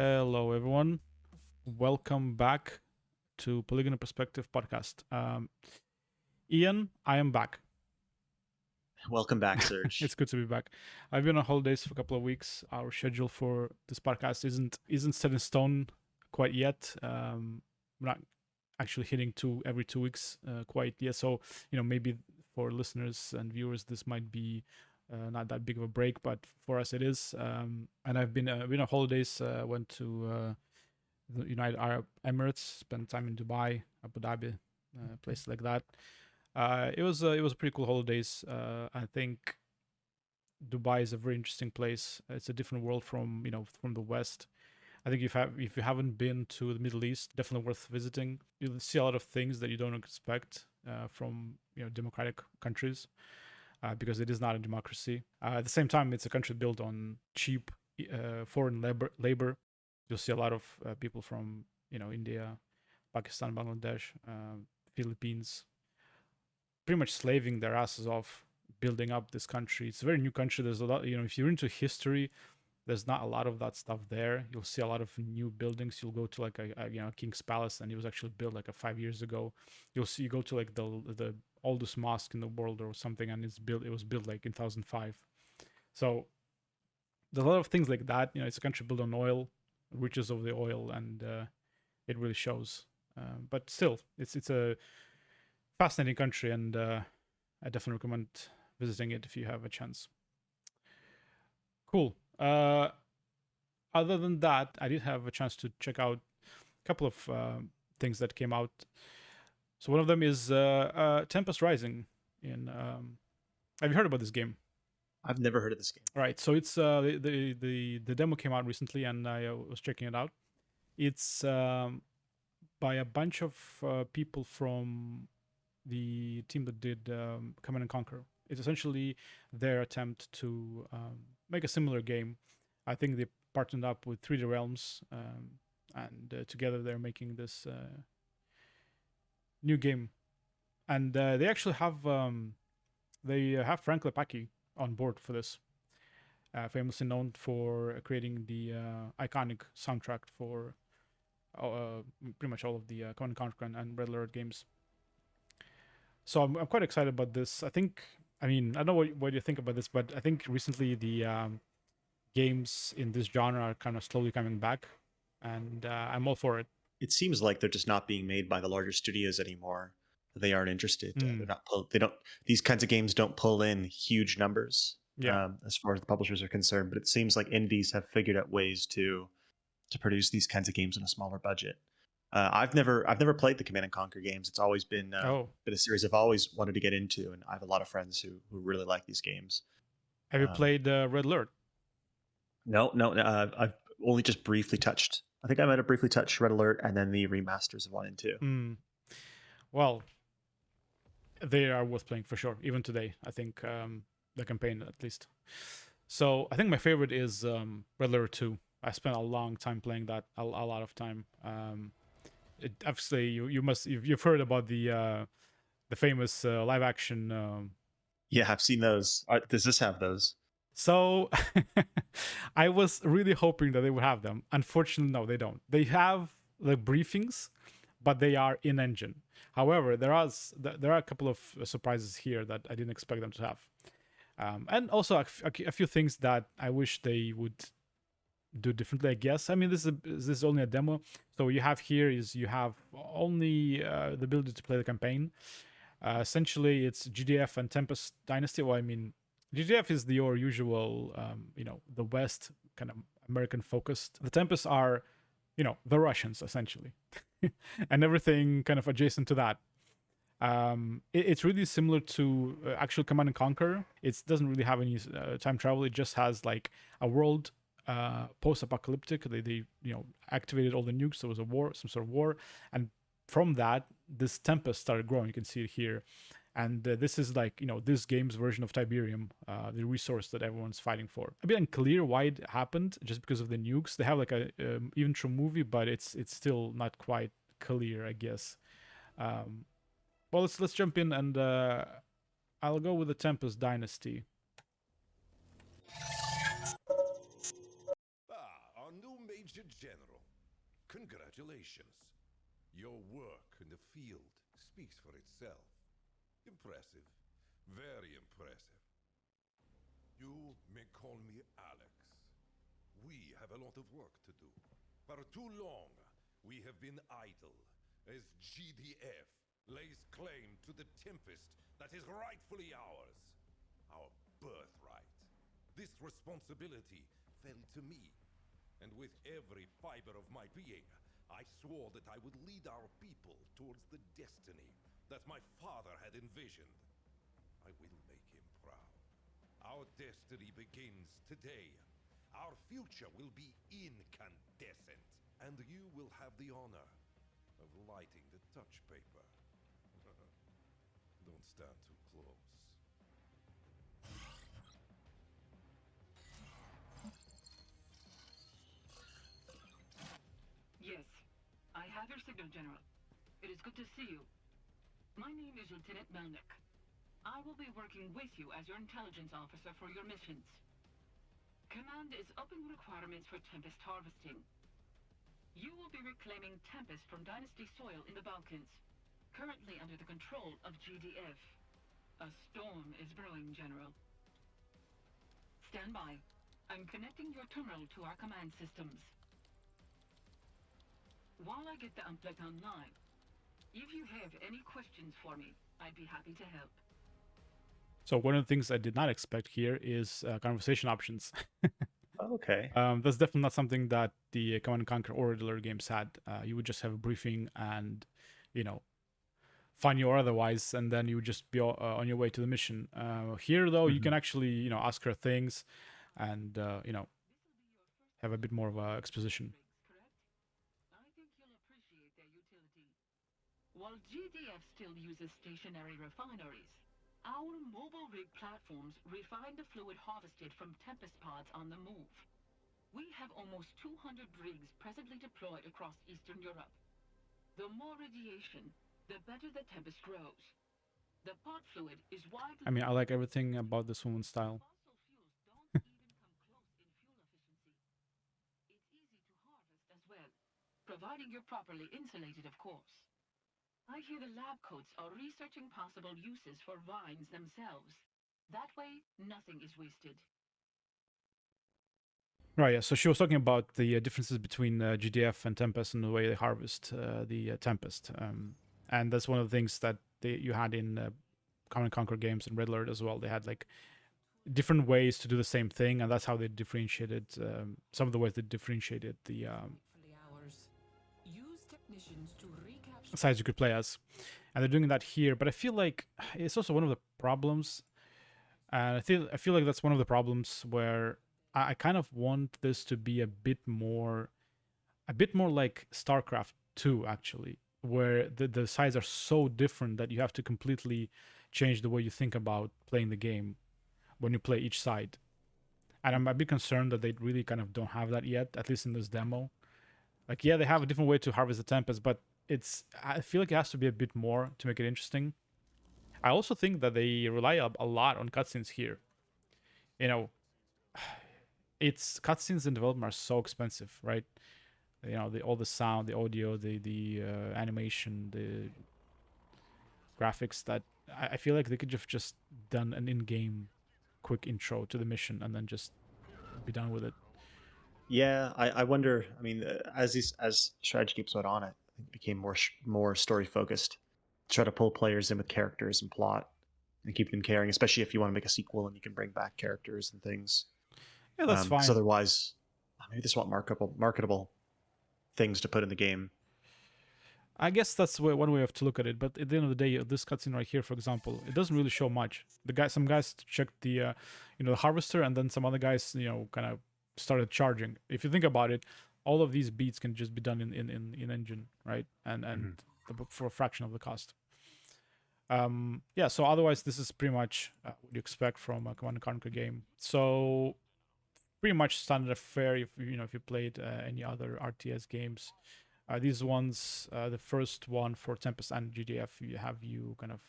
Hello, everyone. Welcome back to Polygonal Perspective podcast. Ian, I am back. Welcome back, Serge. It's good to be back. I've been on holidays for a couple of weeks. Our schedule for this podcast isn't set in stone quite yet. We're not actually hitting every 2 weeks quite yet. So maybe for listeners and viewers, this might be not that big of a break, but for us it is. And I've been on holidays. Went to the United Arab Emirates, spent time in Dubai, Abu Dhabi, places like that. It was pretty cool holidays. I think Dubai is a very interesting place. It's a different world from the West. I think if you haven't been to the Middle East, definitely worth visiting. You'll see a lot of things that you don't expect from democratic countries because it is not a democracy. At the same time, it's a country built on cheap foreign labor. You'll see a lot of people from India, Pakistan, Bangladesh, Philippines, pretty much slaving their asses off building up this country. It's a very new country. There's a lot, if you're into history, there's not a lot of that stuff there. You'll see a lot of new buildings. You'll go to like a king's palace, and it was actually built like 5 years ago. You go to like the oldest mosque in the world or something, and it was built like in 2005. So there's a lot of things like that. It's a country built on oil, riches of the oil, and it really shows. But still, it's a fascinating country, and I definitely recommend visiting it if you have a chance. Cool. Other than that, I did have a chance to check out a couple of things that came out. So one of them is Tempest Rising. Have you heard about this game? I've never heard of this game. Right. So it's the demo came out recently, and I was checking it out. It's by a bunch of people from the team that did Command and Conquer. It's essentially their attempt to make a similar game. I think they partnered up with 3D Realms, and together they're making this new game. And they actually have Frank Lepaki on board for this, famously known for creating the iconic soundtrack for pretty much all of the Command and Conquer and Red Alert games. So I'm quite excited about this. I don't know what you think about this, but I think recently the games in this genre are kind of slowly coming back, and I'm all for it. It seems like they're just not being made by the larger studios anymore. They aren't interested. They're not. They don't. These kinds of games don't pull in huge numbers. Yeah. As far as the publishers are concerned, but it seems like indies have figured out ways to produce these kinds of games on a smaller budget. I've never played the Command and Conquer games. It's always been a series I've always wanted to get into, and I have a lot of friends who really like these games. Have you played Red Alert? No. I've only just briefly touched. I think I might have briefly touched Red Alert and then the remasters of 1 and 2. Well, they are worth playing for sure. Even today, I think the campaign at least. So I think my favorite is Red Alert 2. I spent a long time playing that, a lot of time. Obviously, you've heard about the famous live action. Yeah, I've seen those. Does this have those? So I was really hoping that they would have them. Unfortunately, no, they don't. They have the briefings, but they are in engine. However, there are a couple of surprises here that I didn't expect them to have, and also a few things that I wish they would do differently. I guess. I mean, this is only a demo. So what you have here is you have only the ability to play the campaign. Essentially, it's GDF and Tempest Dynasty. Well, I mean, GDF is your usual, the West kind of American focused. The Tempests are, the Russians essentially, and everything kind of adjacent to that. It's really similar to actual Command and Conquer. It doesn't really have any time travel. It just has like a world post-apocalyptic. They activated all the nukes. There was a war, some sort of war, and from that, this Tempest started growing. You can see it here. And this is like, this game's version of Tiberium, the resource that everyone's fighting for. A bit unclear why it happened, just because of the nukes. They have like a intro movie, but it's still not quite clear, I guess. Well, let's jump in, and I'll go with the Tempest Dynasty. Our new Major General. Congratulations. Your work in the field speaks for itself. Impressive. Very impressive. You may call me Alex. We have a lot of work to do. For too long, we have been idle as GDF lays claim to the Tempest that is rightfully ours. Our birthright. This responsibility fell to me. And with every fiber of my being, I swore that I would lead our people towards the destiny that my father had envisioned. I will make him proud. Our destiny begins today. Our future will be incandescent, and you will have the honor of lighting the touch paper. Don't stand too close. Yes, I have your signal, General. It is good to see you. My name is Lieutenant Melnick. I will be working with you as your intelligence officer for your missions. Command is opening requirements for Tempest harvesting. You will be reclaiming Tempest from Dynasty soil in the Balkans, currently under the control of GDF. A storm is brewing, General. Stand by. I'm connecting your terminal to our command systems. While I get the unplug online, if you have any questions for me, I'd be happy to help. So one of the things I did not expect here is conversation options. Okay. That's definitely not something that the Command & Conquer Order games had. You would just have a briefing and, you know, funny or otherwise, and then you would just be on your way to the mission. Here, though, you can actually, you know, ask her things and, you know, have a bit more of a exposition. I think you'll appreciate their utility. While GDF still uses stationary refineries, our mobile rig platforms refine the fluid harvested from Tempest pods on the move. We have almost 200 rigs presently deployed across Eastern Europe. The more radiation, the better the Tempest grows. The pod fluid is widely... I mean, I like everything about this woman's style. Fossil fuels don't even come close in fuel efficiency. It's easy to harvest as well, providing you're properly insulated, of course. I hear the lab coats are researching possible uses for vines themselves. That way, nothing is wasted. Right, yeah. So she was talking about the differences between GDF and Tempest and the way they harvest the Tempest. And that's one of the things that you had in Command & Conquer games and Red Alert as well. They had like different ways to do the same thing, and that's how they differentiated some of the ways they differentiated the sides you could play as. And they're doing that here, but I feel like it's also one of the problems. And I feel like that's one of the problems where I kind of want this to be a bit more like StarCraft 2, actually, where the sides are so different that you have to completely change the way you think about playing the game when you play each side. And I'm a bit concerned that they really kind of don't have that yet, at least in this demo. Like, yeah, they have a different way to harvest the Tempest, but I feel like it has to be a bit more to make it interesting. I also think that they rely a lot on cutscenes here. You know, it's cutscenes in development are so expensive, right? You know, all the sound, the audio, the animation, the graphics. That I feel like they could have just done an in-game quick intro to the mission and then just be done with it. Yeah, I wonder. I mean, as strategy keeps went on, I think it became more story focused. Try to pull players in with characters and plot, and keep them caring. Especially if you want to make a sequel and you can bring back characters and things. Yeah, that's fine. Because otherwise, maybe they just want marketable things to put in the game. I guess that's one way to look at it. But at the end of the day, this cutscene right here, for example, it doesn't really show much. Some guys checked the, the harvester, and then some other guys, kind of started charging. If you think about it, all of these beats can just be done in engine, right? And for a fraction of the cost. Yeah. So otherwise, this is pretty much what you expect from a Command & Conquer game. So pretty much standard fare if you played any other RTS games. These ones, the first one for Tempest and GDF, you kind of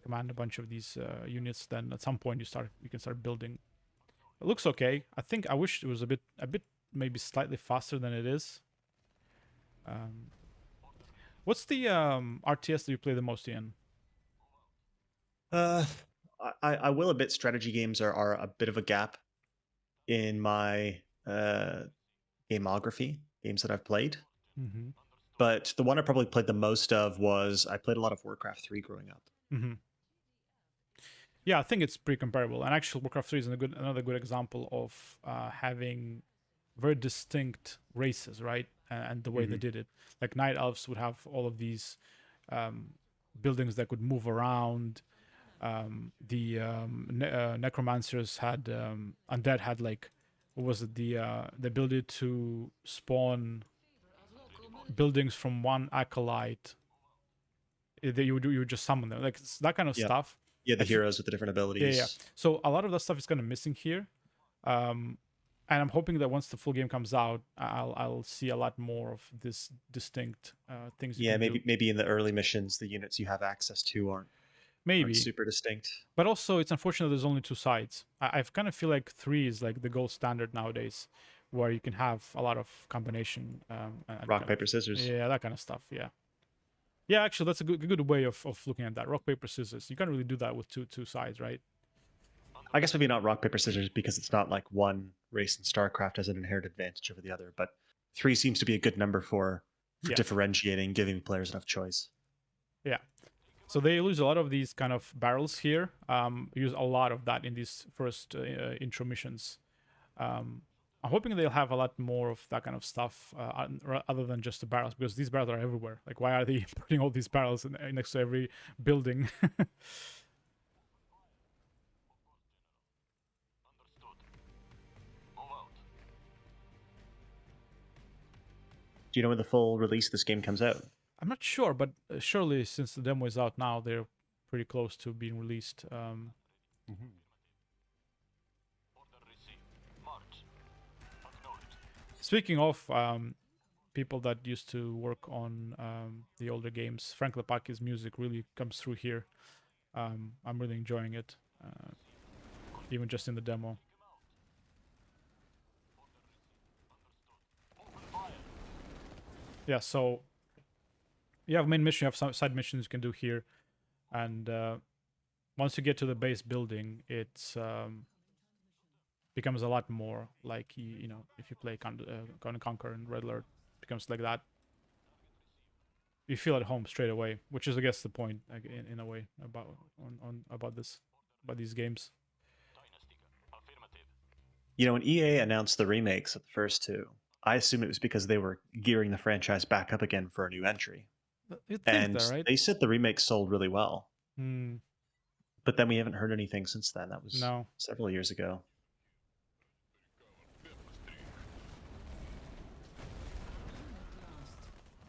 command a bunch of these units. Then at some point you can start building. It looks okay. I wish it was a bit maybe slightly faster than it is. What's the RTS that you play the most in? I will admit strategy games are a bit of a gap in my gamography, games that I've played. Mm-hmm. But the one I probably played the most of was I played a lot of Warcraft 3 growing up. Mm-hmm. Yeah, I think it's pretty comparable. And actually, Warcraft 3 is another good example of having very distinct races, right? And the way they did it. Like Night Elves would have all of these buildings that could move around. The necromancers had undead had like, what was it, the ability to spawn buildings from one acolyte. You would just summon them, like that kind of Yeah. stuff. Yeah, the heroes with the different abilities. Yeah. So a lot of that stuff is kind of missing here. And I'm hoping that once the full game comes out, I'll see a lot more of this distinct things. Yeah, maybe in the early missions, the units you have access to aren't super distinct. But also, it's unfortunate there's only two sides. I kind of feel like 3 is like the gold standard nowadays, where you can have a lot of combination. Rock, paper, scissors. Yeah, that kind of stuff. Yeah. Yeah, actually, that's a good way of looking at that. Rock, paper, scissors. You can't really do that with two sides, right? I guess maybe not rock, paper, scissors because it's not like one race in StarCraft has an inherent advantage over the other. But 3 seems to be a good number for differentiating, giving players enough choice. Yeah. So they use a lot of these kind of barrels here. Use a lot of that in these first intro missions. I'm hoping they'll have a lot more of that kind of stuff other than just the barrels, because these barrels are everywhere. Like, why are they putting all these barrels next to every building? Do you know when the full release of this game comes out? I'm not sure, but surely since the demo is out now, they're pretty close to being released. Speaking of people that used to work on the older games, Frank Lepaki's music really comes through here. I'm really enjoying it, even just in the demo. Yeah, so you have main mission, you have some side missions you can do here, and once you get to the base building, it's becomes a lot more like, you know, if you play Command and Conquer and Red Alert, becomes like that. You feel at home straight away, which is, I guess, the point in a way about these games. You know, when EA announced the remakes of the first 2, I assume it was because they were gearing the franchise back up again for a new entry. You'd think that, right? They said the remakes sold really well. Hmm. But then we haven't heard anything since then. That was several years ago.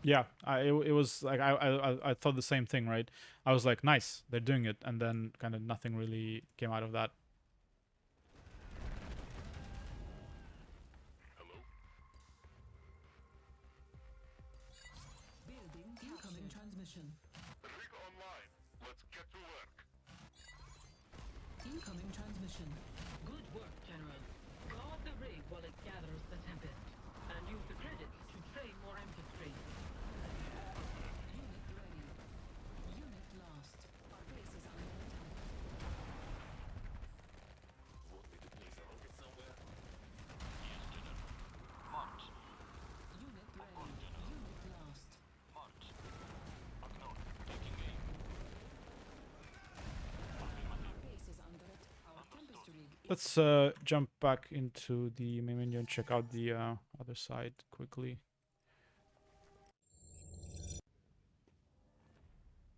Yeah, it was like I thought the same thing, right? I was like, nice, they're doing it, and then kind of nothing really came out of that. Incoming transmission. Rig online. Let's get to work. Incoming transmission. Good work, General. Guard the rig while it gathers the Tempest, and use the credits to train more infantry. Unit ready. Unit lost. Our base is under attack. Want me to place a rocket somewhere? Unit ready. Unit lost. Our base is under attack. Our Tempest rig. Let's jump back into the main menu and check out the other side quickly.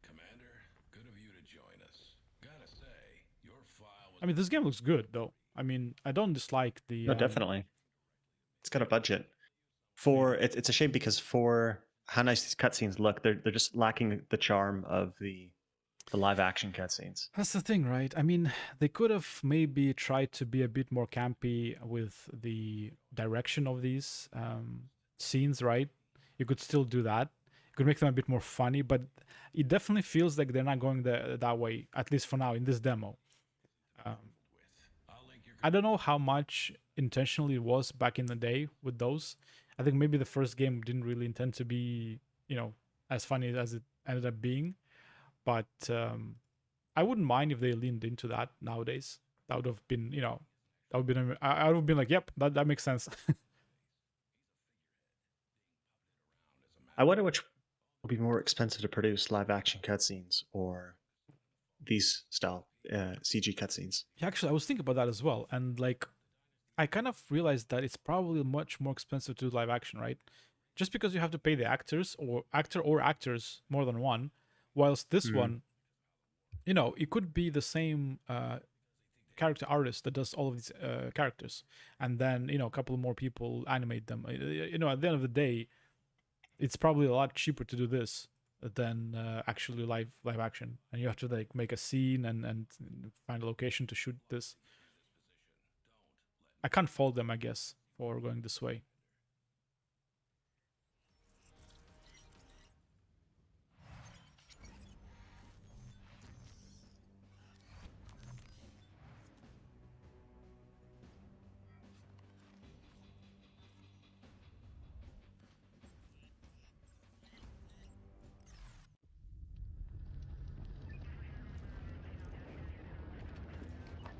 Commander, good of you to join us. Gotta say, your file was... I mean, this game looks good, though. I mean, I don't dislike the... No, definitely. It's got a budget. It's a shame because for how nice these cutscenes look, they're just lacking the charm of the live action cutscenes. That's the thing, right? I mean, they could have maybe tried to be a bit more campy with the direction of these scenes, right? You could still do that. You could make them a bit more funny, but it definitely feels like they're not going that way, at least for now, in this demo. I don't know how much intentionally it was back in the day with those. I think maybe the first game didn't really intend to be, as funny as it ended up being. But I wouldn't mind if they leaned into that nowadays. That would have been, that would been. I would have been like, yep, that makes sense. I wonder which will be more expensive to produce, live action cutscenes or these style CG cutscenes. Yeah, actually, I was thinking about that as well, and like, I kind of realized that it's probably much more expensive to do live action, right? Just because you have to pay the actors or actors more than one, whilst this one, it could be the same character artist that does all of these characters, and then a couple more people animate them. At the end of the day, it's probably a lot cheaper to do this than actually live action, and you have to like make a scene and find a location to shoot this. I can't fault them, I guess, for going this way.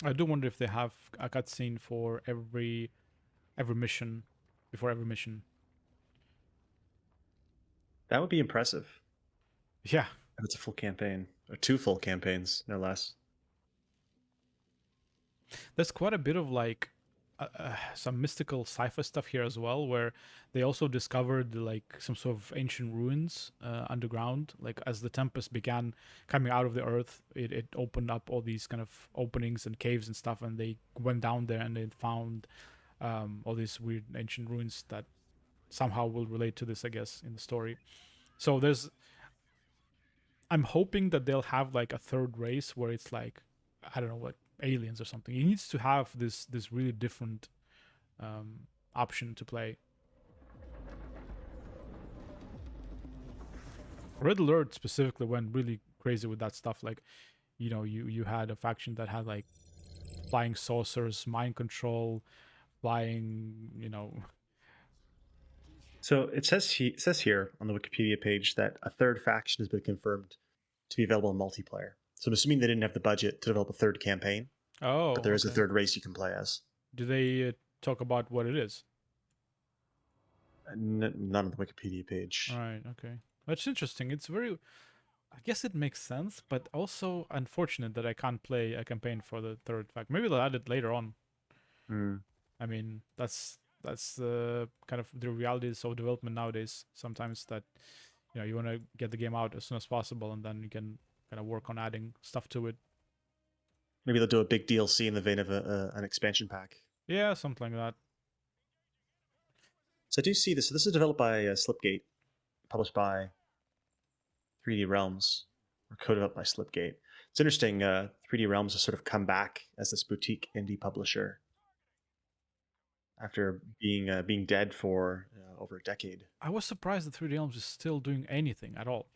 I do wonder if they have a cutscene for every mission before every mission. That would be impressive. Yeah, If it's a full campaign, or 2 full campaigns, no less. there's quite a bit of like some mystical sci-fi stuff here as well, where they also discovered like some sort of ancient ruins underground. Like as the Tempest began coming out of the earth, it opened up all these kind of openings and caves and stuff, and they went down there and they found all these weird ancient ruins that somehow will relate to this, I guess, in the story. So I'm hoping that they'll have like a third race where it's like, I don't know, what, aliens or something. It needs to have this really different option to play. Red Alert specifically went really crazy with that stuff. Like, you had a faction that had like flying saucers, mind control, flying, So it says here on the Wikipedia page that a third faction has been confirmed to be available in multiplayer. So I'm assuming they didn't have the budget to develop a third campaign. Oh, but there is a okay. third race you can play as. Do they talk about what it is? None on the Wikipedia page. All right, okay. That's interesting. It's very, I guess it makes sense, but also unfortunate that I can't play a campaign for the third fact. Maybe they'll add it later on. I mean, that's kind of the realities of development nowadays. Sometimes that you want to get the game out as soon as possible, and then you can kind of work on adding stuff to it. Maybe they'll do a big DLC in the vein of an expansion pack. Yeah, something like that. So I do see this. So this is developed by Slipgate, published by 3D Realms, or co-developed by Slipgate. It's interesting. 3D Realms has sort of come back as this boutique indie publisher after being dead for over a decade. I was surprised that 3D Realms is still doing anything at all.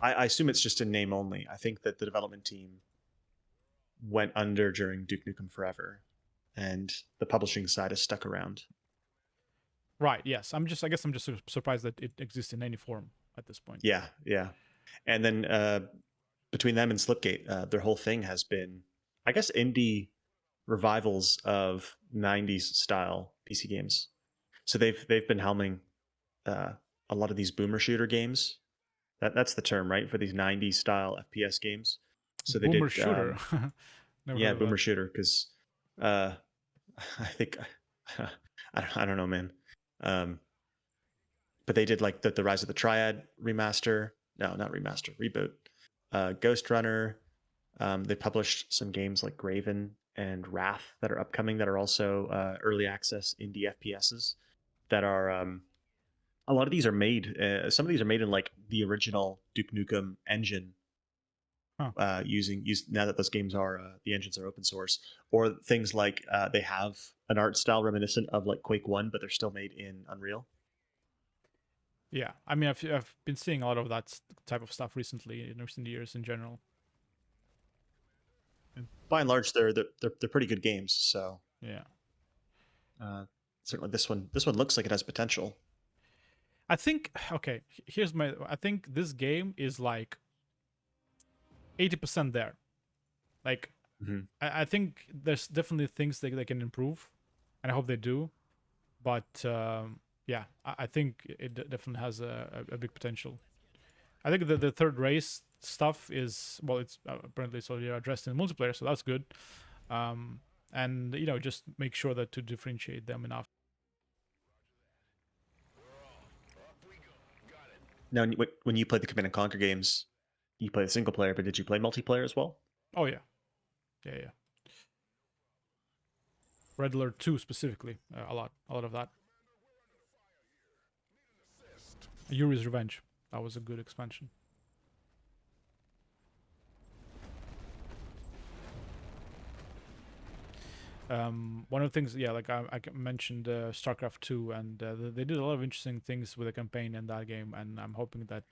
I assume it's just in name only. I think that the development team went under during Duke Nukem Forever, and the publishing side has stuck around. Right. Yes. I guess I'm just surprised that it exists in any form at this point. Yeah. And then between them and Slipgate, their whole thing has been, I guess, indie revivals of 90s style PC games. So they've been helming a lot of these boomer shooter games. That's the term, right, for these 90s style FPS games. So they boomer did shooter. yeah, boomer shooter, because I think I don't know, man. But they did like the Rise of the Triad remaster. No, not remaster, reboot. Ghost Runner. They published some games like Graven and Wrath that are upcoming, that are also early access indie FPSs. That are a lot of these are made. Some of these are made in like the original Duke Nukem engine. Using now that those games are the engines are open source, or things like they have an art style reminiscent of like Quake 1, but they're still made in Unreal. Yeah, I mean, I've been seeing a lot of that type of stuff recently in recent years in general. By and large, they're pretty good games. So yeah, certainly this one looks like it has potential. I think I think this game is like 80% there. Like I think there's definitely things that they can improve, and I hope they do. But yeah, I think it definitely has a big potential. I think the third race stuff is, well, it's apparently it's already addressed in multiplayer, so that's good. And just make sure that to differentiate them enough. Now, when you play the Command and Conquer games, you play the single player, but did you play multiplayer as well? Oh yeah, yeah. Red Alert 2 specifically, a lot of that. Yuri's Revenge, that was a good expansion. One of the things, yeah, like I mentioned StarCraft 2, and they did a lot of interesting things with the campaign in that game, and I'm hoping that,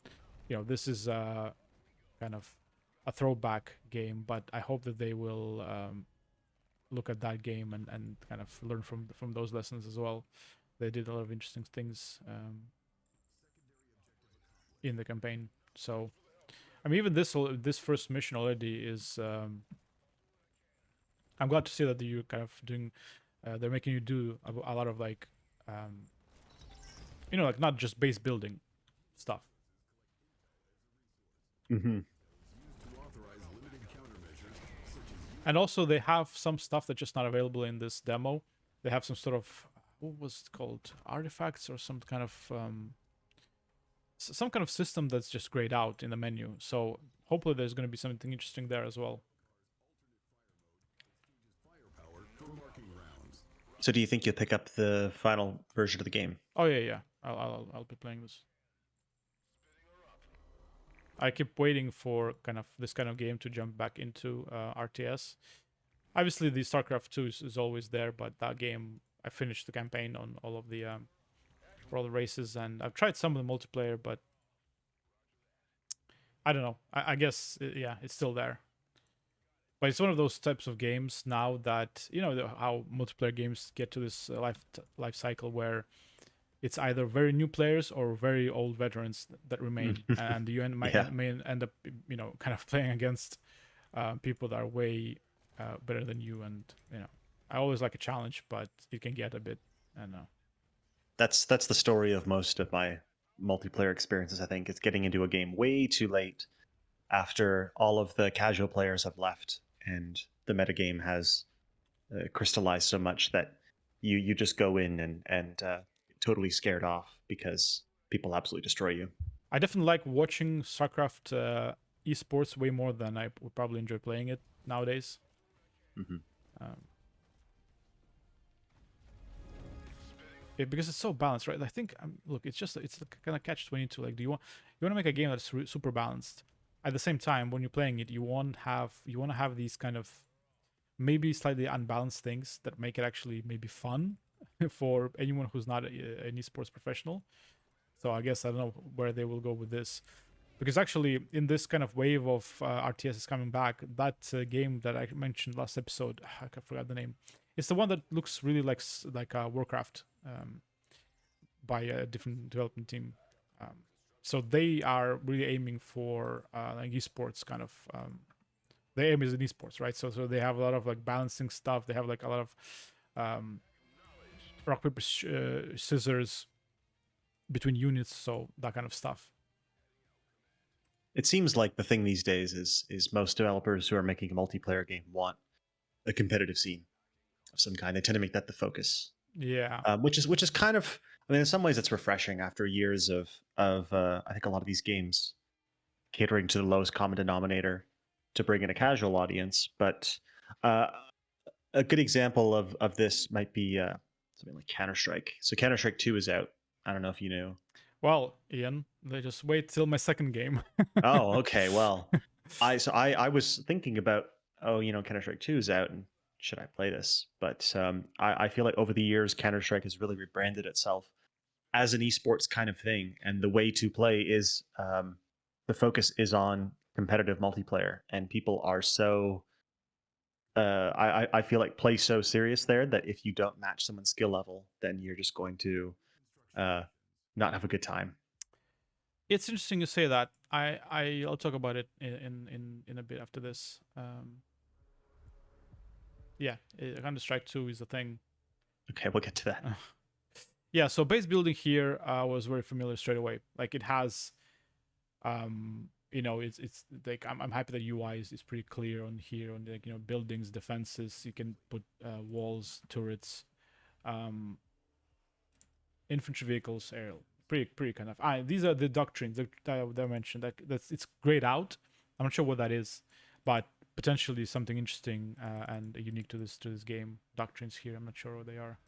this is kind of a throwback game, but I hope that they will look at that game and kind of learn from those lessons as well. They did a lot of interesting things in the campaign. So, I mean, even this first mission already is. I'm glad to see that you're kind of doing. They're making you do a lot of like, like not just base building stuff. And also they have some stuff that's just not available in this demo. They have some sort of, what was it called, artifacts or some kind of system that's just grayed out in the menu. So hopefully there's going to be something interesting there as well. So do you think you'll pick up the final version of the game? Oh yeah. I'll be playing this. I keep waiting for this kind of game to jump back into RTS. Obviously, the StarCraft 2 is always there, but that game, I finished the campaign on all of the for all the races, and I've tried some of the multiplayer, but I don't know. I guess yeah, it's still there. But it's one of those types of games now that how multiplayer games get to this life cycle where it's either very new players or very old veterans that remain, and you may end up kind of playing against people that are way better than you. And I always like a challenge, but it can get a bit, I don't know. That's the story of most of my multiplayer experiences. I think it's getting into a game way too late after all of the casual players have left and the metagame has crystallized so much that you just go in and totally scared off because people absolutely destroy you. I definitely like watching StarCraft esports way more than I would probably enjoy playing it nowadays. Because it's so balanced, right? I think look, it's kind of catch-22. Like, do you want to make a game that's super balanced? At the same time, when you're playing it, you want to have these kind of maybe slightly unbalanced things that make it actually maybe fun for anyone who's not an esports professional. So I guess I don't know where they will go with this, because actually in this kind of wave of RTS is coming back, that game that I mentioned last episode, I forgot the name. It's the one that looks really like Warcraft, by a different development team. So they are really aiming for like esports kind of. Their aim is in esports, right? So they have a lot of like balancing stuff. They have like a lot of rock paper scissors between units, so that kind of stuff. It seems like the thing these days is most developers who are making a multiplayer game want a competitive scene of some kind. They tend to make that the focus. Yeah. Which is kind of, I mean, in some ways it's refreshing after years of I think a lot of these games catering to the lowest common denominator to bring in a casual audience. But a good example of this might be something like Counter-Strike. So Counter-Strike 2 is out. I don't know if you knew. Well, Ian, they just wait till my second game. Oh, okay. Well, I was thinking about, Counter-Strike 2 is out and should I play this? But I feel like over the years, Counter-Strike has really rebranded itself as an esports kind of thing. And the way to play is the focus is on competitive multiplayer. And people are so I feel like play so serious there that if you don't match someone's skill level, then you're just going to uh, not have a good time. It's interesting you say that. I'll talk about it in a bit after this. Yeah, Counter-Strike 2 is a thing. Okay, we'll get to that. Yeah, so base building here was very familiar straight away. Like it has, it's like I'm happy that UI is pretty clear on here on like buildings, defenses. You can put walls, turrets, infantry vehicles, aerial. Pretty kind of. These are the doctrines that I mentioned. It's grayed out. I'm not sure what that is, but potentially something interesting and unique to this game. Doctrines here. I'm not sure what they are.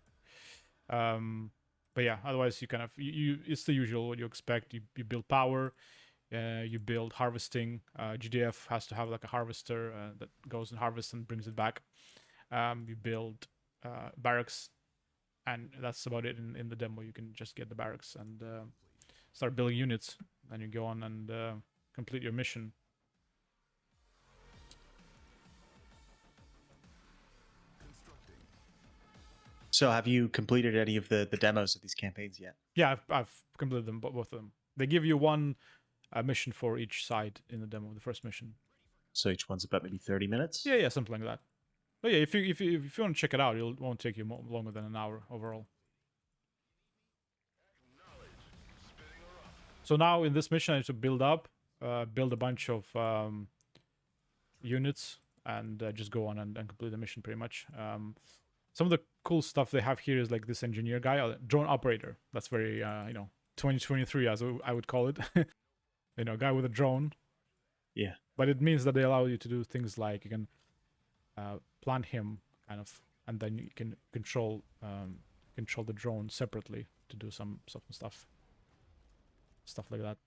But yeah, otherwise you kind of it's the usual what you expect. You build power, you build harvesting. GDF has to have like a harvester that goes and harvests and brings it back. You build barracks, and that's about it in the demo. You can just get the barracks and start building units, and you go on and complete your mission. So have you completed any of the demos of these campaigns yet? Yeah, I've completed them, both of them. They give you one mission for each side in the demo, the first mission. So each one's about maybe 30 minutes? Yeah, something like that. But yeah, if you want to check it out, it won't take you longer than an hour overall. So now in this mission, I have to build a bunch of units, and just go on and complete the mission pretty much. Some of the cool stuff they have here is like this engineer guy, drone operator. That's very 2023 as I would call it. Guy with a drone. Yeah. But it means that they allow you to do things like you can plant him kind of, and then you can control the drone separately to do some stuff like that.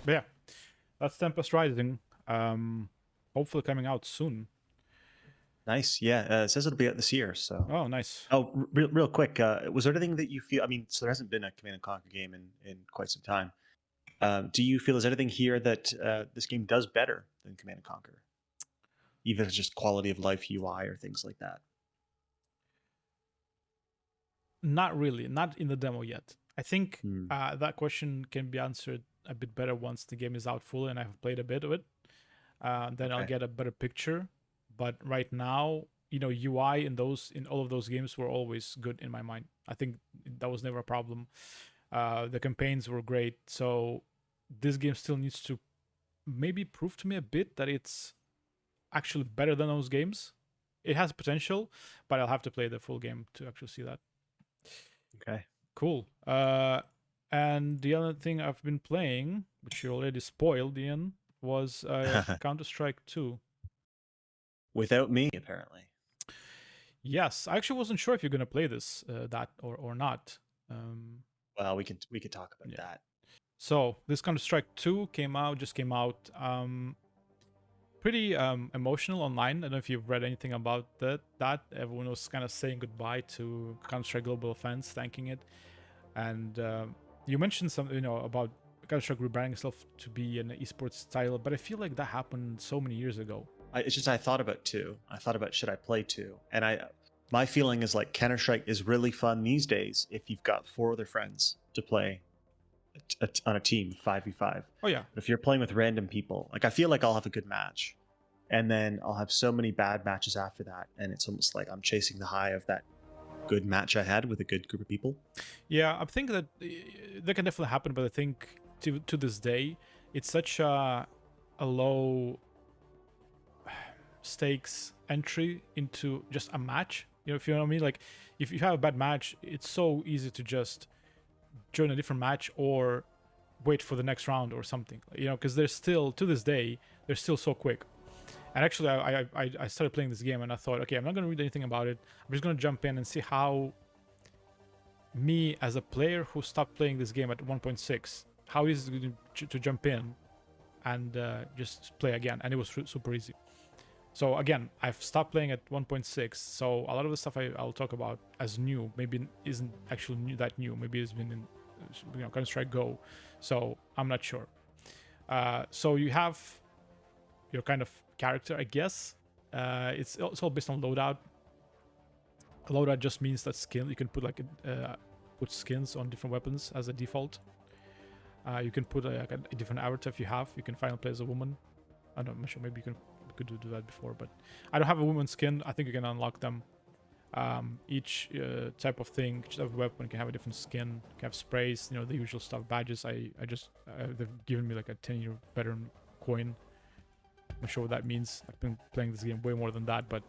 But yeah, that's Tempest Rising. Hopefully coming out soon. Nice. Yeah. It says it'll be out this year. So. Oh, nice. Oh, real quick. Was there anything that you feel? I mean, so there hasn't been a Command and Conquer game in quite some time. Do you feel there's anything here that this game does better than Command and Conquer? Even if it's just quality of life UI or things like that. Not really. Not in the demo yet. I think that question can be answered a bit better once the game is out fully and I've played a bit of it. Then I'll get a better picture. But right now, UI in all of those games were always good in my mind. I think that was never a problem. The campaigns were great. So this game still needs to maybe prove to me a bit that it's actually better than those games. It has potential, but I'll have to play the full game to actually see that. Okay. Cool. And the other thing I've been playing, which you already spoiled, Ian, was Counter-Strike 2. Without me, apparently. Yes, I actually wasn't sure if you're gonna play this, that or not. Well, we could talk about that. So this Counter-Strike 2 just came out. Pretty emotional online. I don't know if you've read anything about that. Everyone was kind of saying goodbye to Counter-Strike Global Offense, thanking it. And you mentioned something, about Counter-Strike rebranding itself to be an esports title, but I feel like that happened so many years ago. It's just I thought about 2. I thought about should I play 2, and my feeling is like Counter-Strike is really fun these days if you've got 4 other friends to play on a team 5v5. Oh yeah. But if you're playing with random people, like I feel like I'll have a good match, and then I'll have so many bad matches after that, and it's almost like I'm chasing the high of that good match I had with a good group of people. Yeah, I think that can definitely happen, but I think to this day it's such a low stakes entry into just a match. If you know what I mean, like if you have a bad match, it's so easy to just join a different match or wait for the next round or something, because they're still, to this day, they're still so quick. And actually I started playing this game and I thought, okay, I'm not going to read anything about it. I'm just going to jump in and see how me as a player who stopped playing this game at 1.6 how easy is it to jump in and just play again, and it was super easy. So again, I've stopped playing at 1.6, so a lot of the stuff I'll talk about as new maybe isn't actually that new. Maybe it's been in, Counter-Strike Go, so I'm not sure. So you have your kind of character, I guess. It's all based on loadout. Loadout just means that skin you can put put skins on different weapons as a default. You can put a different avatar if you have. You can finally play as a woman. I'm not sure. Maybe you could do that before, but I don't have a woman skin. I think you can unlock them. Each type of thing, each type of weapon can have a different skin. You can have sprays, the usual stuff. Badges. They've given me like a 10-year veteran coin. I'm not sure what that means. I've been playing this game way more than that, but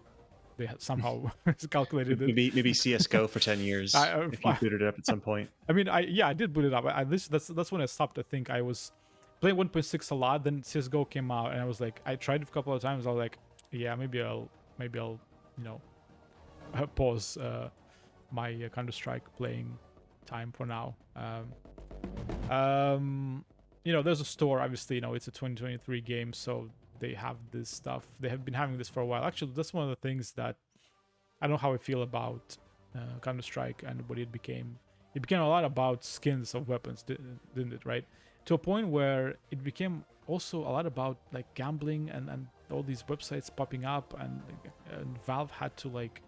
they somehow calculated it. Maybe CS:GO for 10 years if you booted it up at some point. I mean, I did boot it up. That's when I stopped. I think I was playing 1.6 a lot. Then CS:GO came out, and I was like, I tried it a couple of times. I was like, yeah, maybe I'll pause my Counter-Strike playing time for now. There's a store. Obviously, it's a 2023 game, so they have this stuff. They have been having this for a while. Actually, that's one of the things that I don't know how I feel about Counter-Strike and what it became. It became a lot about skins of weapons, didn't it, right? To a point where it became also a lot about like gambling and all these websites popping up, and Valve had to like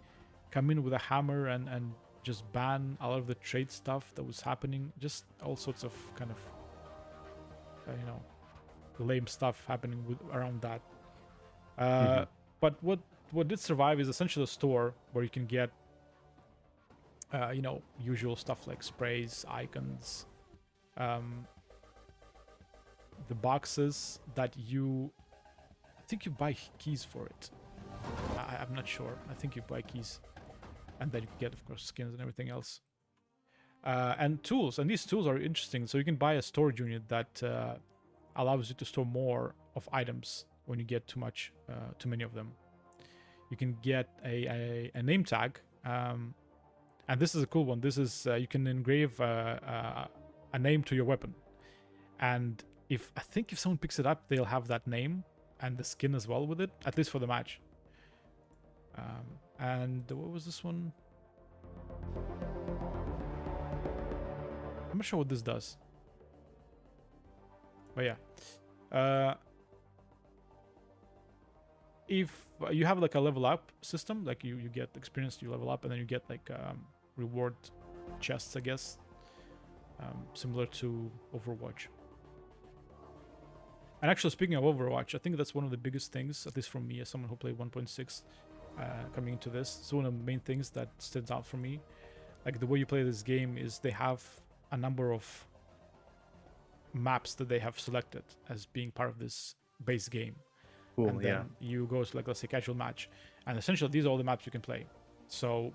come in with a hammer and just ban a lot of the trade stuff that was happening. Just all sorts of kind of lame stuff happening around that. But what did survive is essentially a store where you can get usual stuff like sprays, icons, the boxes that I think you buy keys for it. I'm not sure. I think you buy keys, and then you can get, of course, skins and everything else. And tools, and these tools are interesting. So you can buy a storage unit that allows you to store more of items when you get too many of them. You can get a name tag, and this is a cool one. This is you can engrave a name to your weapon, and if someone picks it up, they'll have that name and the skin as well with it, at least for the match. And what was this one? I'm not sure what this does, but yeah. If you have like a level up system, like you get experience, you level up, and then you get like reward chests, I guess, similar to Overwatch. And actually, speaking of Overwatch, I think that's one of the biggest things, at least for me as someone who played 1.6 coming into this. It's one of the main things that stands out for me. Like the way you play this game is they have a number of maps that they have selected as being part of this base game. Cool, and then you go to, like, let's say, casual match, and essentially these are all the maps you can play. So,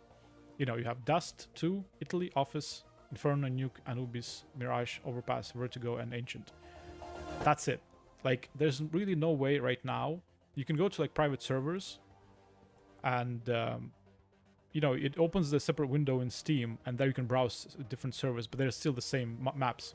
you have Dust, 2, Italy, Office, Inferno, Nuke, Anubis, Mirage, Overpass, Vertigo, and Ancient. That's it. Like, there's really no way right now. You can go to like private servers, and it opens the separate window in Steam, and there you can browse different servers, but they're still the same maps.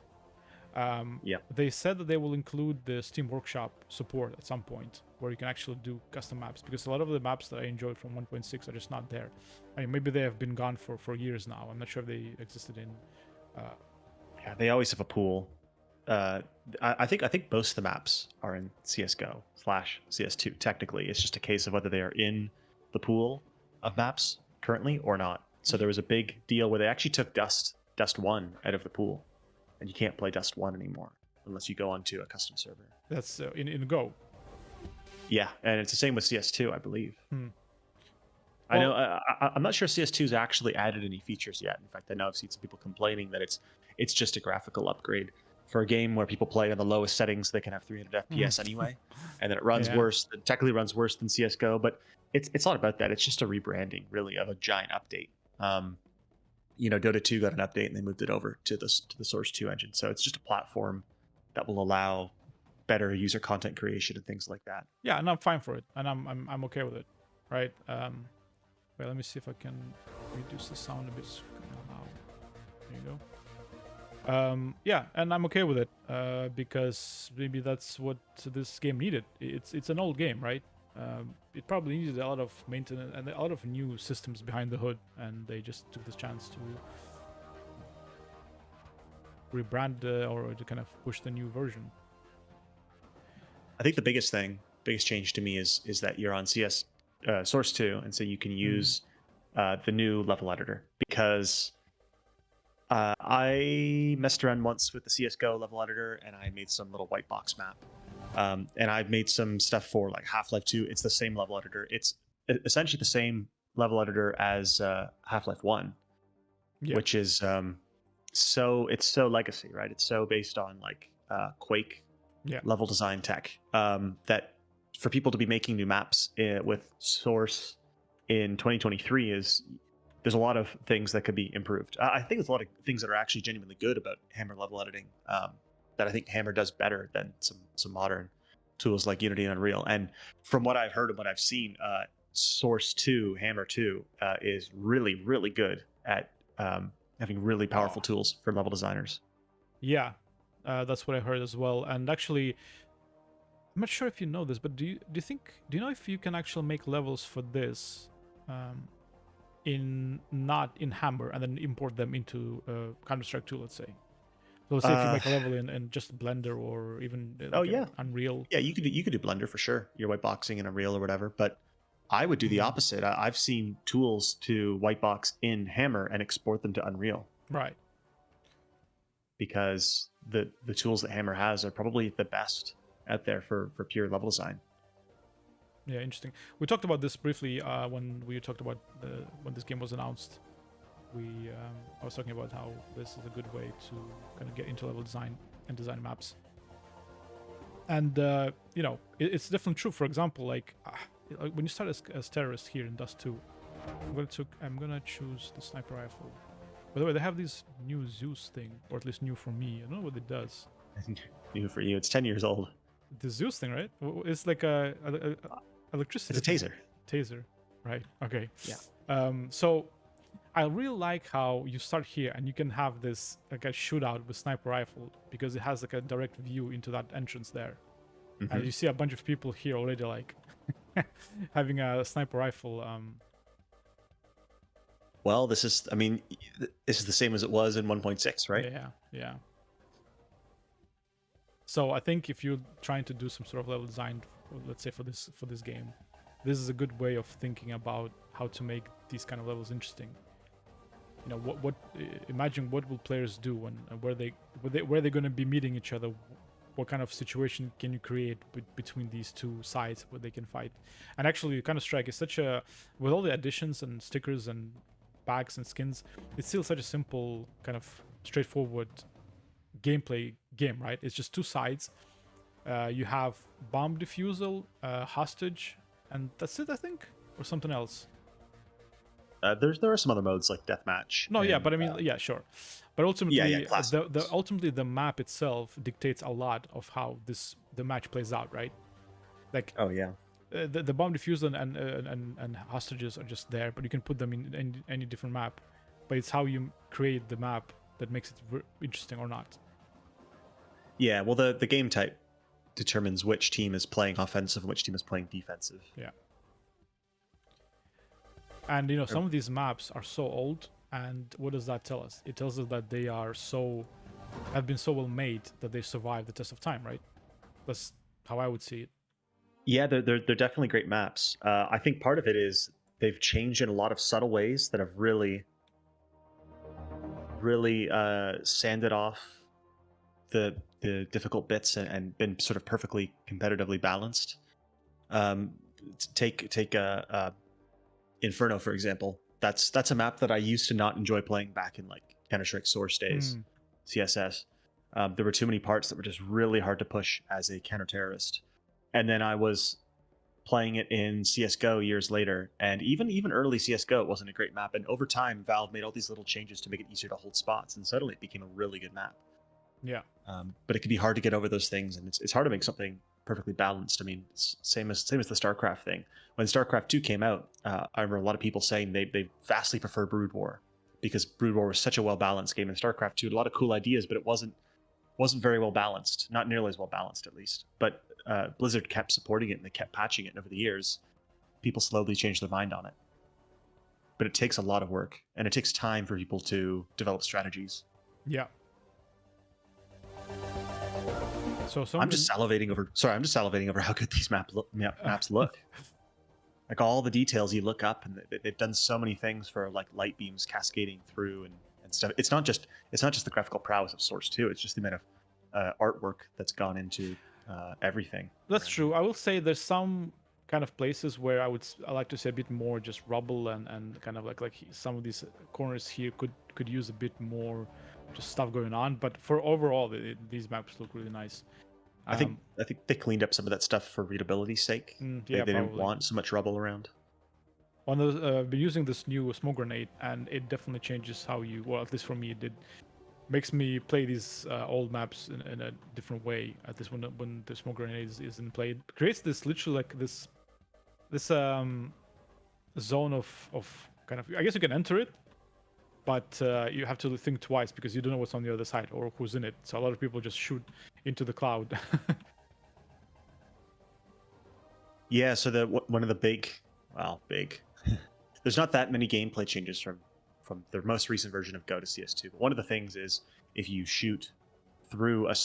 They said that they will include the Steam Workshop support at some point, where you can actually do custom maps, because a lot of the maps that I enjoyed from 1.6 are just not there. I mean, maybe they have been gone for years now. I'm not sure if they existed in. They always have a pool. I think most of the maps are in CS:GO/CS2. Technically, it's just a case of whether they are in the pool of maps currently or not. So there was a big deal where they actually took Dust 1 out of the pool, and you can't play Dust 1 anymore unless you go onto a custom server. That's in Go. Yeah, and it's the same with CS2, I believe. Well, I know. I'm not sure CS2's actually added any features yet. In fact, I know I've seen some people complaining that it's just a graphical upgrade for a game where people play on the lowest settings. They can have 300 FPS anyway, and then it runs worse. It technically runs worse than CS:GO, but it's not about that. It's just a rebranding, really, of a giant update. Dota 2 got an update and they moved it over to the Source 2 engine. So it's just a platform that will allow better user content creation and things like that. Yeah, and I'm fine for it, and I'm okay with it, right? Wait, let me see if I can reduce the sound a bit. There you go. Yeah, and I'm okay with it because maybe that's what this game needed. It's an old game, right? It probably needed a lot of maintenance and a lot of new systems behind the hood, and they just took this chance to rebrand or to kind of push the new version. I think the biggest change to me is that you're on CS Source 2, and so you can use the new level editor, because I messed around once with the CSGO level editor, and I made some little white box map. And I've made some stuff for like Half-Life 2. It's the same level editor. It's essentially the same level editor as Half-Life 1, which is it's so legacy, right? It's so based on like Quake level design tech that for people to be making new maps with Source in 2023 there's a lot of things that could be improved. I think there's a lot of things that are actually genuinely good about Hammer level editing that I think Hammer does better than some modern tools like Unity and Unreal. And from what I've heard and what I've seen, Source 2, Hammer 2 is really, really good at having really powerful tools for level designers. Yeah, that's what I heard as well. And actually, I'm not sure if you know this, but do you know if you can actually make levels for this not in Hammer and then import them into Counter-Strike 2, let's say? So let's say if you make a level in just Blender or even Unreal. Yeah, you could do Blender for sure. You're whiteboxing in Unreal or whatever, but I would do the opposite. I've seen tools to whitebox in Hammer and export them to Unreal. Right. Because the tools that Hammer has are probably the best out there for pure level design. Yeah, interesting. We talked about this briefly when we talked about when this game was announced. I was talking about how this is a good way to kind of get into level design and design maps. And it's definitely true. For example, like when you start as terrorist here in Dust 2, I'm gonna choose the sniper rifle. By the way, they have this new Zeus thing, or at least new for me. I don't know what it does. New for you. It's 10 years old. The Zeus thing, right? It's like a electricity. It's a taser. Taser, right? Okay. Yeah. So I really like how you start here and you can have this like a shootout with sniper rifle because it has like a direct view into that entrance there. Mm-hmm. And you see a bunch of people here already like having a sniper rifle. Well, this is the same as it was in 1.6, right? Yeah. So I think if you're trying to do some sort of level design, let's say for this game, this is a good way of thinking about how to make these kind of levels interesting. You know, imagine what will players do when where they're going to be meeting each other. What kind of situation can you create between these two sides where they can fight? And actually, Counter-Strike is such a, with all the additions and stickers and bags and skins, it's still such a simple kind of straightforward gameplay game, right? It's just two sides. You have bomb defusal, hostage, and that's it, I think, or something else. There are some other modes like deathmatch. No, but I mean, sure. But ultimately, ultimately the map itself dictates a lot of how the match plays out, right? Like, the bomb defusal and hostages are just there, but you can put them in any different map. But it's how you create the map that makes it interesting or not. Yeah, well, the game type determines which team is playing offensive and which team is playing defensive. Yeah. And some of these maps are so old, and what does that tell us? It tells us that they have been so well made that they survived the test of time, right? That's how I would see it. Yeah, they're definitely great maps. I think part of it is they've changed in a lot of subtle ways that have really sanded off the difficult bits and been sort of perfectly competitively balanced. Take Inferno, for example. That's a map that I used to not enjoy playing back in like Counter-Strike Source days, CSS. There were too many parts that were just really hard to push as a counter-terrorist. And then I was playing it in CSGO years later, and even early CSGO, it wasn't a great map. And over time, Valve made all these little changes to make it easier to hold spots, and suddenly it became a really good map. Yeah. But it can be hard to get over those things, and it's hard to make something perfectly balanced. I mean, it's same as the StarCraft thing. When StarCraft 2 came out, I remember a lot of people saying they vastly prefer Brood War because Brood War was such a well-balanced game, and StarCraft 2 had a lot of cool ideas, but it wasn't very well balanced, not nearly as well balanced at least. But Blizzard kept supporting it, and they kept patching it, and over the years, people slowly changed their mind on it. But it takes a lot of work, and it takes time for people to develop strategies. Yeah. So I'm just salivating over how good these maps look. Like all the details you look up, and they've done so many things for like light beams cascading through and stuff. It's not just the graphical prowess of Source 2. It's just the amount of artwork that's gone into everything. That's true. I will say there's some kind of places where I like to say a bit more just rubble and kind of like some of these corners here could use a bit more just stuff going on. But for overall, these maps look really nice. I think they cleaned up some of that stuff for readability's sake. Yeah, they didn't want so much rubble around. One of those, been using this new smoke grenade, and it definitely changes how you. Well, at least for me, it did. Makes me play these old maps in a different way. At least when the smoke grenade is in play, it creates this literally like this zone of kind of. I guess you can enter it, but you have to think twice because you don't know what's on the other side or who's in it. So a lot of people just shoot into the cloud. Yeah, so one of the big. There's not that many gameplay changes from the most recent version of Go to CS2. But one of the things is if you shoot through a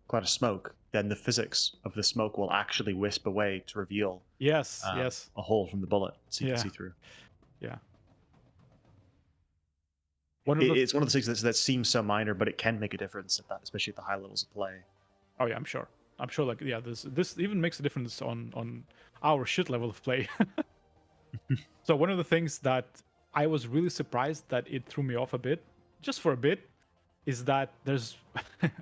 cloud of smoke, then the physics of the smoke will actually wisp away to reveal yes, a hole from the bullet, so you can see through. Yeah. It's one of those things that seems so minor, but it can make a difference especially at the high levels of play. Oh yeah, I'm sure. Like this even makes a difference on our shit level of play. So one of the things that I was really surprised that it threw me off a bit, just for a bit, is that there's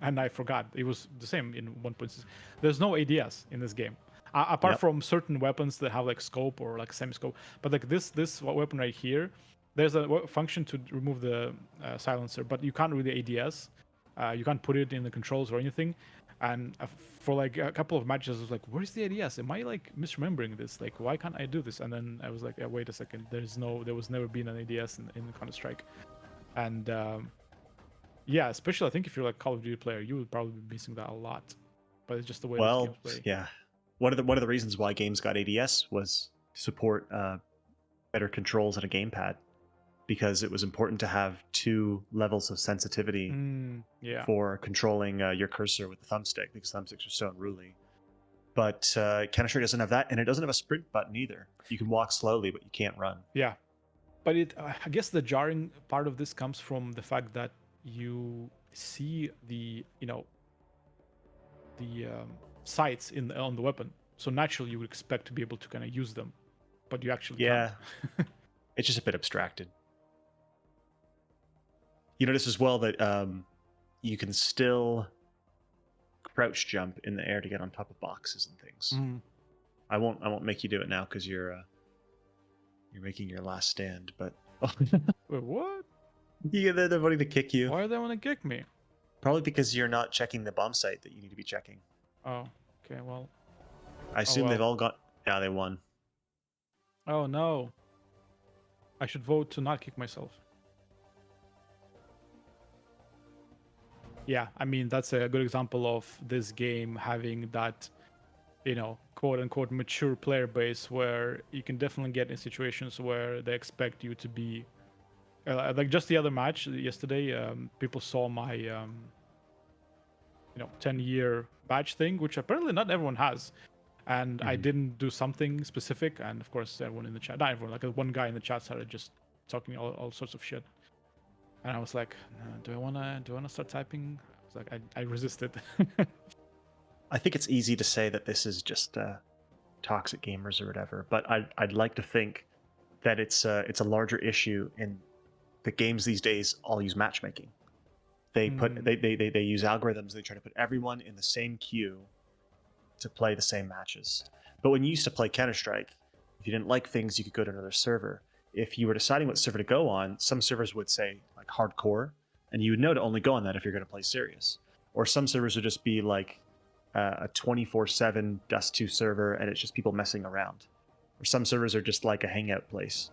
and I forgot it was the same in 1.6. There's no ADS in this game. Apart from certain weapons that have like scope or like semi-scope, but like this weapon right here, there's a function to remove the silencer, but you can't really ADS. You can't put it in the controls or anything. And for like a couple of matches, I was like, "Where's the ADS? Am I like misremembering this? Like, why can't I do this?" And then I was like, yeah, "Wait a second. There was never been an ADS in Counter-Strike." And yeah, especially I think if you're like Call of Duty player, you would probably be missing that a lot. But it's just the way this game's play. Yeah. One of the reasons why games got ADS was to support better controls on a gamepad, because it was important to have two levels of sensitivity for controlling your cursor with the thumbstick, because thumbsticks are so unruly. But Counter-Strike doesn't have that, and it doesn't have a sprint button either. You can walk slowly, but you can't run. Yeah, but I guess the jarring part of this comes from the fact that you see the sights on the weapon, so naturally you would expect to be able to kind of use them, but you actually can't. It's just a bit abstracted. You notice as well that you can still crouch jump in the air to get on top of boxes and things. I won't make you do it now because you're making your last stand. But wait, what? Yeah, they're wanting to kick you. Why do they want to kick me? Probably because you're not checking the bomb site that you need to be checking. Oh, okay. Well, I assume they've all got. Yeah, they won. Oh no! I should vote to not kick myself. Yeah, I mean, that's a good example of this game having that, quote unquote mature player base where you can definitely get in situations where they expect you to be like just the other match yesterday, people saw my 10-year badge thing, which apparently not everyone has, and I didn't do something specific, and of course everyone in the chat, not everyone, like one guy in the chat started just talking all sorts of shit. And I was like, do I wanna start typing? I was like, I resisted. I think it's easy to say that this is just toxic gamers or whatever, but I'd like to think that it's a larger issue in the games these days. All use matchmaking. They use algorithms. They try to put everyone in the same queue to play the same matches. But when you used to play Counter-Strike, if you didn't like things, you could go to another server. If you were deciding what server to go on, some servers would say like hardcore, and you would know to only go on that if you're going to play serious. Or some servers would just be like a 24/7 Dust 2 server, and it's just people messing around. Or some servers are just like a hangout place.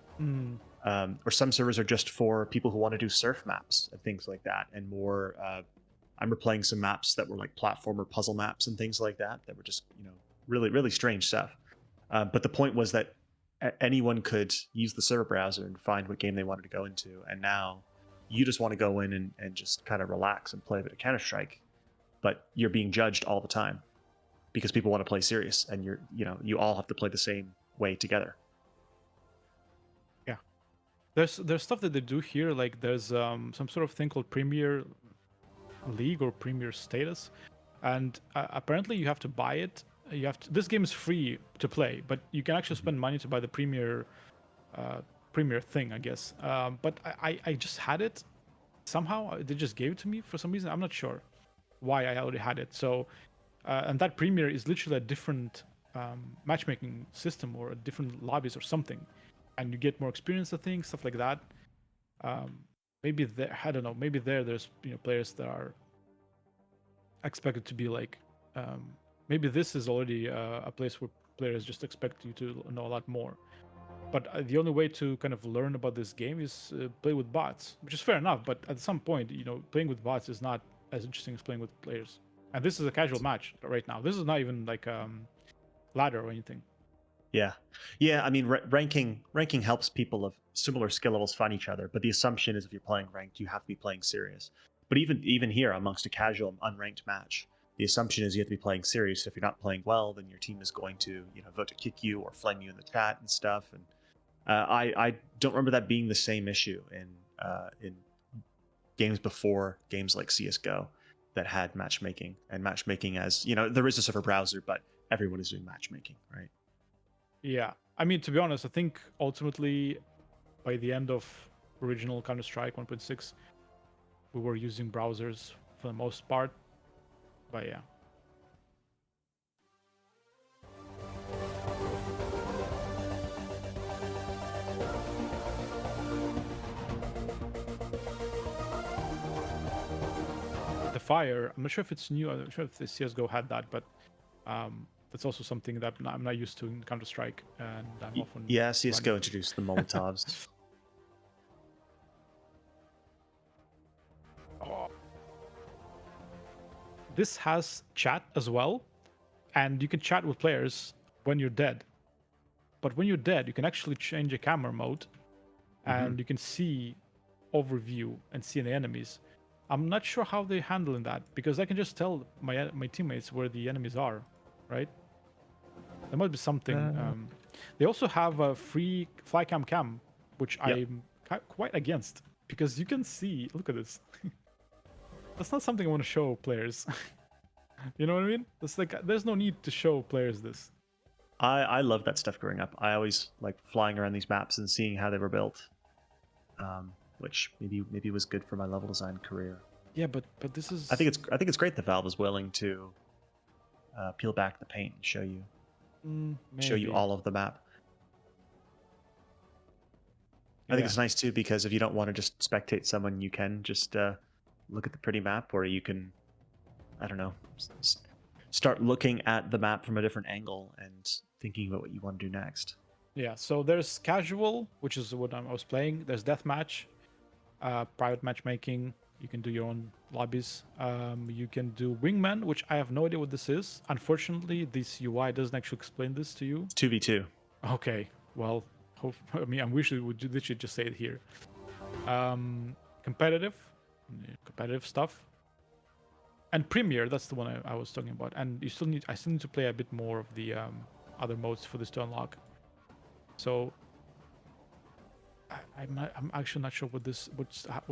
or some servers are just for people who want to do surf maps and things like that, and more. I remember playing some maps that were like platformer puzzle maps and things like that were just really really strange stuff. But the point was that anyone could use the server browser and find what game they wanted to go into, and now you just want to go in and just kind of relax and play a bit of Counter-Strike, but you're being judged all the time because people want to play serious, and you all have to play the same way together. Yeah, there's stuff that they do here, like there's some sort of thing called Premier League or Premier Status, and apparently you have to buy it. This game is free to play, but you can actually spend money to buy the Premier thing, I guess. But I just had it somehow. They just gave it to me for some reason. I'm not sure why I already had it. So, and that Premier is literally a different matchmaking system or a different lobbies or something, and you get more experience, I think, stuff like that. Maybe there, I don't know. Maybe there's players that are expected to be like. Maybe this is already a place where players just expect you to know a lot more. But the only way to kind of learn about this game is play with bots, which is fair enough. But at some point, playing with bots is not as interesting as playing with players. And this is a casual match right now. This is not even like ladder or anything. Yeah. I mean, ranking helps people of similar skill levels find each other. But the assumption is if you're playing ranked, you have to be playing serious. But even here, amongst a casual unranked match, the assumption is you have to be playing serious. If you're not playing well, then your team is going to vote to kick you or flame you in the chat and stuff. And I don't remember that being the same issue in games before games like CS:GO that had matchmaking, and matchmaking as there is a server browser, but everyone is doing matchmaking, right? Yeah, I mean, to be honest, I think ultimately by the end of original Counter-Strike 1.6, we were using browsers for the most part. But yeah. The fire, I'm not sure if it's new. I'm not sure if the CSGO had that, but that's also something that I'm not used to in Counter-Strike, and I'm often CSGO introduced the Molotovs. This has chat as well, and you can chat with players when you're dead. But when you're dead, you can actually change a camera mode, and you can see overview and see the enemies. I'm not sure how they're handling that, because I can just tell my teammates where the enemies are, right? There might be something. They also have a free flycam cam, which I'm quite against, because you can see. Look at this. That's not something I want to show players. You know what I mean? It's like there's no need to show players this. I love that stuff growing up. I always like flying around these maps and seeing how they were built, which maybe was good for my level design career. Yeah, but this is. I think it's great that Valve is willing to peel back the paint and show you all of the map. I think it's nice too, because if you don't want to just spectate someone, you can just look at the pretty map, or you can, I don't know, start looking at the map from a different angle and thinking about what you want to do next. Yeah, so there's casual, which is what I was playing. There's deathmatch, private matchmaking. You can do your own lobbies. You can do wingman, which I have no idea what this is. Unfortunately, this UI doesn't actually explain this to you. It's 2v2. Okay, well, I wish it would literally just say it here. Competitive stuff. And Premier, that's the one I was talking about. And I still need to play a bit more of the other modes for this to unlock. So I'm actually not sure what's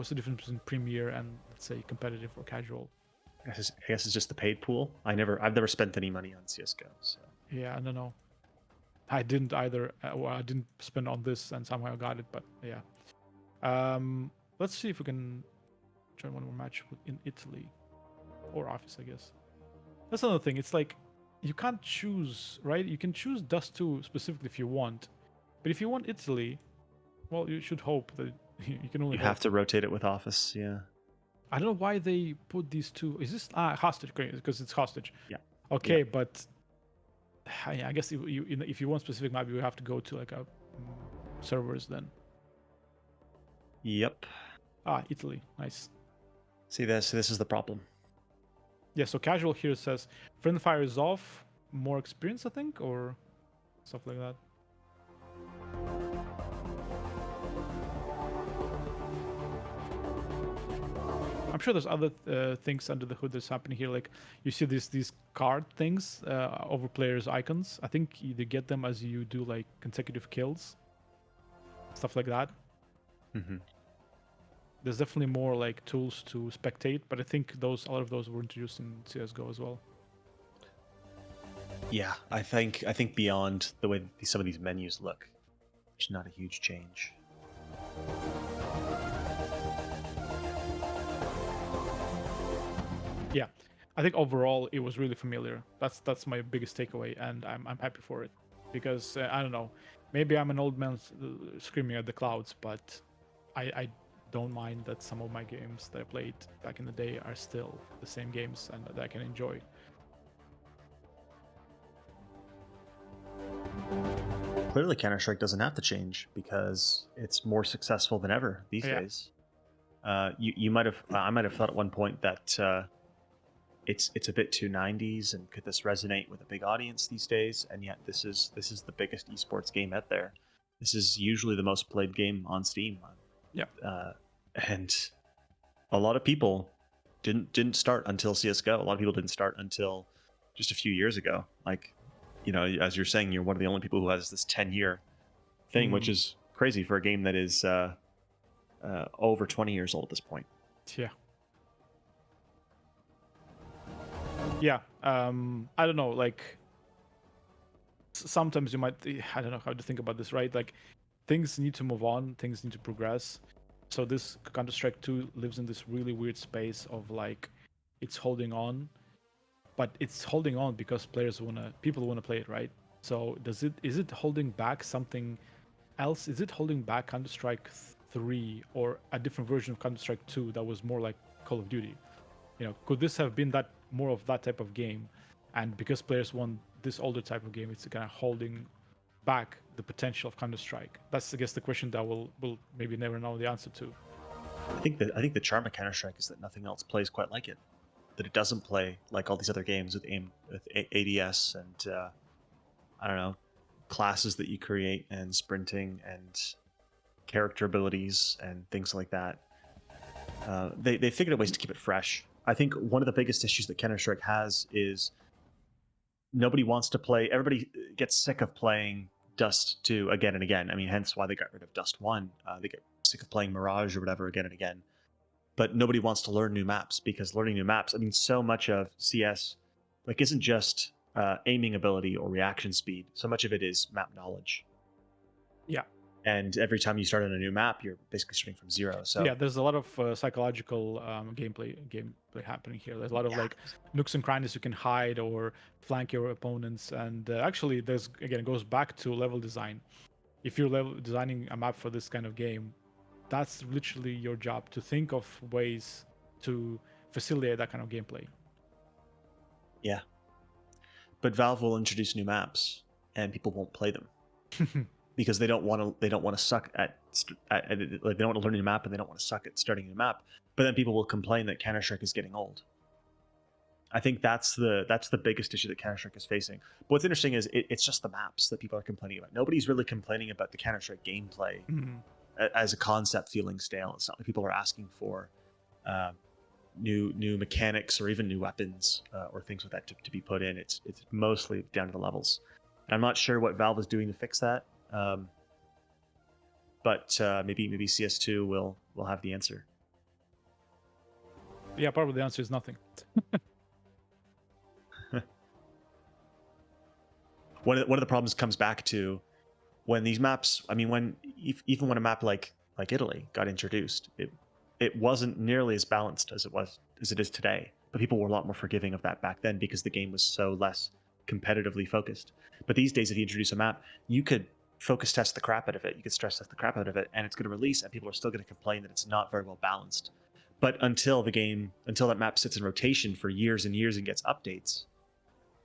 the difference between Premier and, let's say, competitive or casual. I guess it's just the paid pool. I've never spent any money on CS:GO. So yeah, I don't know. I didn't either. I didn't spend on this, and somehow I got it. But yeah, let's see if we can join one more match in Italy or Office, I guess. That's another thing. It's like you can't choose, right? You can choose Dust 2 specifically if you want, but if you want Italy, well, you should hope that you can only. You have to rotate it with Office, yeah. I don't know why they put these two. Is this hostage? Because it's hostage. Yeah. Okay, yeah. But I guess if you want specific map, you have to go to like a servers then. Yep. Ah, Italy. Nice. See this? This is the problem. Yeah, so casual here says friendly fire is off, more experience, I think, or stuff like that. I'm sure there's other things under the hood that's happening here. Like you see these card things over players' icons. I think you get them as you do like consecutive kills, stuff like that. Mm-hmm. There's definitely more like tools to spectate, but I think a lot of those were introduced in CS:GO as well. Yeah, I think beyond the way some of these menus look, there's not a huge change. Yeah, I think overall it was really familiar. That's my biggest takeaway, and I'm happy for it because I don't know, maybe I'm an old man screaming at the clouds, but I don't mind that some of my games that I played back in the day are still the same games and that I can enjoy. Clearly, Counter-Strike doesn't have to change because it's more successful than ever these days. You might have I might have thought at one point that it's a bit too 90s, and could this resonate with a big audience these days? And yet this is the biggest esports game out there. This is usually the most played game on Steam. Yeah. And a lot of people didn't start until CS:GO. A lot of people didn't start until just a few years ago. Like, you know, as you're saying, you're one of the only people who has this 10-year thing, which is crazy for a game that is over 20 years old at this point. Yeah. Yeah. I don't know. Like, sometimes you might. I don't know how to think about this, right? Like, things need to move on. Things need to progress. So this Counter-Strike 2 lives in this really weird space of like, it's holding on, but it's holding on because people wanna play it, right? So is it holding back something else? Is it holding back Counter-Strike 3 or a different version of Counter-Strike 2 that was more like Call of Duty? You know, could this have been that more of that type of game? And because players want this older type of game, it's kind of holding back the potential of Counter-Strike. That's, I guess, the question that we'll maybe never know the answer to. I think the charm of Counter-Strike is that nothing else plays quite like it. That it doesn't play like all these other games with ADS and I don't know, classes that you create and sprinting and character abilities and things like that. They figured out ways to keep it fresh. I think one of the biggest issues that Counter-Strike has is nobody wants to play. Everybody gets sick of playing Dust 2 again and again. I mean, hence why they got rid of Dust 1. They get sick of playing Mirage or whatever again and again. But nobody wants to learn new maps, because learning new maps, I mean, so much of CS like isn't just aiming ability or reaction speed. So much of it is map knowledge. Yeah. And every time you start on a new map, you're basically starting from zero. So yeah, there's a lot of psychological gameplay happening here. There's a lot of like nooks and crannies you can hide or flank your opponents, and actually, there's again, it goes back to level design. If you're designing a map for this kind of game, that's literally your job, to think of ways to facilitate that kind of gameplay. Yeah. But Valve will introduce new maps and people won't play them because they don't want to suck at like, they don't want to learn a new map and they don't want to suck at starting a new map. But then people will complain that Counter-Strike is getting old. I think that's the biggest issue that Counter-Strike is facing. But what's interesting is it's just the maps that people are complaining about. Nobody's really complaining about the Counter-Strike gameplay as a concept feeling stale. It's not like people are asking for new mechanics or even new weapons or things like that to be put in. It's mostly down to the levels. And I'm not sure what Valve is doing to fix that, but maybe CS2 will have the answer. Yeah, probably the answer is nothing. One of the problems comes back to when these maps. I mean, even when a map like Italy got introduced, it wasn't nearly as balanced as it is today. But people were a lot more forgiving of that back then because the game was so less competitively focused. But these days, if you introduce a map, you could focus test the crap out of it. You could stress test the crap out of it, and it's going to release, and people are still going to complain that it's not very well balanced. But until that map sits in rotation for years and years and gets updates,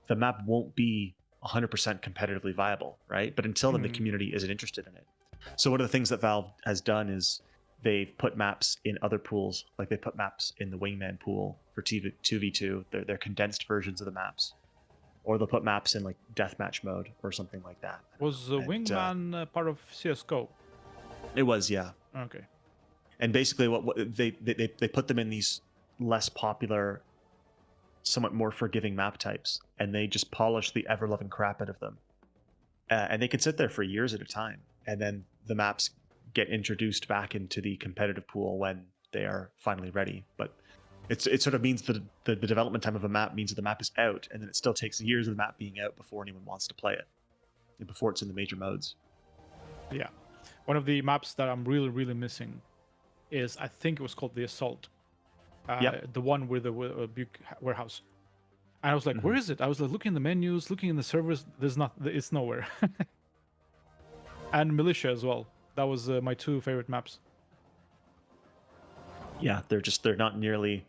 the map won't be 100% competitively viable, right? But until then, the community isn't interested in it. So one of the things that Valve has done is they've put maps in other pools, like they put maps in the Wingman pool for 2v2. They're condensed versions of the maps, or they'll put maps in like deathmatch mode or something like that. Was Wingman part of CS:GO? It was, yeah. Okay. And basically, what they put them in these less popular, somewhat more forgiving map types, and they just polish the ever-loving crap out of them. And they can sit there for years at a time, and then the maps get introduced back into the competitive pool when they are finally ready. But it sort of means that the development time of a map means that the map is out, and then it still takes years of the map being out before anyone wants to play it, and before it's in the major modes. Yeah. One of the maps that I'm really, really missing is, I think it was called the Assault. The one with the big warehouse. And I was like, where is it? I was like looking in the menus, looking in the servers. It's nowhere. And Militia as well. That was my two favorite maps. Yeah, they're not nearly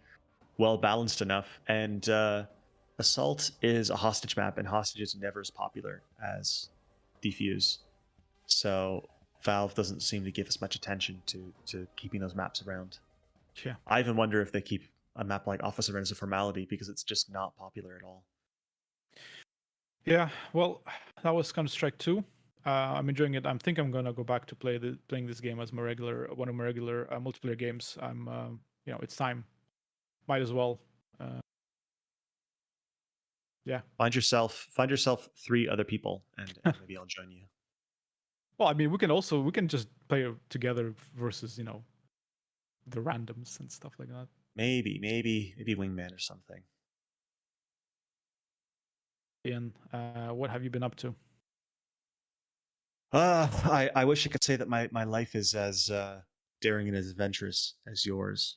well balanced enough. And Assault is a hostage map, and hostage is never as popular as Defuse. So Valve doesn't seem to give as much attention to keeping those maps around. Yeah. I even wonder if they keep a map like Officer as a formality, because it's just not popular at all. Yeah, well, that was Counter-Strike 2. I'm enjoying it. I think I'm gonna go back to playing this game as one of my regular multiplayer games. It's time. Might as well. Yeah. Find yourself 3 other people, and maybe I'll join you. Well, I mean, we can just play together versus the randoms and stuff like that. Maybe Wingman or something. Ian, what have you been up to? I wish I could say that my life is as daring and as adventurous as yours,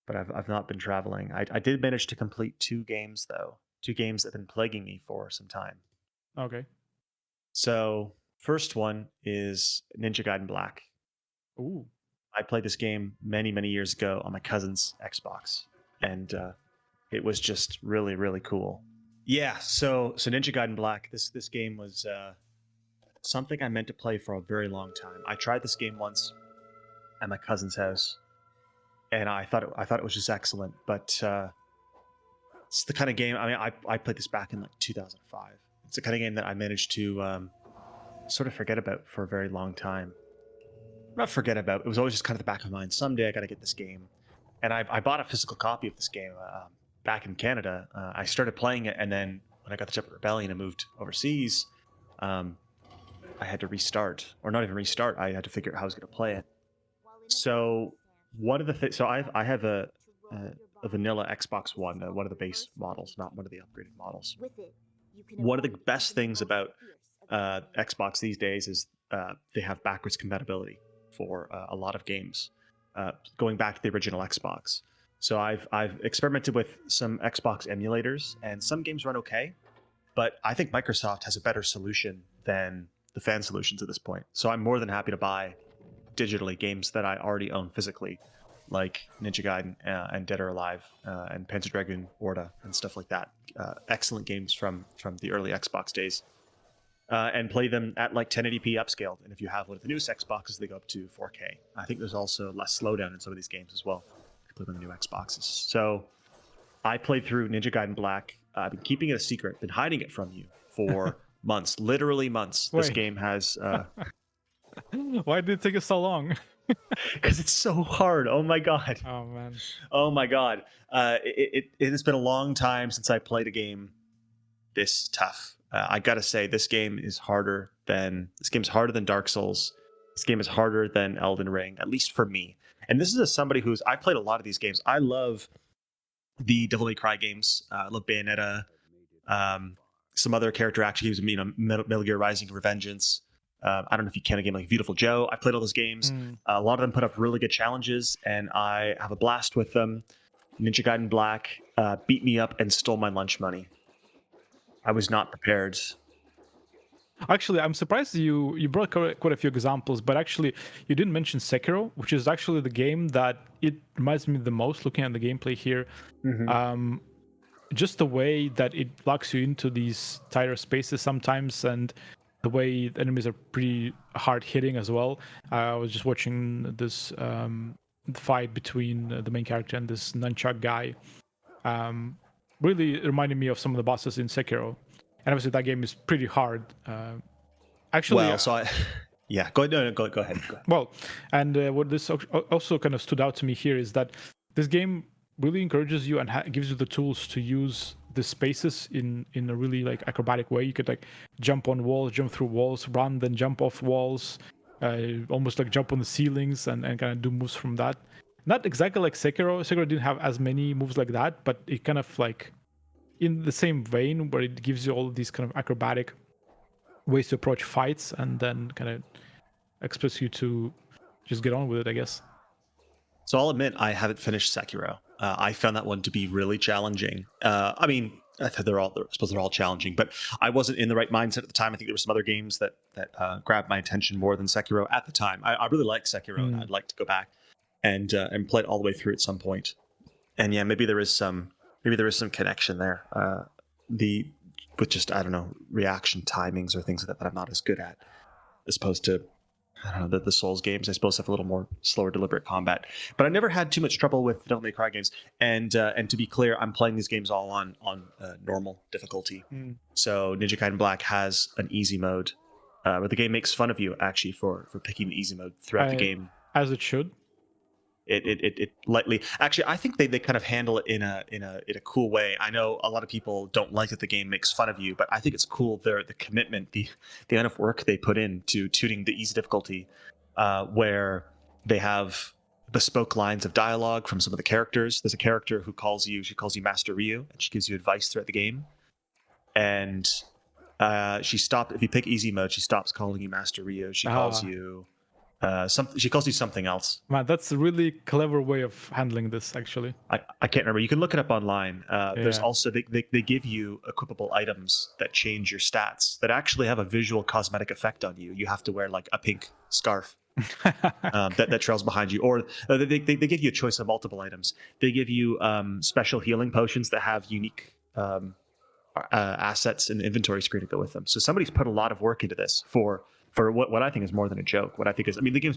but I've not been traveling. I did manage to complete 2 games though. 2 games that have been plaguing me for some time. Okay. So first one is Ninja Gaiden Black. Ooh. I played this game many years ago on my cousin's Xbox, and it was just really, really cool. Yeah, so Ninja Gaiden Black. This game was something I meant to play for a very long time. I tried this game once at my cousin's house, and I thought it was just excellent. But it's the kind of game. I mean, I played this back in like 2005. It's the kind of game that I managed to sort of forget about for a very long time. Not forget about. It was always just kind of the back of my mind. Someday I got to get this game, and I bought a physical copy of this game back in Canada. I started playing it, and then when I got the Separate Rebellion and moved overseas, I had to restart, or not even restart. I had to figure out how I was going to play it. So one of the things, so I have a vanilla Xbox One, one of the base models, not one of the upgraded models. One of the best things about Xbox these days is they have backwards compatibility for a lot of games, going back to the original Xbox. So I've experimented with some Xbox emulators, and some games run okay, but I think Microsoft has a better solution than the fan solutions at this point. So I'm more than happy to buy digitally games that I already own physically, like Ninja Gaiden and Dead or Alive and Panzer Dragoon Orta and stuff like that. Excellent games from the early Xbox days. And play them at like 1080p upscaled. And if you have one of the newest Xboxes, they go up to 4K. I think there's also less slowdown in some of these games as well. If you play on the new Xboxes. So I played through Ninja Gaiden Black. I've been keeping it a secret, been hiding it from you for months, literally months. This game has... Why did it take us so long? Because it's so hard. Oh my god. Oh man. Oh my god. It has been a long time since I played a game this tough. I gotta say, this game is harder than Dark Souls. This game is harder than Elden Ring, at least for me. And this is as somebody who's I've played a lot of these games. I love the Devil May Cry games. I love Bayonetta. Some other character action games. Metal Gear Rising: Revengeance. I don't know if you count a game like Beautiful Joe. I played all those games. A lot of them put up really good challenges, and I have a blast with them. Ninja Gaiden Black beat me up and stole my lunch money. I was not prepared. Actually, I'm surprised you brought quite a few examples, but actually you didn't mention Sekiro, which is actually the game that it reminds me the most, looking at the gameplay here. Just the way that it locks you into these tighter spaces sometimes, and the way the enemies are pretty hard hitting as well. I was just watching this fight between the main character and this nunchuck guy. Really reminded me of some of the bosses in Sekiro, and obviously that game is pretty hard. Actually, Well, so I, yeah, go ahead. No, go ahead. Go ahead. well, and what this also kind of stood out to me here is that this game really encourages you and gives you the tools to use the spaces in a really like acrobatic way. You could like jump on walls, jump through walls, run, then jump off walls, almost like jump on the ceilings and kind of do moves from that. Not exactly like Sekiro. Sekiro didn't have as many moves like that, but it kind of like in the same vein where it gives you all these kind of acrobatic ways to approach fights and then kind of expects you to just get on with it, I guess. So I'll admit I haven't finished Sekiro. I found that one to be really challenging. I mean, I suppose they're all challenging, but I wasn't in the right mindset at the time. I think there were some other games that grabbed my attention more than Sekiro at the time. I really like Sekiro, and I'd like to go back and play it all the way through at some point. And yeah, maybe there is some connection there. With just, I don't know, reaction timings or things like that I'm not as good at, as opposed to, I don't know, the Souls games, I suppose, have a little more slower, deliberate combat. But I never had too much trouble with Devil May Cry games. And to be clear, I'm playing these games all on normal difficulty. So Ninja Gaiden Black has an easy mode, where the game makes fun of you actually for picking the easy mode throughout the game. As it should. It lightly, actually, I think they kind of handle it in a cool way. I know a lot of people don't like that the game makes fun of you, but I think it's cool the commitment, the amount of work they put into tuning the easy difficulty, where they have bespoke lines of dialogue from some of the characters. There's a character who calls you Master Ryu, and she gives you advice throughout the game. And if you pick easy mode, she stops calling you Master Ryu. She calls you she calls you something else. Man, that's a really clever way of handling this, actually. I can't remember. You can look it up online. There's also, they give you equipable items that change your stats that actually have a visual cosmetic effect on you. You have to wear like a pink scarf that trails behind you. Or they give you a choice of multiple items. They give you special healing potions that have unique assets in the inventory screen to go with them. So somebody's put a lot of work into this for what I think is more than a joke. What I think is, I mean, the game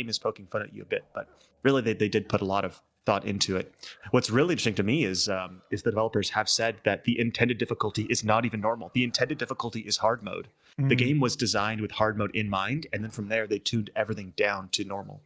is poking fun at you a bit, but really they did put a lot of thought into it. What's really interesting to me is the developers have said that the intended difficulty is not even normal. The intended difficulty is hard mode. The game was designed with hard mode in mind, and then from there they tuned everything down to normal.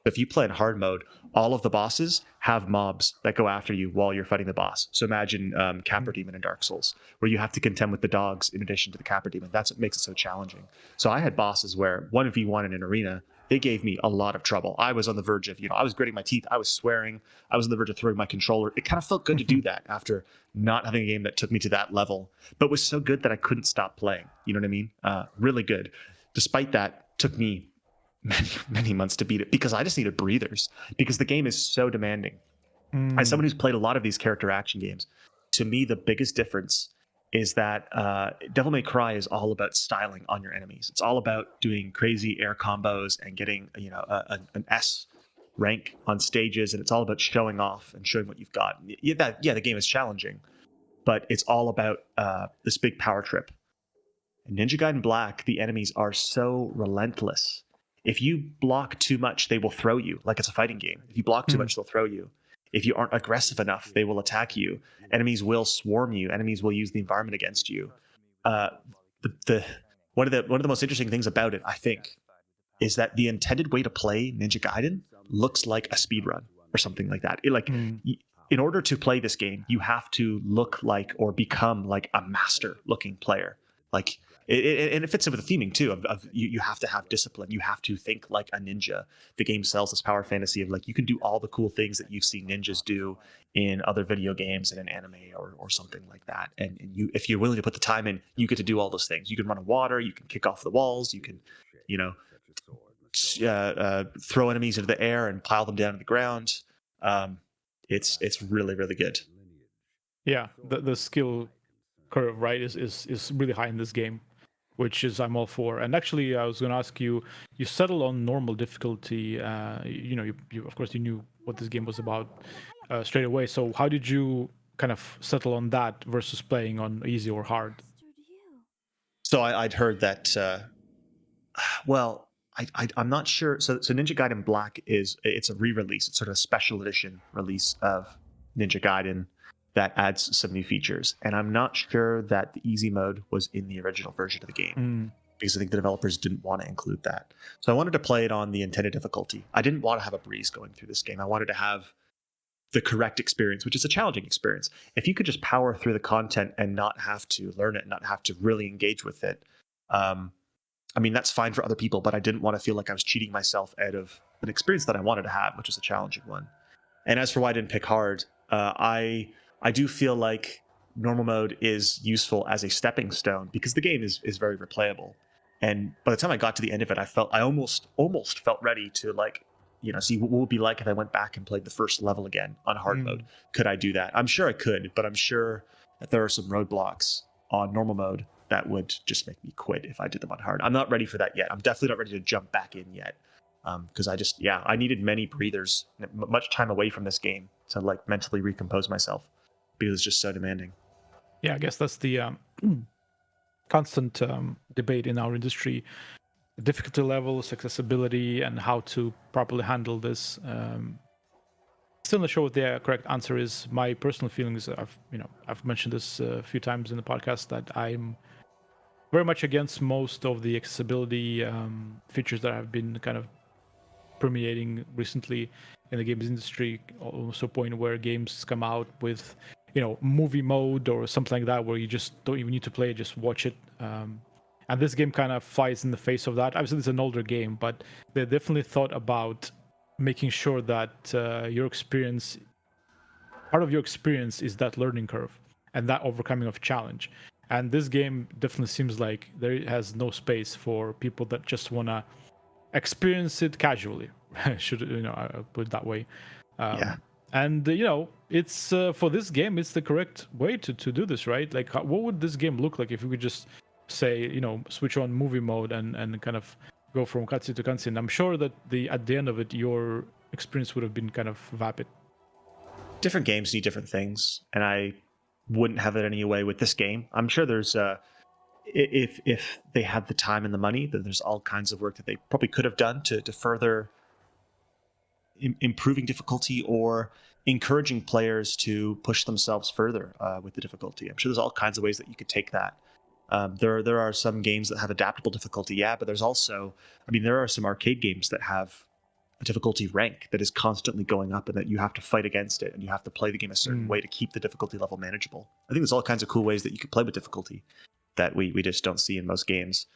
If you play in hard mode, all of the bosses have mobs that go after you while you're fighting the boss. So imagine Capra Demon in Dark Souls, where you have to contend with the dogs in addition to the Capra Demon. That's what makes it so challenging. So I had bosses where 1v1 in an arena, they gave me a lot of trouble. I was on the verge of, I was gritting my teeth, I was swearing, I was on the verge of throwing my controller. It kind of felt good to do that after not having a game that took me to that level, but was so good that I couldn't stop playing. You know what I mean? Really good. Despite that, took me many months to beat it because I just needed breathers, because the game is so demanding. As someone who's played a lot of these character action games, to me the biggest difference is that Devil May Cry is all about styling on your enemies. It's all about doing crazy air combos and getting an S rank on stages, and it's all about showing off and showing what you've got. The game is challenging, but it's all about this big power trip. In Ninja Gaiden Black, the enemies are so relentless. If you block too much, they will throw you, like it's a fighting game. If you block too much, they'll throw you. If you aren't aggressive enough, they will attack you. Enemies will swarm you. Enemies will use the environment against you. One of the most interesting things about it, I think, is that the intended way to play Ninja Gaiden looks like a speedrun or something like that. In order to play this game, you have to look like or become like a master-looking player. Like, and it fits in with the theming too of you have to have discipline. You have to think like a ninja. The game sells this power fantasy of like you can do all the cool things that you've seen ninjas do in other video games and in anime or something like that. And you, if you're willing to put the time in, you get to do all those things. You can run on water. You can kick off the walls. You can, throw enemies into the air and pile them down to the ground. It's really, really good. Yeah, the skill curve, right, is really high in this game, which is I'm all for. And actually, I was going to ask you settle on normal difficulty. You of course you knew what this game was about straight away. So how did you kind of settle on that versus playing on easy or hard? So I'd heard that. Well, I'm not sure. So Ninja Gaiden Black it's a re-release. It's sort of a special edition release of Ninja Gaiden that adds some new features. And I'm not sure that the easy mode was in the original version of the game because I think the developers didn't want to include that. So I wanted to play it on the intended difficulty. I didn't want to have a breeze going through this game. I wanted to have the correct experience, which is a challenging experience. If you could just power through the content and not have to learn it, not have to really engage with it, I mean, that's fine for other people, but I didn't want to feel like I was cheating myself out of an experience that I wanted to have, which was a challenging one. And as for why I didn't pick hard, I do feel like normal mode is useful as a stepping stone because the game is very replayable. And by the time I got to the end of it, I almost felt ready to see what it would be like if I went back and played the first level again on hard mode. Could I do that? I'm sure I could, but I'm sure that there are some roadblocks on normal mode that would just make me quit if I did them on hard. I'm not ready for that yet. I'm definitely not ready to jump back in yet. Because I needed many breathers, much time away from this game to mentally recompose myself because it's just so demanding. Yeah, I guess that's the constant debate in our industry: difficulty levels, accessibility, and how to properly handle this. Still not sure what the correct answer is. My personal feelings, I've mentioned this a few times in the podcast, that I'm very much against most of the accessibility features that have been kind of permeating recently in the games industry, also a point where games come out with movie mode or something like that, where you just don't even need to play it, just watch it. And this game kind of flies in the face of that. Obviously it's an older game, but they definitely thought about making sure that part of your experience is that learning curve and that overcoming of challenge. And this game definitely seems like there has no space for people that just want to experience it casually. Should I put it that way. Yeah. And it's for this game, it's the correct way to do this, right? Like, what would this game look like if you could just say, switch on movie mode and kind of go from cutscene to cutscene? I'm sure that at the end of it, your experience would have been kind of vapid. Different games need different things, and I wouldn't have it any way with this game. I'm sure there's if they had the time and the money, then there's all kinds of work that they probably could have done to further improving difficulty or encouraging players to push themselves further with the difficulty. I'm sure there's all kinds of ways that you could take that. There are some games that have adaptable difficulty, yeah, but there's also, there are some arcade games that have a difficulty rank that is constantly going up and that you have to fight against it and you have to play the game a certain way to keep the difficulty level manageable. I think there's all kinds of cool ways that you could play with difficulty that we just don't see in most games.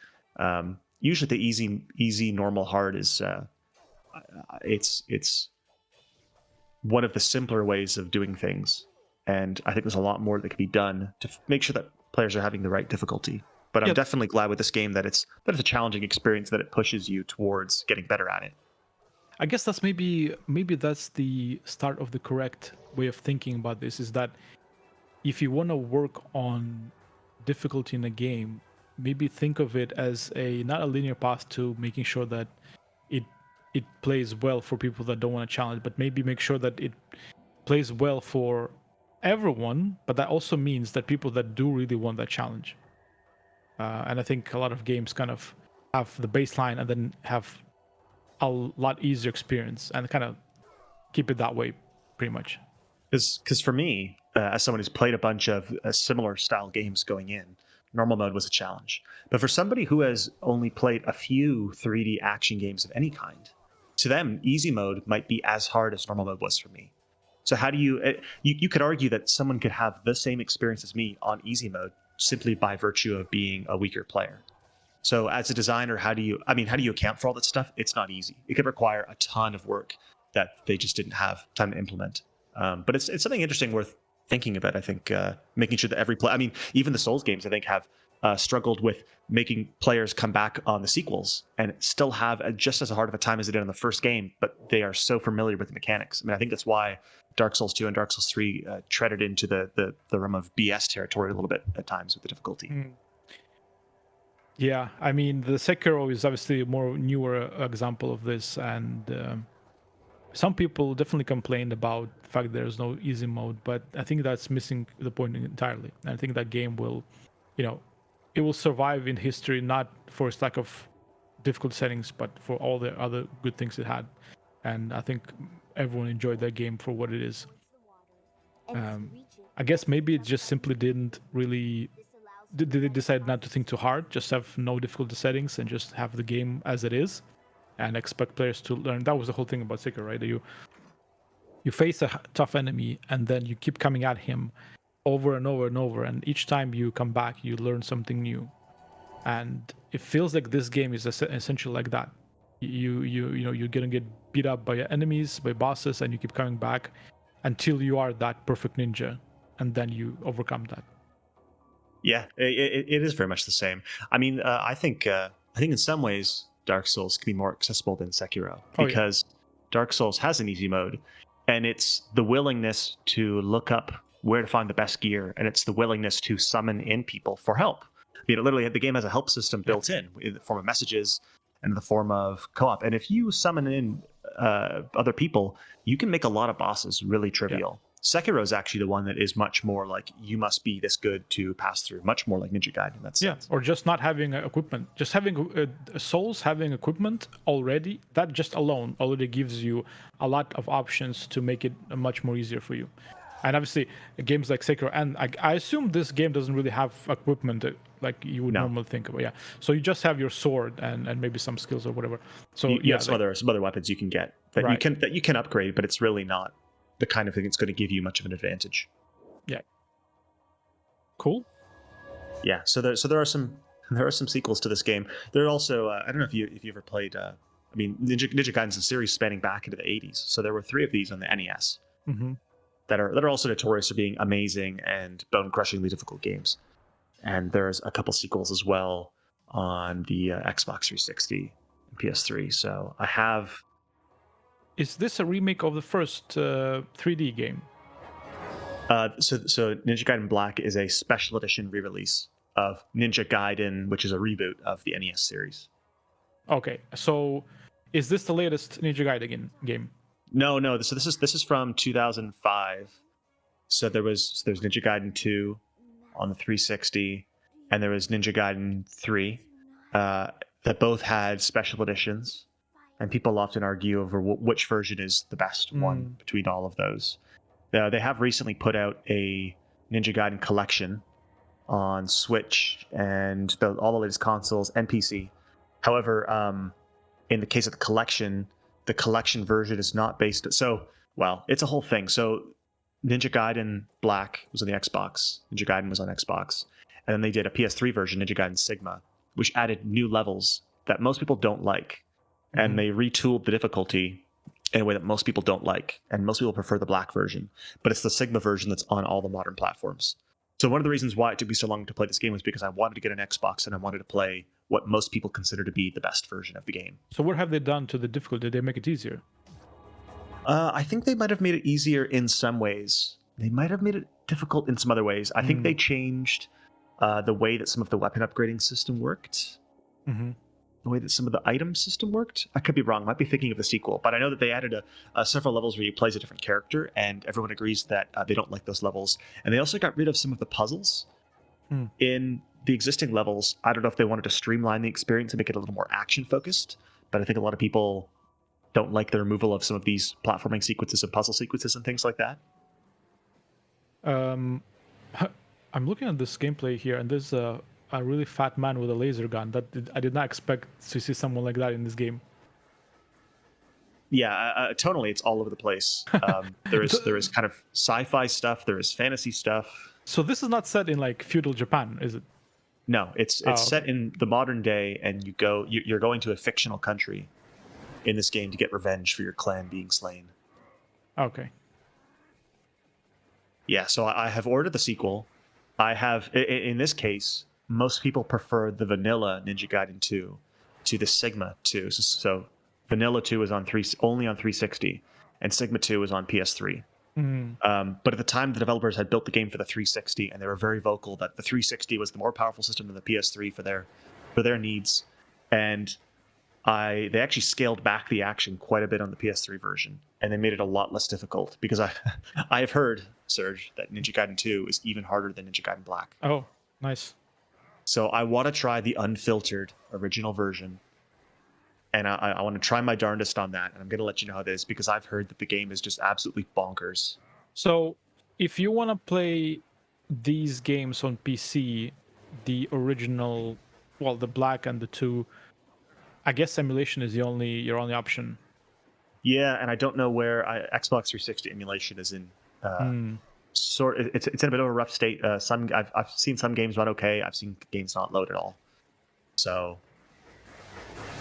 Usually the easy, normal, hard is it's one of the simpler ways of doing things, and I think there's a lot more that can be done to make sure that players are having the right difficulty. But I'm definitely glad with this game that it's a challenging experience, that it pushes you towards getting better at it. I guess that's maybe that's the start of the correct way of thinking about this, is that if you want to work on difficulty in a game, maybe think of it as not a linear path to making sure that it plays well for people that don't want to challenge, but maybe make sure that it plays well for everyone. But that also means that people that do really want that challenge. And I think a lot of games kind of have the baseline and then have a lot easier experience and kind of keep it that way, pretty much. Because for me, as someone who's played a bunch of similar style games going in, normal mode was a challenge. But for somebody who has only played a few 3D action games of any kind, to them, easy mode might be as hard as normal mode was for me. So how do you could argue that someone could have the same experience as me on easy mode simply by virtue of being a weaker player. So as a designer, how do you account for all that stuff? It's not easy. It could require a ton of work that they just didn't have time to implement. But it's something interesting worth thinking about. I think making sure that every play, even the Souls games, I think, have struggled with making players come back on the sequels and still have just as hard of a time as they did on the first game, but they are so familiar with the mechanics. I think that's why Dark Souls 2 and Dark Souls 3 treaded into the realm of BS territory a little bit at times with the difficulty. Yeah, the Sekiro is obviously a more newer example of this, and some people definitely complained about the fact there's no easy mode, but I think that's missing the point entirely. And I think that game will, it will survive in history, not for its lack of difficult settings, but for all the other good things it had. And I think everyone enjoyed that game for what it is. I guess maybe it just simply didn't really. Did they decide not to think too hard, just have no difficulty settings and just have the game as it is, and expect players to learn? That was the whole thing about Sekiro, right? That you face a tough enemy and then you keep coming at him over and over and over, and each time you come back, you learn something new. And it feels like this game is essentially like that. You're gonna get beat up by enemies, by bosses, and you keep coming back until you are that perfect ninja, and then you overcome that. Yeah, it is very much the same. I mean, I think in some ways Dark Souls can be more accessible than Sekiro because Dark Souls has an easy mode, and it's the willingness to look up where to find the best gear, and it's the willingness to summon in people for help. I mean, literally, the game has a help system built in the form of messages and in the form of co-op. And if you summon in other people, you can make a lot of bosses really trivial. Yeah. Sekiro is actually the one that is much more like you must be this good to pass through, much more like Ninja Gaiden in that sense. Yeah, or just not having equipment. Just having Souls having equipment already, that just alone already gives you a lot of options to make it much more easier for you. And obviously, games like Sekiro, and I assume this game doesn't really have equipment like you would normally think of. Yeah, so you just have your sword and maybe some skills or whatever. So you have some other weapons you can get that you can upgrade, but it's really not the kind of thing that's going to give you much of an advantage. Yeah. Cool. Yeah. So there are some sequels to this game. There are also I don't know if you ever played. I mean, Ninja Gaiden's a series spanning back into the 80s. So there were 3 of these on the NES. Mm-hmm. That are also notorious for being amazing and bone-crushingly difficult games. And there's a couple sequels as well on the Xbox 360 and PS3. So I have. Is this a remake of the first 3D game? So Ninja Gaiden Black is a special edition re-release of Ninja Gaiden, which is a reboot of the NES series. Okay, so is this the latest Ninja Gaiden game? No. So this is from 2005. So there's Ninja Gaiden 2 on the 360, and there was Ninja Gaiden 3 that both had special editions, and people often argue over which version is the best one between all of those. They have recently put out a Ninja Gaiden collection on Switch and all the latest consoles and PC. However, in the case of the collection version is not based. It's a whole thing. So Ninja Gaiden Black was on the Xbox. Ninja Gaiden was on Xbox. And then they did a PS3 version, Ninja Gaiden Sigma, which added new levels that most people don't like. And they retooled the difficulty in a way that most people don't like. And most people prefer the Black version. But it's the Sigma version that's on all the modern platforms. So one of the reasons why it took me so long to play this game was because I wanted to get an Xbox and I wanted to play what most people consider to be the best version of the game. So what have they done to the difficulty? Did they make it easier? I think they might have made it easier in some ways. They might have made it difficult in some other ways. I think they changed the way that some of the weapon upgrading system worked. Mm-hmm. The way that some of the item system worked. I could be wrong. I might be thinking of the sequel. But I know that they added several levels where you play as a different character, and everyone agrees that they don't like those levels. And they also got rid of some of the puzzles in the existing levels. I don't know if they wanted to streamline the experience and make it a little more action-focused, but I think a lot of people don't like the removal of some of these platforming sequences and puzzle sequences and things like that. I'm looking at this gameplay here, and there's a really fat man with a laser gun. I did not expect to see someone like that in this game. Yeah, tonally, it's all over the place. There is kind of sci-fi stuff. There is fantasy stuff. So this is not set in like feudal Japan, is it? No, it's set in the modern day, and you're going to a fictional country in this game to get revenge for your clan being slain. Okay. Yeah, so I have ordered the sequel. I have, in this case, most people prefer the vanilla Ninja Gaiden 2 to the Sigma 2. So vanilla 2 is only on 360, and Sigma 2 is on PS3. But at the time, the developers had built the game for the 360, and they were very vocal that the 360 was the more powerful system than the PS3 for their needs. And they actually scaled back the action quite a bit on the PS3 version, and they made it a lot less difficult because I have heard, Serge, that Ninja Gaiden 2 is even harder than Ninja Gaiden Black. Oh, nice. So I want to try the unfiltered original version, and I want to try my darndest on that. And I'm going to let you know how it is because I've heard that the game is just absolutely bonkers. So, if you want to play these games on PC, the original, well, the Black and the 2, I guess emulation is your only option. Yeah, and I don't know where Xbox 360 emulation is in. It's in a bit of a rough state. I've seen some games run okay. I've seen games not load at all. So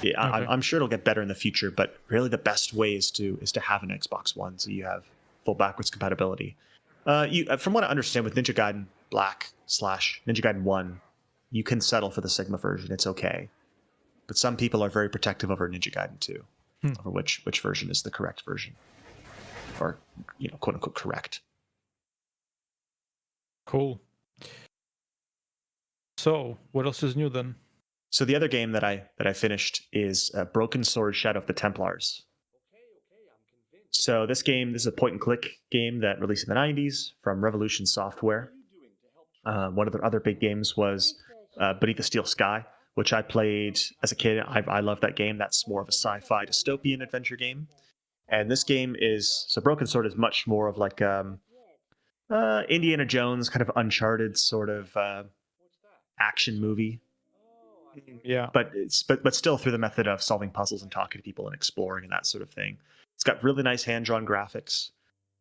yeah, Okay. I'm sure it'll get better in the future. But really, the best way is to have an Xbox One, so you have full backwards compatibility. From what I understand, with Ninja Gaiden Black / Ninja Gaiden 1, you can settle for the Sigma version. It's okay. But some people are very protective over Ninja Gaiden 2, over which version is the correct version, or quote unquote correct. Cool. So, what else is new then? So the other game that I finished is Broken Sword: Shadow of the Templars. So this is a point and click game that released in the 90s from Revolution Software. One of their other big games was Beneath the Steel Sky, which I played as a kid. I love that game. That's more of a sci-fi dystopian adventure game. And this game Broken Sword is much more of like Indiana Jones, kind of Uncharted sort of action movie. Yeah. But still through the method of solving puzzles and talking to people and exploring and that sort of thing. It's got really nice hand-drawn graphics.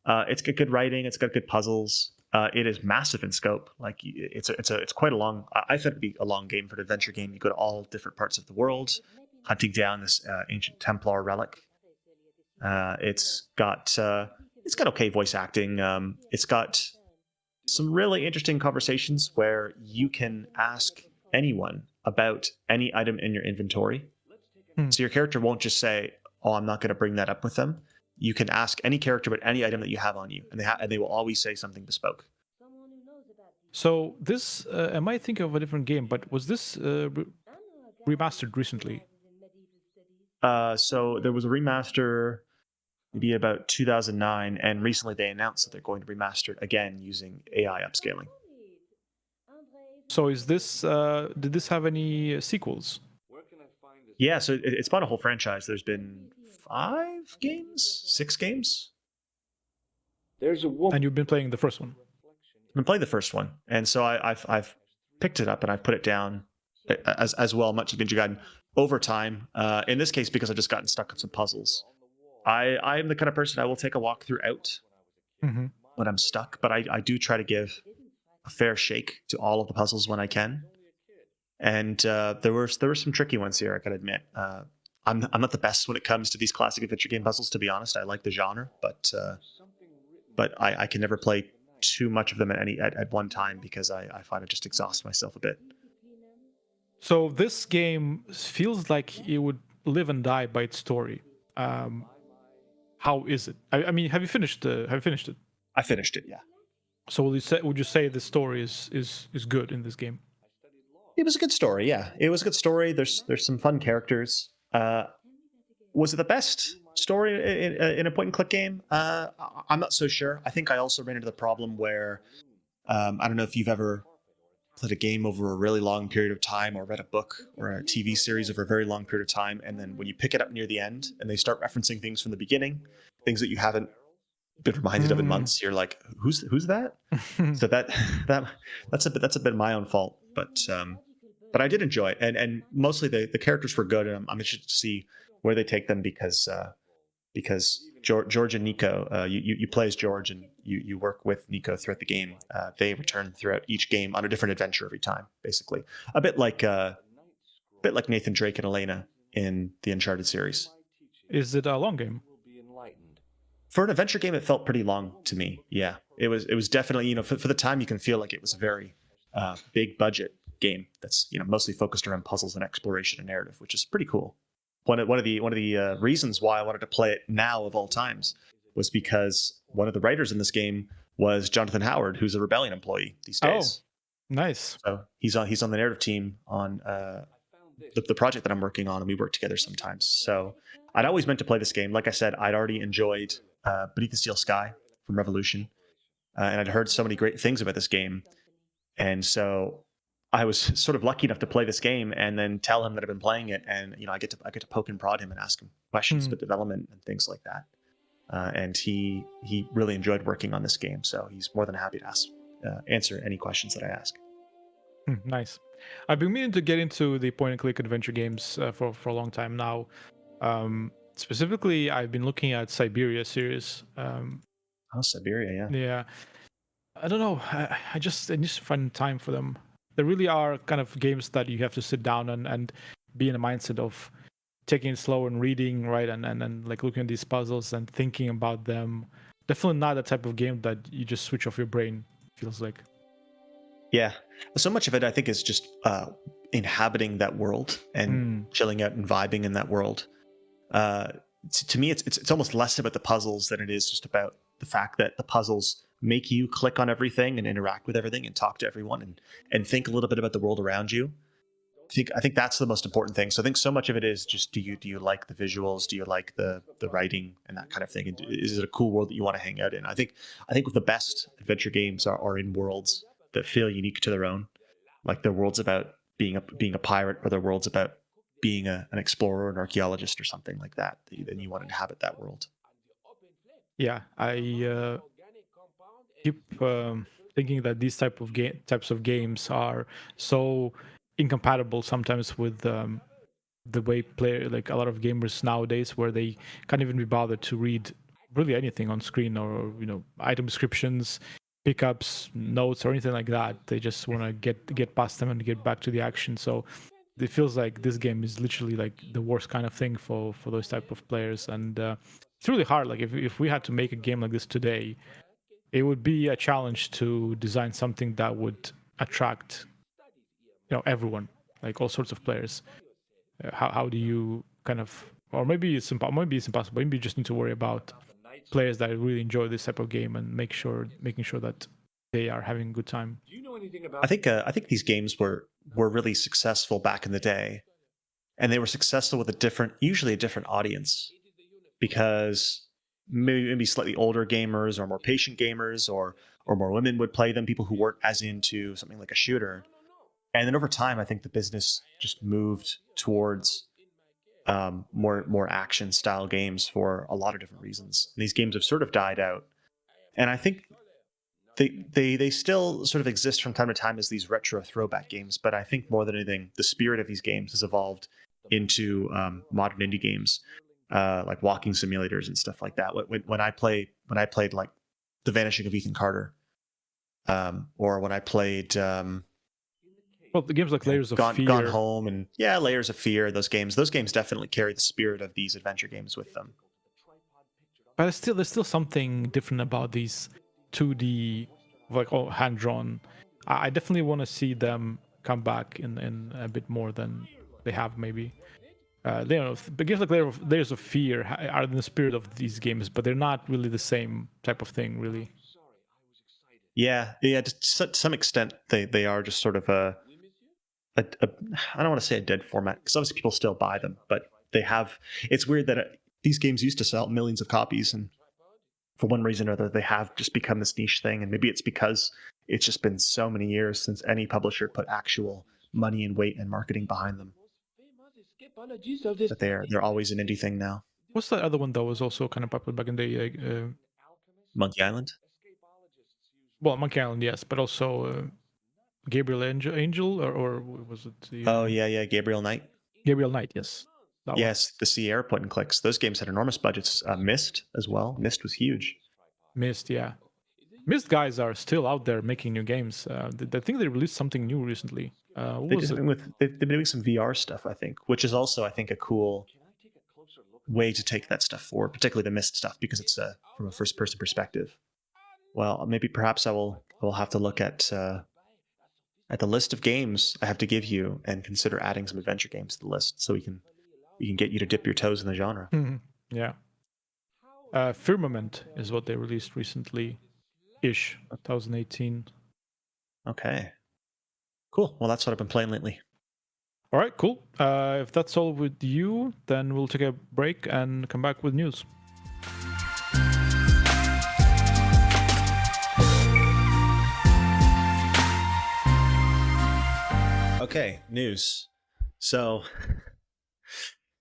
It's got good writing. It's got good puzzles. It is massive in scope. Like it's quite a long. I thought it'd be a long game for an adventure game. You go to all different parts of the world, hunting down this ancient Templar relic. It's got okay voice acting. It's got some really interesting conversations where you can ask anyone about any item in your inventory. So your character won't just say, "Oh, I'm not going to bring that up with them." You can ask any character about any item that you have on you, and they will always say something bespoke. So this, I might think of a different game, but was this remastered recently? So there was a remaster maybe about 2009, and recently they announced that they're going to remaster it again using AI upscaling. So is this, did this have any sequels? Yeah, so it's spawned a whole franchise. There's been 6 games. There's a woman. And you've been playing the first one? I've been playing the first one, and so I've picked it up and I've put it down as well, much of Ninja Gaiden over time. In this case, because I've just gotten stuck on some puzzles. I'm the kind of person I will take a walk throughout when I'm stuck, but I do try to give a fair shake to all of the puzzles when I can. And there were some tricky ones here, I gotta admit. I'm not the best when it comes to these classic adventure game puzzles, to be honest. I like the genre, but I can never play too much of them at one time because I find I just exhaust myself a bit. So this game feels like it would live and die by its story. How is it? I mean, have you finished it? I finished it, yeah. So would you say the story is good in this game? It was a good story, yeah. It was a good story. There's some fun characters. Was it the best story in a point and click game? I'm not so sure. I think I also ran into the problem where I don't know if you've ever played a game over a really long period of time or read a book or a TV series over a very long period of time, and then when you pick it up near the end and they start referencing things from the beginning, things that you haven't been reminded of in months, you're like, who's that? So that's a bit my own fault, but I did enjoy it, and mostly the characters were good, and I'm interested to see where they take them because George and Nico, you play as George and you work with Nico throughout the game. They return throughout each game on a different adventure every time, basically. A bit like Nathan Drake and Elena in the Uncharted series. Is it a long game? For an adventure game, it felt pretty long to me. Yeah, it was definitely, for the time, you can feel like it was a very big budget game that's mostly focused around puzzles and exploration and narrative, which is pretty cool. One of the reasons why I wanted to play it now of all times was because one of the writers in this game was Jonathan Howard, who's a Rebellion employee these days. Oh, nice. So he's on the narrative team on the project that I'm working on, and we work together sometimes. So I'd always meant to play this game. Like I said, I'd already enjoyed Beneath the Steel Sky from Revolution, and I'd heard so many great things about this game, and so I was sort of lucky enough to play this game and then tell him that I've been playing it, and I get to poke and prod him and ask him questions about development and things like that. And he really enjoyed working on this game, so he's more than happy to answer any questions that I ask. Nice. I've been meaning to get into the point-and-click adventure games for a long time now. Specifically, I've been looking at Siberia series. Siberia, yeah. Yeah. I don't know. I need to find time for them. There really are kind of games that you have to sit down and be in a mindset of taking it slow and reading, right? And like looking at these puzzles and thinking about them. Definitely not the type of game that you just switch off your brain, feels like. Yeah. So much of it, I think, is just inhabiting that world and chilling out and vibing in that world. To me, it's almost less about the puzzles than it is just about the fact that the puzzles make you click on everything and interact with everything and talk to everyone and think a little bit about the world around you. I think that's the most important thing. So I think so much of it is just do you like the visuals? Do you like the writing and that kind of thing? And is it a cool world that you want to hang out in? I think with the best adventure games are in worlds that feel unique to their own. Like their worlds about being a pirate, or their worlds about being an explorer, an archaeologist, or something like that. Then you want to inhabit that world. Yeah, I keep thinking that these types of games are so incompatible sometimes with the way like a lot of gamers nowadays, where they can't even be bothered to read really anything on screen, or item descriptions, pickups, notes, or anything like that. They just want to get past them and get back to the action. So it feels like this game is literally like the worst kind of thing for those type of players, and it's really hard. Like if we had to make a game like this today, it would be a challenge to design something that would attract everyone, like all sorts of players. How do you kind of, or maybe it's impossible. Maybe you just need to worry about players that really enjoy this type of game and making sure that they are having a good time. Do you know anything about? I think these games were really successful back in the day, and they were successful with usually a different audience, because maybe slightly older gamers or more patient gamers or more women would play them, people who weren't as into something like a shooter. And then over time, I think the business just moved towards more action style games for a lot of different reasons. And these games have sort of died out, and I think they still sort of exist from time to time as these retro throwback games. But I think more than anything, the spirit of these games has evolved into modern indie games, like walking simulators and stuff like that. When I played like The Vanishing of Ethan Carter, or when I played well, the games like Layers of Fear, Gone Home, and Layers of Fear, those games definitely carry the spirit of these adventure games with them. But there's still something different about these 2D, like hand-drawn. I definitely want to see them come back in a bit more than they have, maybe. But games like Layers of Fear are in the spirit of these games, but they're not really the same type of thing, really. Yeah, to some extent, they are just sort of a I don't want to say a dead format, because obviously people still buy them, but they have. It's weird that these games used to sell millions of copies, and for one reason or other, they have just become this niche thing. And maybe it's because it's just been so many years since any publisher put actual money and weight and marketing behind them, that they're always an indie thing now. What's that other one that was also kind of popular back in the Monkey Island? Well, Monkey Island, yes, but also Gabriel Angel, or was it? Yeah, Gabriel Knight. Gabriel Knight, yes. Yes, the Sierra point and clicks. Those games had enormous budgets. Myst as well. Myst was huge. Myst, yeah. Myst guys are still out there making new games. I think they released something new recently. They've been doing some VR stuff, I think, which is also, I think, a cool way to take that stuff forward, particularly the Myst stuff, because it's from a first-person perspective. Well, perhaps I will have to look at the list of games I have to give you and consider adding some adventure games to the list, so we can get you to dip your toes in the genre. Mm-hmm. Yeah. Firmament is what they released recently-ish, 2018. Okay. Cool. Well, that's what I've been playing lately. All right, cool. If that's all with you, then we'll take a break and come back with news. Okay, news. So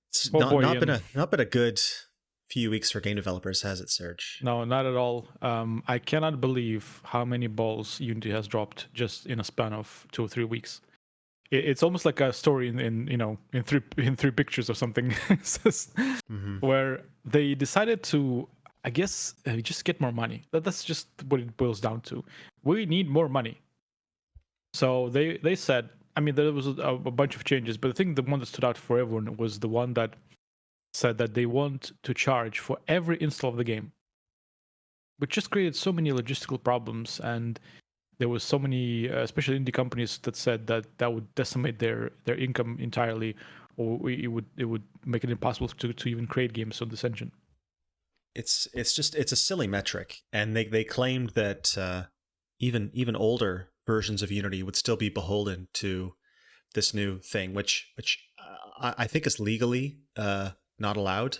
it's Oh boy, not been Ian. a good few weeks for game developers, has it, Serge? No, not at all. I cannot believe how many balls Unity has dropped just in a span of 2 or 3 weeks. It's almost like a story in three pictures or something. Mm-hmm. Where they decided to, I guess, just get more money. That's just what it boils down to. We need more money. So they said, I mean, there was a bunch of changes, but I think the one that stood out for everyone was the one that said that they want to charge for every install of the game, which just created so many logistical problems. And there was so many, especially indie companies, that said that that would decimate their income entirely, or it would make it impossible to even create games on this engine. It's a silly metric, and they claimed that even older versions of Unity would still be beholden to this new thing, which I think is legally not allowed.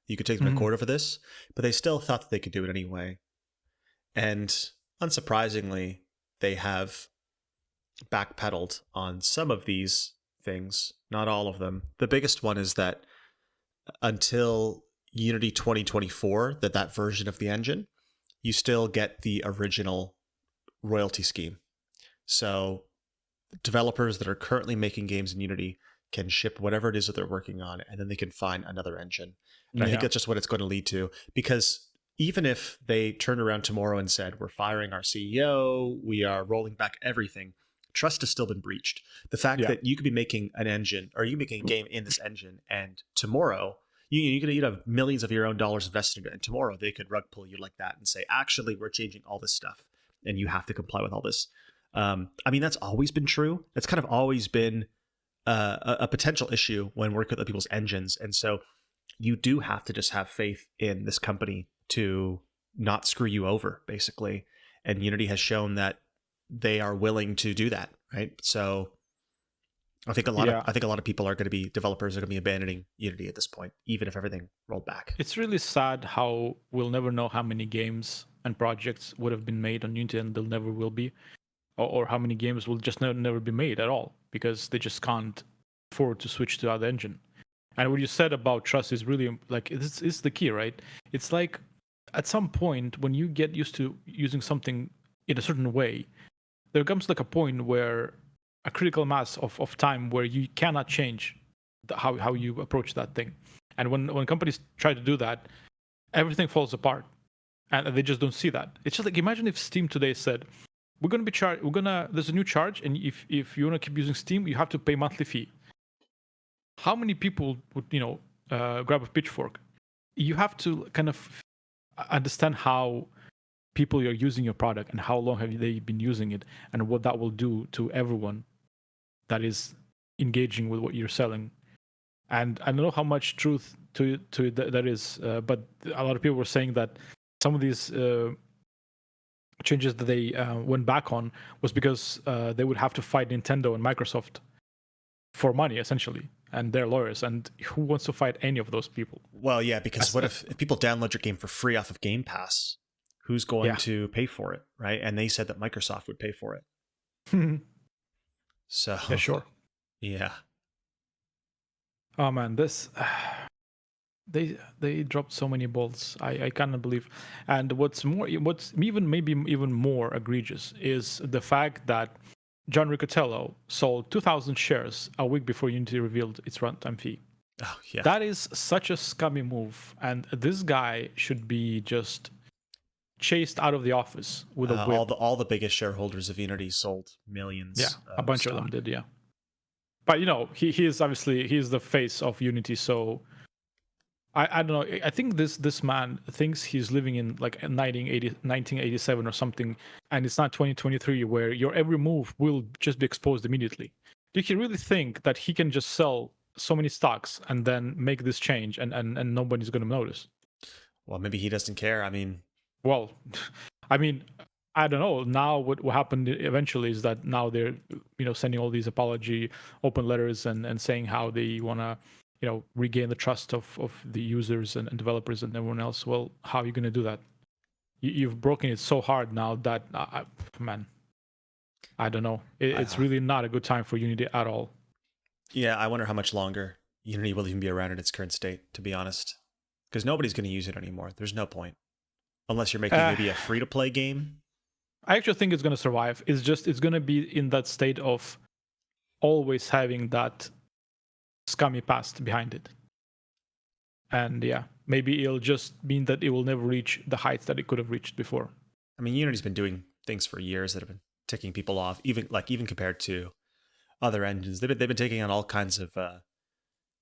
You could take them to court over this, but they still thought that they could do it anyway. And unsurprisingly, they have backpedaled on some of these things, not all of them. The biggest one is that until Unity 2024, that version of the engine, you still get the original royalty scheme. So developers that are currently making games in Unity can ship whatever it is that they're working on, and then they can find another engine. And I think that's just what it's going to lead to, because even if they turned around tomorrow and said, we're firing our CEO, we are rolling back everything, trust has still been breached. The fact that you could be making an engine, or you making a game in this engine, and tomorrow you'd have millions of your own dollars invested in it, and tomorrow they could rug pull you like that and say, actually, we're changing all this stuff, and you have to comply with all this. I mean, that's always been true. That's kind of always been a potential issue when working with other people's engines. And so you do have to just have faith in this company to not screw you over, basically. And Unity has shown that they are willing to do that, right? So I think a lot of people developers are going to be abandoning Unity at this point, even if everything rolled back. It's really sad how we'll never know how many games and projects would have been made on Unity, and there never will be, or how many games will just never be made at all, because they just can't afford to switch to other engine. And what you said about trust is really, like, this is the key, right? It's like at some point when you get used to using something in a certain way, there comes like a point where a critical mass of time where you cannot change how you approach that thing. And when companies try to do that, everything falls apart, and they just don't see that. It's just like, imagine if Steam today said, we're going to be there's a new charge, and if you want to keep using Steam, you have to pay monthly fee. How many people would grab a pitchfork? You have to kind of understand how people are using your product and how long have they been using it, and what that will do to everyone that is engaging with what you're selling. And I don't know how much truth to it that is, but a lot of people were saying that some of these changes that they went back on was because they would have to fight Nintendo and Microsoft for money, essentially, and their lawyers. And who wants to fight any of those people? Well, yeah, because what if people download your game for free off of Game Pass? Who's going to pay for it, right? And they said that Microsoft would pay for it. So yeah, sure. Yeah. Oh man, this they dropped so many balls. I cannot believe. And what's even more egregious is the fact that John Riccatello sold 2,000 shares a week before Unity revealed its runtime fee. Oh, yeah. That is such a scummy move, and this guy should be just chased out of the office with a whip. All the biggest shareholders of Unity sold millions. Yeah, a bunch of them did. Yeah, but he is obviously the face of Unity, so I don't know. I think this man thinks he's living in like 1987 or something, and it's not 2023 where your every move will just be exposed immediately. Do you really think that he can just sell so many stocks and then make this change and nobody's going to notice? Well, maybe he doesn't care. I mean, I don't know. Now what happened eventually is that now they're sending all these apology open letters and saying how they want to regain the trust of the users and developers and everyone else. Well, how are you going to do that? You've broken it so hard now that man, I don't know. It's really not a good time for Unity at all. Yeah, I wonder how much longer Unity will even be around in its current state, to be honest. Because nobody's going to use it anymore. There's no point. Unless you're making maybe a free-to-play game. I actually think it's going to survive. It's going to be in that state of always having that scummy past behind it. And yeah, maybe it'll just mean that it will never reach the heights that it could have reached before. I mean, Unity's been doing things for years that have been ticking people off, even compared to other engines. They've been taking on all kinds of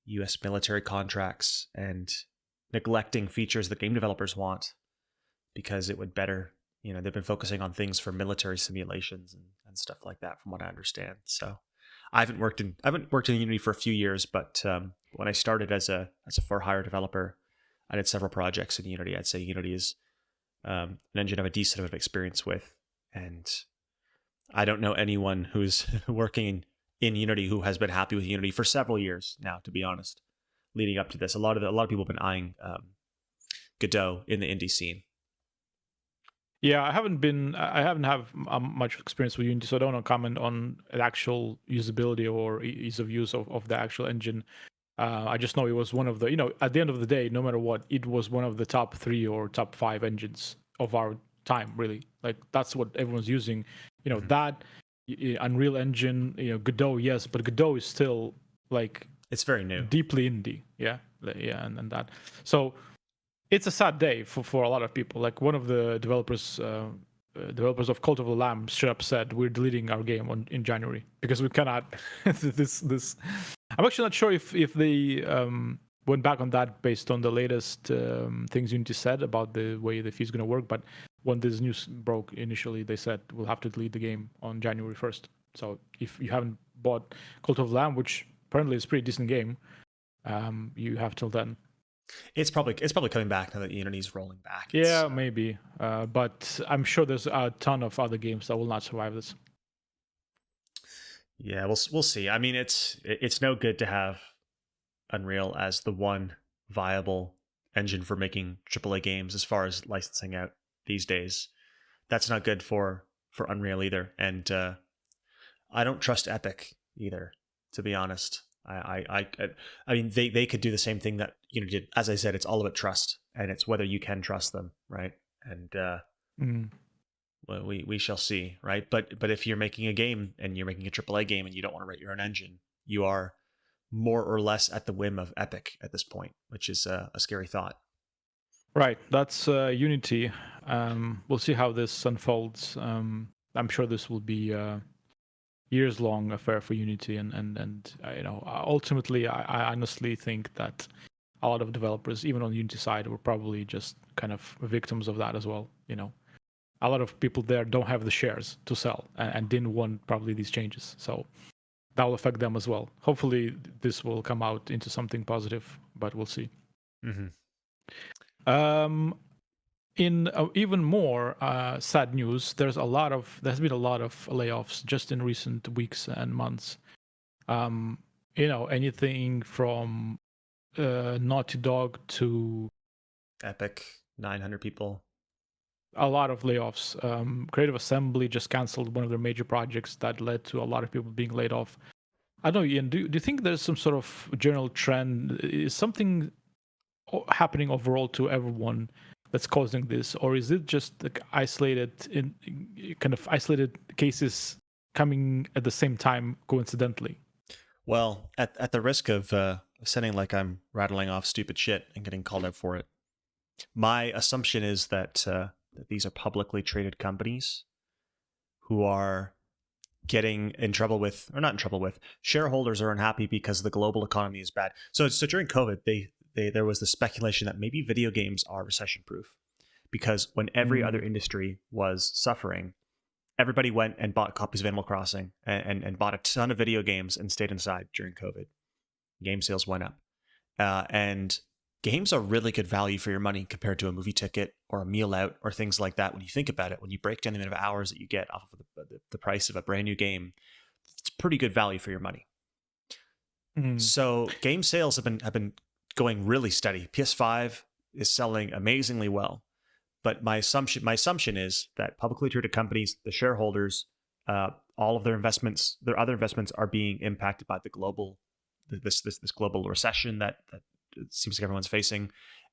U.S. military contracts and neglecting features that game developers want because it would better. They've been focusing on things for military simulations and stuff like that, from what I understand. So, I haven't worked in Unity for a few years, but when I started as a for-hire developer, I did several projects in Unity. I'd say Unity is an engine I have a decent amount of experience with, and I don't know anyone who's working in Unity who has been happy with Unity for several years now, to be honest. Leading up to this, a lot of people have been eyeing Godot in the indie scene. Yeah, I haven't have much experience with Unity, so I don't want to comment on the actual usability or ease of use of the actual engine. I just know it was one of the, at the end of the day, no matter what, it was one of the top 3 or top 5 engines of our time, really. Like, that's what everyone's using. That Unreal Engine, Godot, yes, but Godot is still, like... It's very new. Deeply indie, yeah, and that. So... It's a sad day for a lot of people. Like, one of the developers of Cult of the Lamb straight up said, we're deleting our game in January because we cannot this I'm actually not sure if they went back on that based on the latest things Unity said about the way the fee's going to work, but when this news broke initially, they said we'll have to delete the game on January 1st. So if you haven't bought Cult of the Lamb, which apparently is a pretty decent game, you have till then. It's probably coming back now that Unity's rolling back. Yeah, maybe. But I'm sure there's a ton of other games that will not survive this. Yeah, we'll see. I mean, it's no good to have Unreal as the one viable engine for making AAA games as far as licensing out these days. That's not good for Unreal either. And I don't trust Epic either, to be honest. I mean, they could do the same thing that Unity did. As I said, it's all about trust, and it's whether you can trust them, right? And well, we shall see, right? But if you're making a game and you're making a AAA game and you don't want to write your own engine, you are more or less at the whim of Epic at this point, which is a scary thought. Right, that's Unity. We'll see how this unfolds. I'm sure this will be years-long affair for Unity, and ultimately, I honestly think that a lot of developers, even on the Unity side, were probably just kind of victims of that as well. A lot of people there don't have the shares to sell and didn't want probably these changes, so that will affect them as well. Hopefully, this will come out into something positive, but we'll see. In even more sad news, there's been a lot of layoffs just in recent weeks and months. Anything from Naughty Dog to Epic, 900 people. A lot of layoffs. Creative Assembly just canceled one of their major projects that led to a lot of people being laid off. I don't know, Ian, do you think there's some sort of general trend? Is something happening overall to everyone that's causing this, or is it just like isolated cases coming at the same time coincidentally? Well, at the risk of sounding like I'm rattling off stupid shit and getting called out for it, my assumption is that these are publicly traded companies who are getting in trouble with, or not in trouble with, shareholders are unhappy because the global economy is bad. So during COVID, there was the speculation that maybe video games are recession proof, because when every other industry was suffering, everybody went and bought copies of Animal Crossing and bought a ton of video games and stayed inside during COVID. Game sales went up. And games are really good value for your money compared to a movie ticket or a meal out or things like that. When you think about it, when you break down the amount of hours that you get off of the price of a brand new game, it's pretty good value for your money. So game sales have been going really steady. PS5 is selling amazingly well. But my assumption is that publicly traded companies, the shareholders, all of their investments, their other investments, are being impacted by this global recession that it seems like everyone's facing,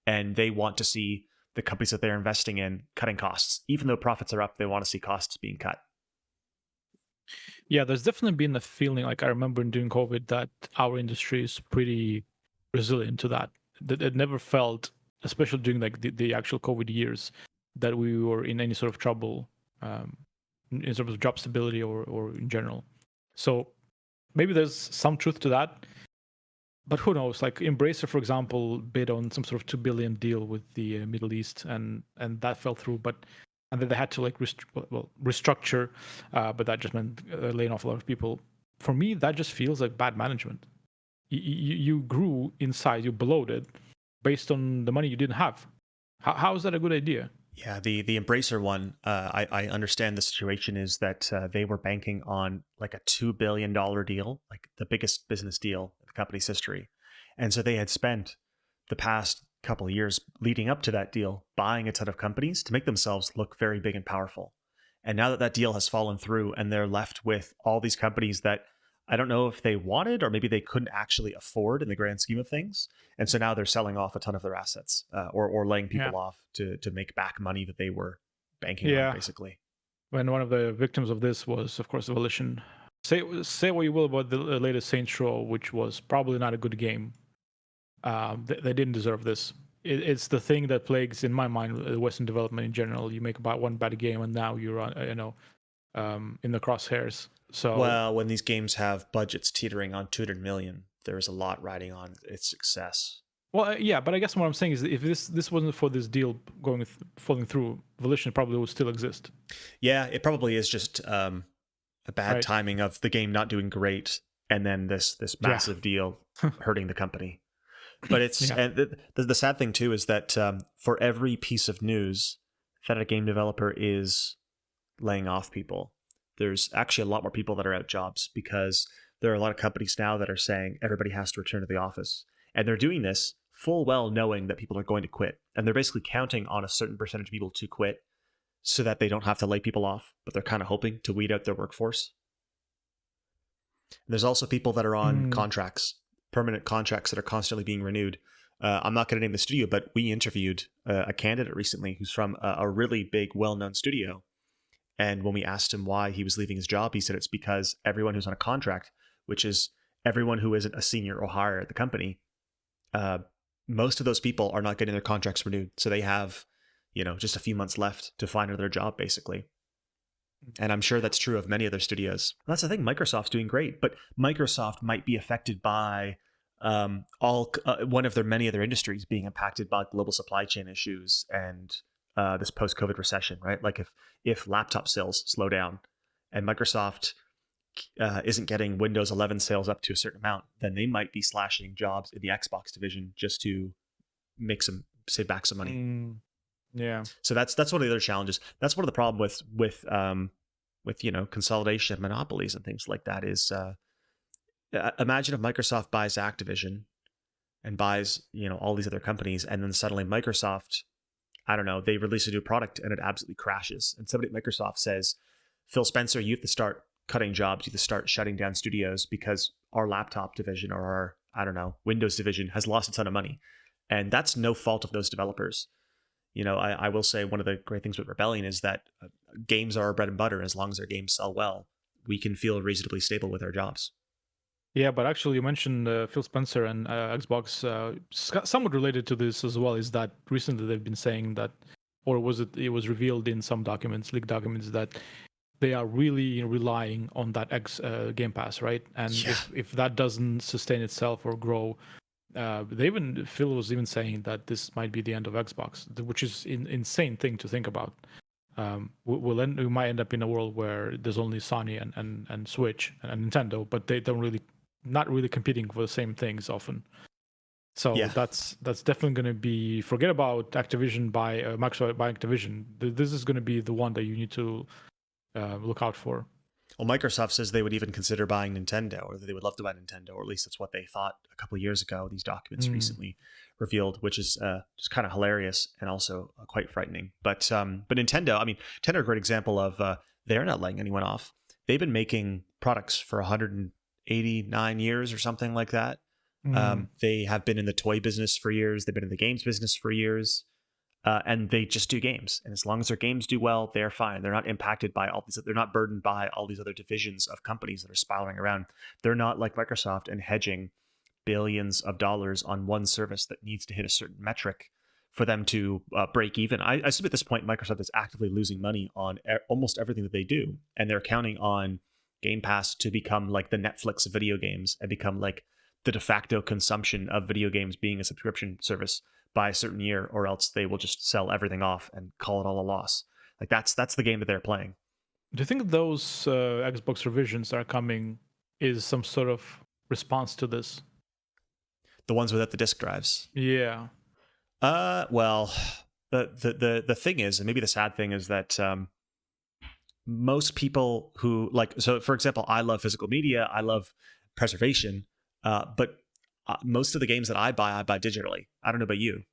and they want to see the companies that they're investing in cutting costs. Even though profits are up, they want to see costs being cut. Yeah, there's definitely been a feeling, like I remember during COVID, that our industry is pretty resilient to that. That it never felt, especially during like the actual COVID years, that we were in any sort of trouble in terms of job stability or in general. So maybe there's some truth to that, but who knows? Like Embracer, for example, bid on some sort of $2 billion deal with the Middle East, and that fell through. And then they had to like restructure, but that just meant laying off a lot of people. For me, that just feels like bad management. You grew in size, you bloated based on the money you didn't have. How is that a good idea? Yeah, the Embracer one, I understand the situation is that they were banking on like a $2 billion deal, like the biggest business deal in the company's history. And so they had spent the past couple of years leading up to that deal buying a ton of companies to make themselves look very big and powerful. And now that that deal has fallen through and they're left with all these companies that I don't know if they wanted or maybe they couldn't actually afford in the grand scheme of things. And so now they're selling off a ton of their assets or laying people off to make back money that they were banking on, basically. When one of the victims of this was, of course, Volition. Say what you will about the latest Saints Row, which was probably not a good game. They didn't deserve this. It's the thing that plagues, in my mind, Western development in general. You make about one bad game, and now you're in the crosshairs. So well, when these games have budgets teetering on 200 million, there's a lot riding on its success. Well, yeah, but I guess what I'm saying is, if this wasn't for this deal falling through, Volition probably would still exist. Yeah, it probably is just a bad timing of the game not doing great, and then this massive deal hurting the company. But it's and the sad thing too is that for every piece of news that a game developer is laying off people, there's actually a lot more people that are out jobs, because there are a lot of companies now that are saying everybody has to return to the office, and they're doing this full well knowing that people are going to quit, and they're basically counting on a certain percentage of people to quit so that they don't have to lay people off, but they're kind of hoping to weed out their workforce. And there's also people that are on contracts, permanent contracts that are constantly being renewed. I'm not going to name the studio, but we interviewed a candidate recently who's from a really big, well-known studio. And when we asked him why he was leaving his job, he said it's because everyone who's on a contract, which is everyone who isn't a senior or higher at the company, most of those people are not getting their contracts renewed. So they have, just a few months left to find another job, basically. And I'm sure that's true of many other studios. That's the thing. Microsoft's doing great, but Microsoft might be affected by one of their many other industries being impacted by global supply chain issues and this post-COVID recession, right? Like if laptop sales slow down and Microsoft isn't getting Windows 11 sales up to a certain amount, then they might be slashing jobs in the Xbox division just to save back some money. Yeah. So that's one of the other challenges. That's one of the problems with consolidation of monopolies and things like that is imagine if Microsoft buys Activision and buys all these other companies, and then suddenly Microsoft, I don't know, they release a new product and it absolutely crashes, and somebody at Microsoft says, Phil Spencer, you have to start cutting jobs, you have to start shutting down studios because our laptop division or our, I don't know, Windows division has lost a ton of money. And that's no fault of those developers. I will say one of the great things with Rebellion is that games are our bread and butter. As long as our games sell well, we can feel reasonably stable with our jobs. Yeah, but actually you mentioned Phil Spencer and Xbox. Somewhat related to this as well is that recently they've been saying that, or it was revealed in some documents, leaked documents, that they are really relying on that Game Pass, right? And if that doesn't sustain itself or grow, Phil was even saying that this might be the end of Xbox, which is an insane thing to think about. We might end up in a world where there's only Sony and Switch and Nintendo, but they not really competing for the same things often. So that's definitely going to be, forget about Activision by Microsoft by Activision. This is going to be the one that you need to look out for. Well, Microsoft says they would even consider buying Nintendo, or that they would love to buy Nintendo, or at least that's what they thought a couple of years ago. These documents recently revealed, which is just kind of hilarious and also quite frightening. But Nintendo, Nintendo are a great example of they're not laying anyone off. they've been making products for 189 years or something like that. They have been in the toy business for years. They've been in the games business for years. And they just do games. And as long as their games do well, they're fine. They're not impacted by all these, they're not burdened by all these other divisions of companies that are spiraling around. They're not like Microsoft and hedging billions of dollars on one service that needs to hit a certain metric for them to break even. I assume at this point, Microsoft is actively losing money on almost everything that they do. And they're counting on Game Pass to become like the Netflix of video games and become like the de facto consumption of video games being a subscription service by a certain year, or else they will just sell everything off and call it all a loss. Like that's the game that they're playing. Do you think those Xbox revisions that are coming is some sort of response to this? The ones without the disk drives. Yeah. Well, the thing is, and maybe the sad thing is that most people who like, so for example, I love physical media, I love preservation, but most of the games that I buy digitally. I don't know about you.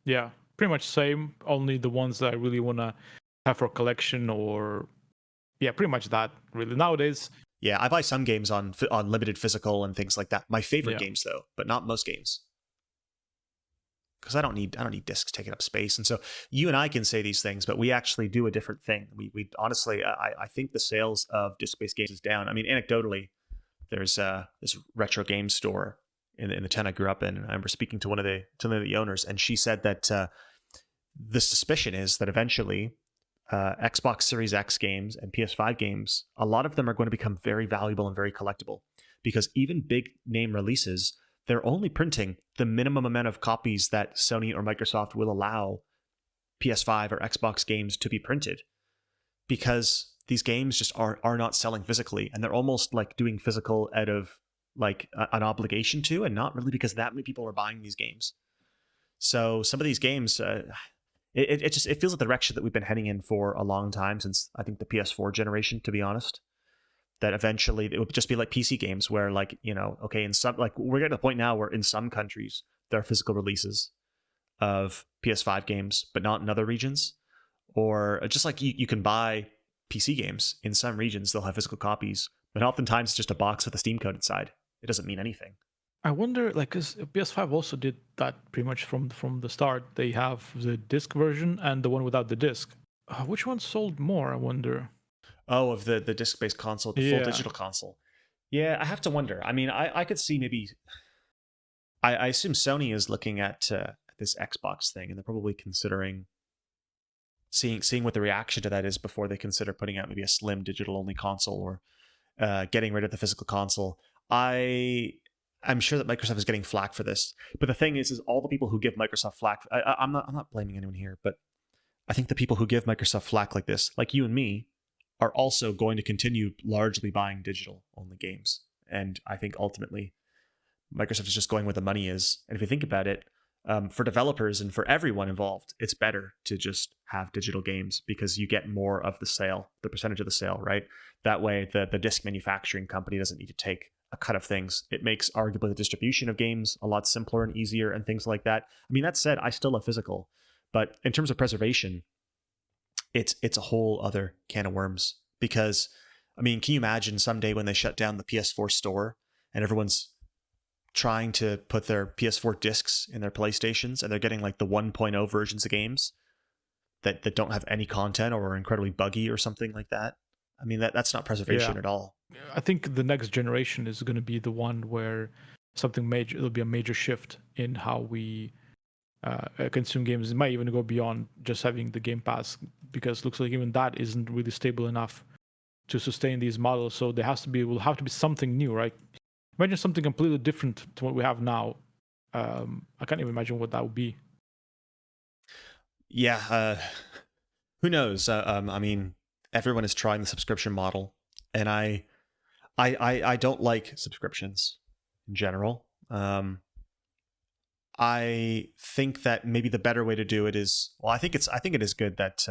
Yeah, pretty much same. Only the ones that I really want to have for collection, or yeah, pretty much that. Really nowadays. Yeah, I buy some games on limited physical and things like that. My favorite games though, but not most games, because I don't need discs taking up space. And so you and I can say these things, but we actually do a different thing. We honestly, I think the sales of disc-based games is down. I mean, anecdotally, there's this retro game store in the town I grew up in, and I remember speaking to one of the owners, and she said that the suspicion is that eventually Xbox Series X games and PS5 games, a lot of them are going to become very valuable and very collectible, because even big name releases, they're only printing the minimum amount of copies that Sony or Microsoft will allow PS5 or Xbox games to be printed, because these games just are not selling physically, and they're almost like doing physical out of like an obligation to, and not really because that many people are buying these games. So some of these games, it feels like the direction that we've been heading in for a long time, since I think the PS4 generation, to be honest. That eventually it would just be like PC games where, like, you know, okay, in some, like, we're getting to the point now where in some countries there are physical releases of PS5 games, but not in other regions. Or just like you can buy PC games in some regions, they'll have physical copies, but oftentimes it's just a box with a Steam code inside. It doesn't mean anything. I wonder, like, because PS5 also did that pretty much from the start. They have the disc version and the one without the disc. Which one sold more, I wonder? Oh, of the disc-based console, the full digital console. Yeah, I have to wonder. I mean, I could see maybe... I assume Sony is looking at this Xbox thing, and they're probably considering seeing what the reaction to that is before they consider putting out maybe a slim digital-only console, or getting rid of the physical console. I'm sure that Microsoft is getting flack for this, but the thing is all the people who give Microsoft flack, I'm not blaming anyone here, but I think the people who give Microsoft flack like this, like you and me, are also going to continue largely buying digital-only games. And I think ultimately Microsoft is just going where the money is. And if you think about it, for developers and for everyone involved, it's better to just have digital games, because you get more of the sale, the percentage of the sale, right? That way the disc manufacturing company doesn't need to take a cut of things. It makes arguably the distribution of games a lot simpler and easier and things like that. I mean, that said, I still love physical, but in terms of preservation, it's a whole other can of worms. Because, I mean, can you imagine someday when they shut down the PS4 store and everyone's trying to put their PS4 discs in their PlayStations, and they're getting like the 1.0 versions of games that don't have any content or are incredibly buggy or something like that? I mean, that's not preservation at all. I think the next generation is going to be the one where something major, it'll be a major shift in how we consume games. It might even go beyond just having the Game Pass, because it looks like even that isn't really stable enough to sustain these models. So there will have to be something new, right? Imagine something completely different to what we have now. I can't even imagine what that would be. Yeah, who knows? I mean, everyone is trying the subscription model, and I don't like subscriptions in general. I think that maybe the better way to do it is, well, I think it is good that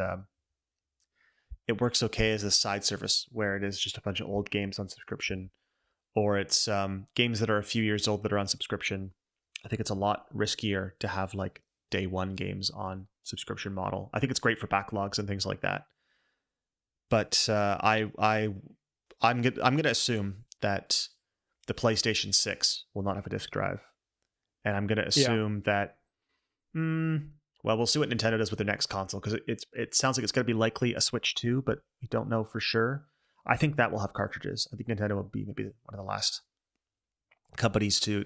it works okay as a side service, where it is just a bunch of old games on subscription, or it's games that are a few years old that are on subscription. I think it's a lot riskier to have like day one games on subscription model. I think it's great for backlogs and things like that. But I'm gonna assume that the PlayStation 6 will not have a disc drive, and I'm gonna assume that. Well, we'll see what Nintendo does with their next console, because it sounds like it's going to be likely a Switch 2, but we don't know for sure. I think that will have cartridges. I think Nintendo will be maybe one of the last companies to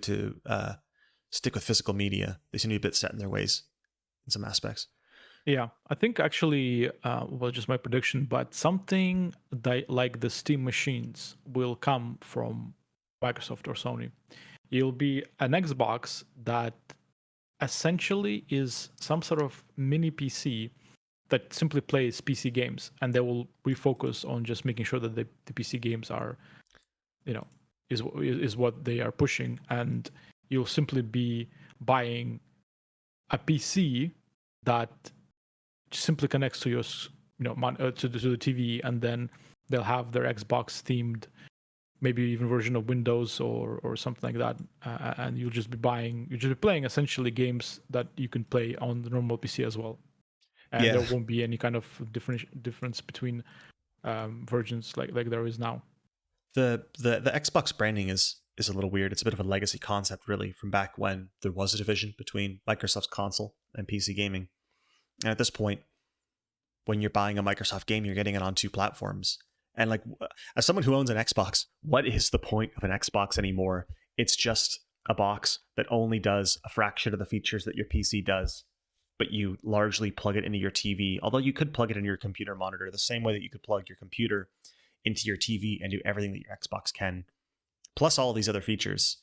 stick with physical media. They seem to be a bit set in their ways in some aspects. Yeah, I think actually, well, just my prediction, but something like the Steam machines will come from Microsoft or Sony. It'll be an Xbox that essentially is some sort of mini PC that simply plays PC games, and they will refocus on just making sure that the PC games are, is what they are pushing, and you'll simply be buying a PC that simply connects to your, to the TV, and then they'll have their Xbox themed, maybe even version of Windows or something like that, and you'll just be playing essentially games that you can play on the normal PC as well, and there won't be any kind of difference between versions like there is now. The Xbox branding is a little weird. It's a bit of a legacy concept, really, from back when there was a division between Microsoft's console and PC gaming. And at this point, when you're buying a Microsoft game, you're getting it on two platforms. And like, as someone who owns an Xbox, what is the point of an Xbox anymore? It's just a box that only does a fraction of the features that your PC does, but you largely plug it into your TV. Although you could plug it into your computer monitor the same way that you could plug your computer into your TV and do everything that your Xbox can, plus all of these other features.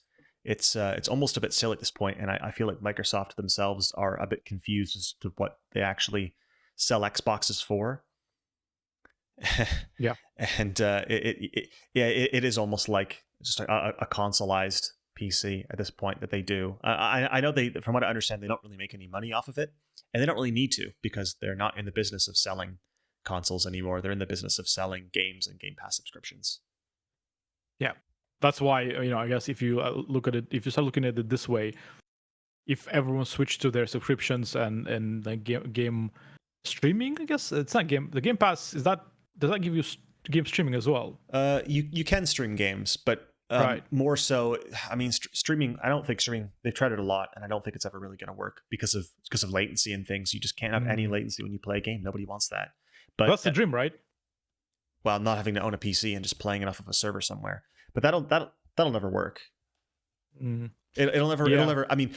It's almost a bit silly at this point, and I feel like Microsoft themselves are a bit confused as to what they actually sell Xboxes for. Yeah, and it is almost like just a consoleized PC at this point that they do. I know from what I understand, they don't really make any money off of it, and they don't really need to, because they're not in the business of selling consoles anymore. They're in the business of selling games and Game Pass subscriptions. Yeah, that's why, I guess if you if you start looking at it this way, if everyone switched to their subscriptions and like game streaming, I guess it's not game. The Game Pass, does that give you game streaming as well? You can stream games, but right. More so, I mean, streaming. I don't think streaming. They've tried it a lot, and I don't think it's ever really going to work because of latency and things. You just can't have any latency when you play a game. Nobody wants that. But that's the dream, right? Well, not having to own a PC and just playing it off of a server somewhere. But that'll never work. It'll never. I mean,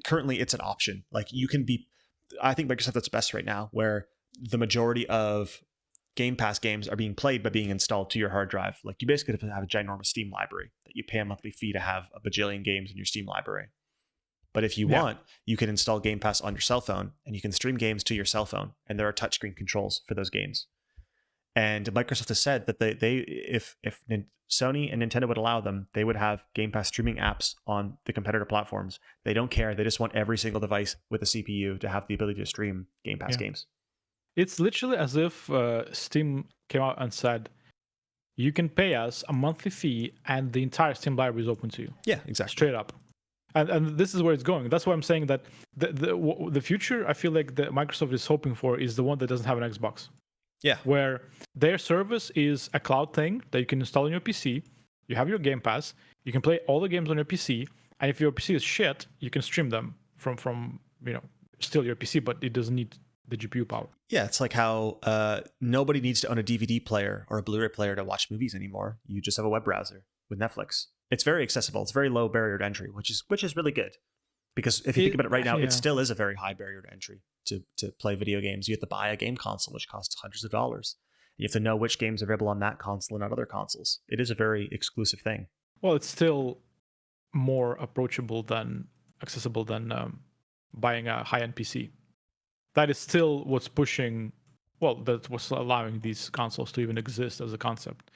currently it's an option. Like, you can be. I think Microsoft that's best right now, where the majority of Game Pass games are being played by being installed to your hard drive. Like, you basically have to have a ginormous Steam library that you pay a monthly fee to have a bajillion games in your Steam library. But if you want, you can install Game Pass on your cell phone, and you can stream games to your cell phone, and there are touchscreen controls for those games. And Microsoft has said that if Sony and Nintendo would allow them, they would have Game Pass streaming apps on the competitor platforms. They don't care. They just want every single device with a CPU to have the ability to stream Game Pass games. It's literally as if Steam came out and said, you can pay us a monthly fee and the entire Steam library is open to you. Yeah, exactly. Straight up. And this is where it's going. That's why I'm saying that the future, I feel like, that Microsoft is hoping for is the one that doesn't have an Xbox. Yeah. Where their service is a cloud thing that you can install on your PC. You have your Game Pass. You can play all the games on your PC. And if your PC is shit, you can stream them from still your PC, but it doesn't need the GPU power. Yeah, it's like how nobody needs to own a DVD player or a Blu-ray player to watch movies anymore. You just have a web browser with Netflix. It's very accessible. It's very low barrier to entry, which is really good. Because if you think about it right now, it still is a very high barrier to entry to play video games. You have to buy a game console, which costs hundreds of dollars. You have to know which games are available on that console and not other consoles. It is a very exclusive thing. Well, it's still more approachable accessible than buying a high-end PC. That is still what's pushing, that's what's allowing these consoles to even exist as a concept.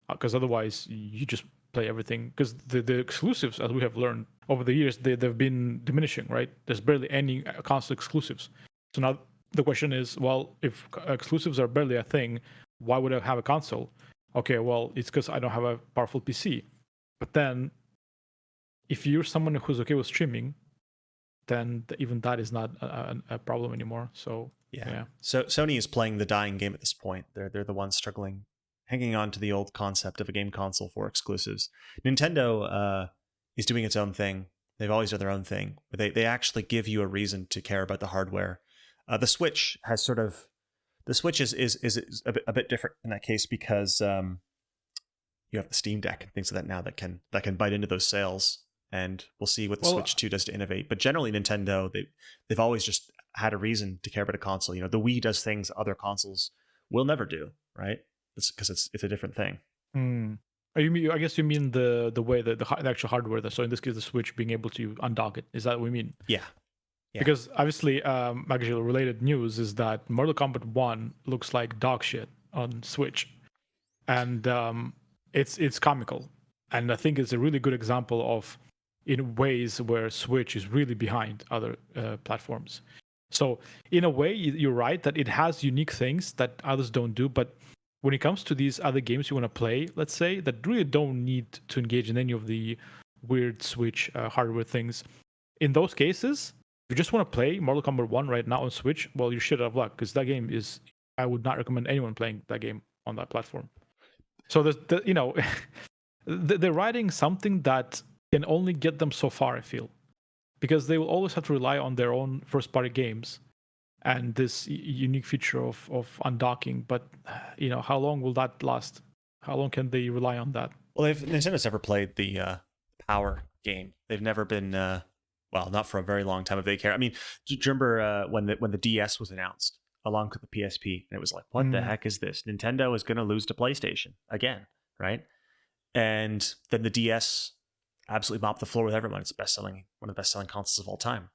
Because otherwise, you just play everything. Because the exclusives, as we have learned over the years, they've been diminishing, right? There's barely any console exclusives. So now the question is, well, if exclusives are barely a thing, why would I have a console? Okay, well, it's because I don't have a powerful PC. But then, if you're someone who's okay with streaming, then even that is not a problem anymore. So yeah. So Sony is playing the dying game at this point. They're the ones struggling, hanging on to the old concept of a game console for exclusives. Nintendo is doing its own thing. They've always done their own thing. But they actually give you a reason to care about the hardware. The Switch has sort of the Switch is a bit different in that case because you have the Steam Deck and things like that now that can bite into those sales. And we'll see what the Switch 2 does to innovate. But generally, Nintendo, they've always just had a reason to care about a console. You know, the Wii does things other consoles will never do, right? It's because it's a different thing. I guess you mean the way that the actual hardware. So in this case, the Switch being able to undock it. Is that what we mean? Yeah. Because obviously, actually related news is that Mortal Kombat 1 looks like dog shit on Switch, and it's comical. And I think it's a really good example of in ways where Switch is really behind other platforms. So in a way, you're right that it has unique things that others don't do. But when it comes to these other games you want to play, let's say, that really don't need to engage in any of the weird Switch hardware things, in those cases, if you just want to play Mortal Kombat 1 right now on Switch, well, you're shit out of luck, because that game is, I would not recommend anyone playing that game on that platform. So they're writing something that can only get them so far, I feel, because they will always have to rely on their own first-party games and this unique feature of undocking. But how long will that last? How long can they rely on that? Well, Nintendo's never played the Power game. They've never been well, not for a very long time if they care. I mean, do you remember when the DS was announced along with the PSP, and it was like, what the heck is this? Nintendo is going to lose to PlayStation again, right? And then the DS absolutely mopped the floor with everyone. It's one of the best-selling consoles of all time.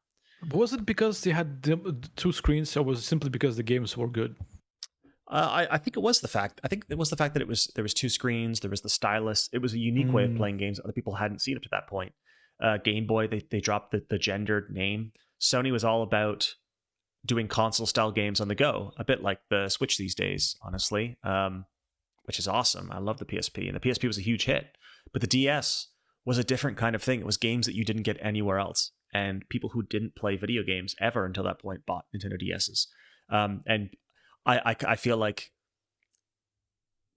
Was it because they had two screens, or was it simply because the games were good? I think it was the fact. I think it was the fact that there was two screens. There was the stylus. It was a unique way of playing games other people hadn't seen up to that point. Game Boy, they dropped the gendered name. Sony was all about doing console-style games on the go, a bit like the Switch these days, honestly, which is awesome. I love the PSP, and the PSP was a huge hit. But the DS was a different kind of thing. It was games that you didn't get anywhere else. And people who didn't play video games ever until that point bought Nintendo DSs. And I feel like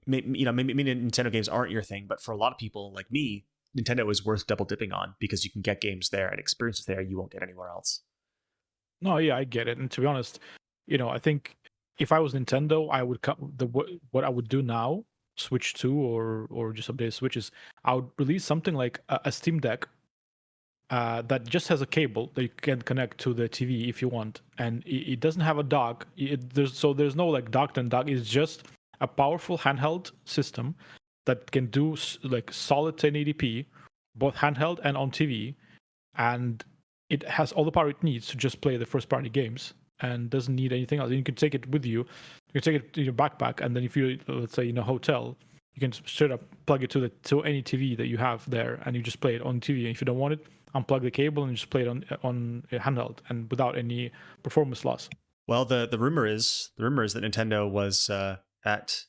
maybe Nintendo games aren't your thing, but for a lot of people like me, Nintendo is worth double dipping on because you can get games there and experiences there you won't get anywhere else. No, yeah, I get it. And to be honest, I think if I was Nintendo, I would what I would do now, Switch 2 or just update Switches, I would release something like a Steam Deck that just has a cable that you can connect to the TV if you want, and it doesn't have a dock. There's no like docked and dock. It's just a powerful handheld system that can do like solid 1080p, both handheld and on TV, and it has all the power it needs to just play the first party games and doesn't need anything else. And you can take it with you. You can take it in your backpack, and then if you're, let's say, in a hotel, you can straight up plug it to any TV that you have there, and you just play it on TV. And if you don't want it, unplug the cable and just play it on handheld and without any performance loss. Well, the rumor is that Nintendo was at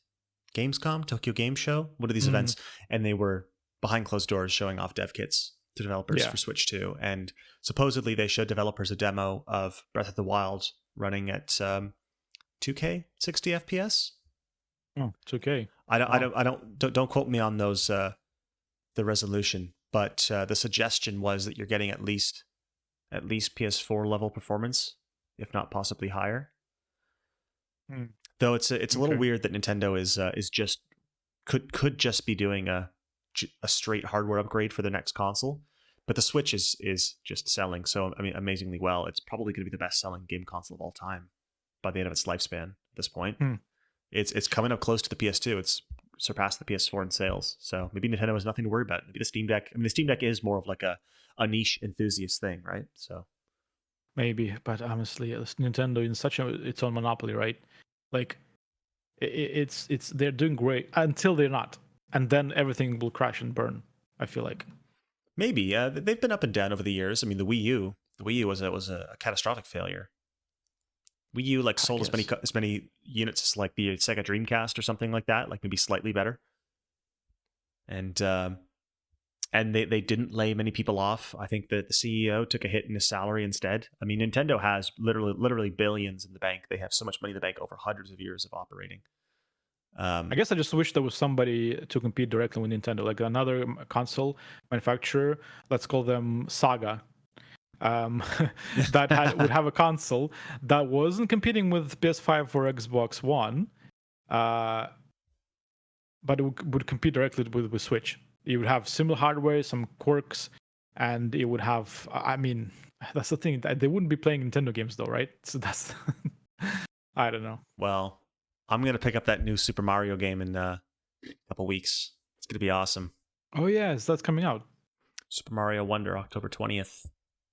Gamescom, Tokyo Game Show, one of these events, and they were behind closed doors showing off dev kits to developers for Switch 2. And supposedly they showed developers a demo of Breath of the Wild running at 2K 60 FPS. Oh, 2K. Don't quote me on those the resolution, but the suggestion was that you're getting at least PS4 level performance, if not possibly higher. Though it's a little weird that Nintendo is just could just be doing a straight hardware upgrade for the next console, but the Switch is just selling amazingly well. It's probably going to be the best selling game console of all time by the end of its lifespan at this point. It's coming up close to the PS2. It's surpassed the PS4 in sales, so maybe Nintendo has nothing to worry about. Maybe the Steam Deck. I mean, the Steam Deck is more of like a niche enthusiast thing, right? So maybe, but honestly, Nintendo in such its own monopoly, right? Like it's they're doing great until they're not, and then everything will crash and burn. I feel like maybe they've been up and down over the years. I mean, the Wii U was a catastrophic failure. Wii U sold as many units as like the Sega Dreamcast or something like that, like maybe slightly better. And and they didn't lay many people off. I think that the CEO took a hit in his salary instead. I mean, Nintendo has literally billions in the bank. They have so much money in the bank over hundreds of years of operating. I guess I just wish there was somebody to compete directly with Nintendo, like another console manufacturer. Let's call them Saga. That would have a console that wasn't competing with PS5 or Xbox One, but it would compete directly with Switch. It would have similar hardware, some quirks, and it would have. I mean, that's the thing. They wouldn't be playing Nintendo games though, right? So that's. I don't know. Well, I'm gonna pick up that new Super Mario game in a couple weeks. It's gonna be awesome. Oh yes, that's coming out. Super Mario Wonder, October 20th.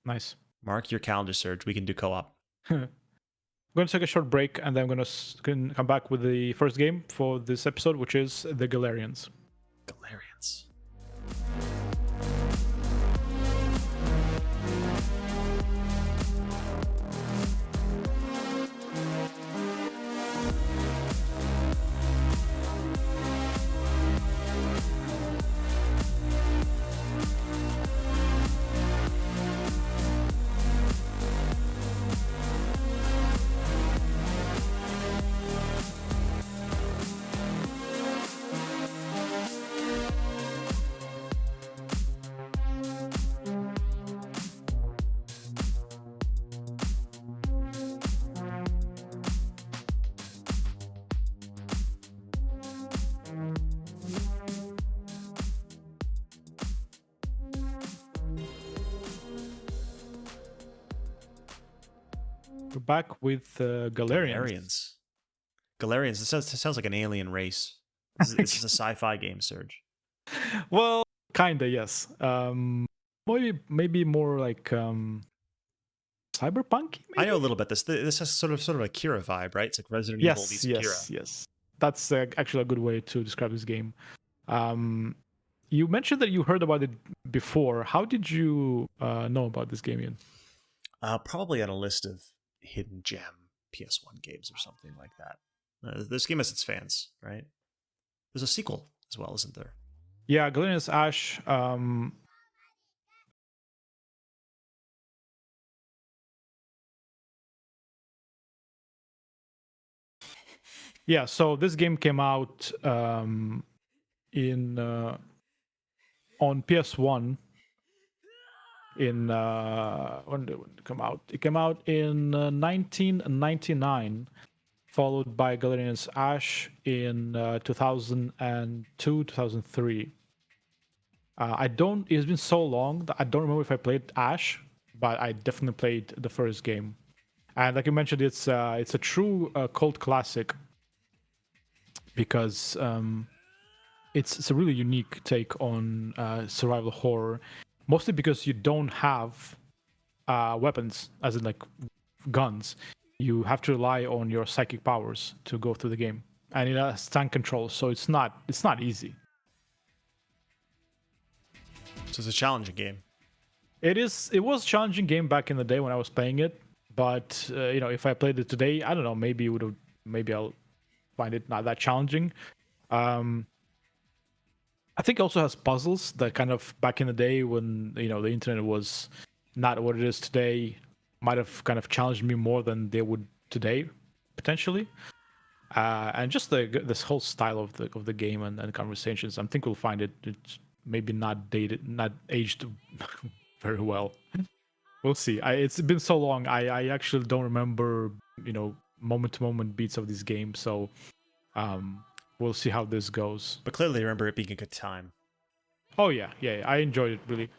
Nice. Mark your calendar, Serge. We can do co-op. I'm going to take a short break, and then I'm going to come back with the first game for this episode, which is the Galerians. Galerians. We're back with Galerians. Galerians. It sounds like an alien race. This is a sci-fi game, Serge. Well, kinda, yes. Maybe more like cyberpunk. I know a little bit. This has sort of a Kira vibe, right? It's like Resident Evil meets Kira. Yes. That's actually a good way to describe this game. You mentioned that you heard about it before. How did you know about this game, Ian? Probably on a list of hidden gem PS1 games or something like that. This game has its fans, right? There's a sequel as well, isn't there? Yeah, Galerians Ash. Yeah, so this game came out on PS1 in when did it come out? It came out in 1999, followed by Galerians Ash in 2002, 2003. It's been so long that I don't remember if I played Ash, but I definitely played the first game. And like you mentioned, it's a true cult classic because it's a really unique take on survival horror, mostly because you don't have weapons, as in like guns. You have to rely on your psychic powers to go through the game, and it has tank control, so it's not easy. So it's a challenging game. It was a challenging game back in the day when I was playing it, but if I played it today, I don't know, maybe I'll find it not that challenging. I think it also has puzzles that kind of back in the day when the internet was not what it is today might have kind of challenged me more than they would today potentially. And just this whole style of the game and conversations, I think we'll find it's maybe not aged very well. We'll see. It's been so long. I actually don't remember moment to moment beats of this game, so we'll see how this goes. But clearly, I remember it being a good time. Oh yeah. I enjoyed it really.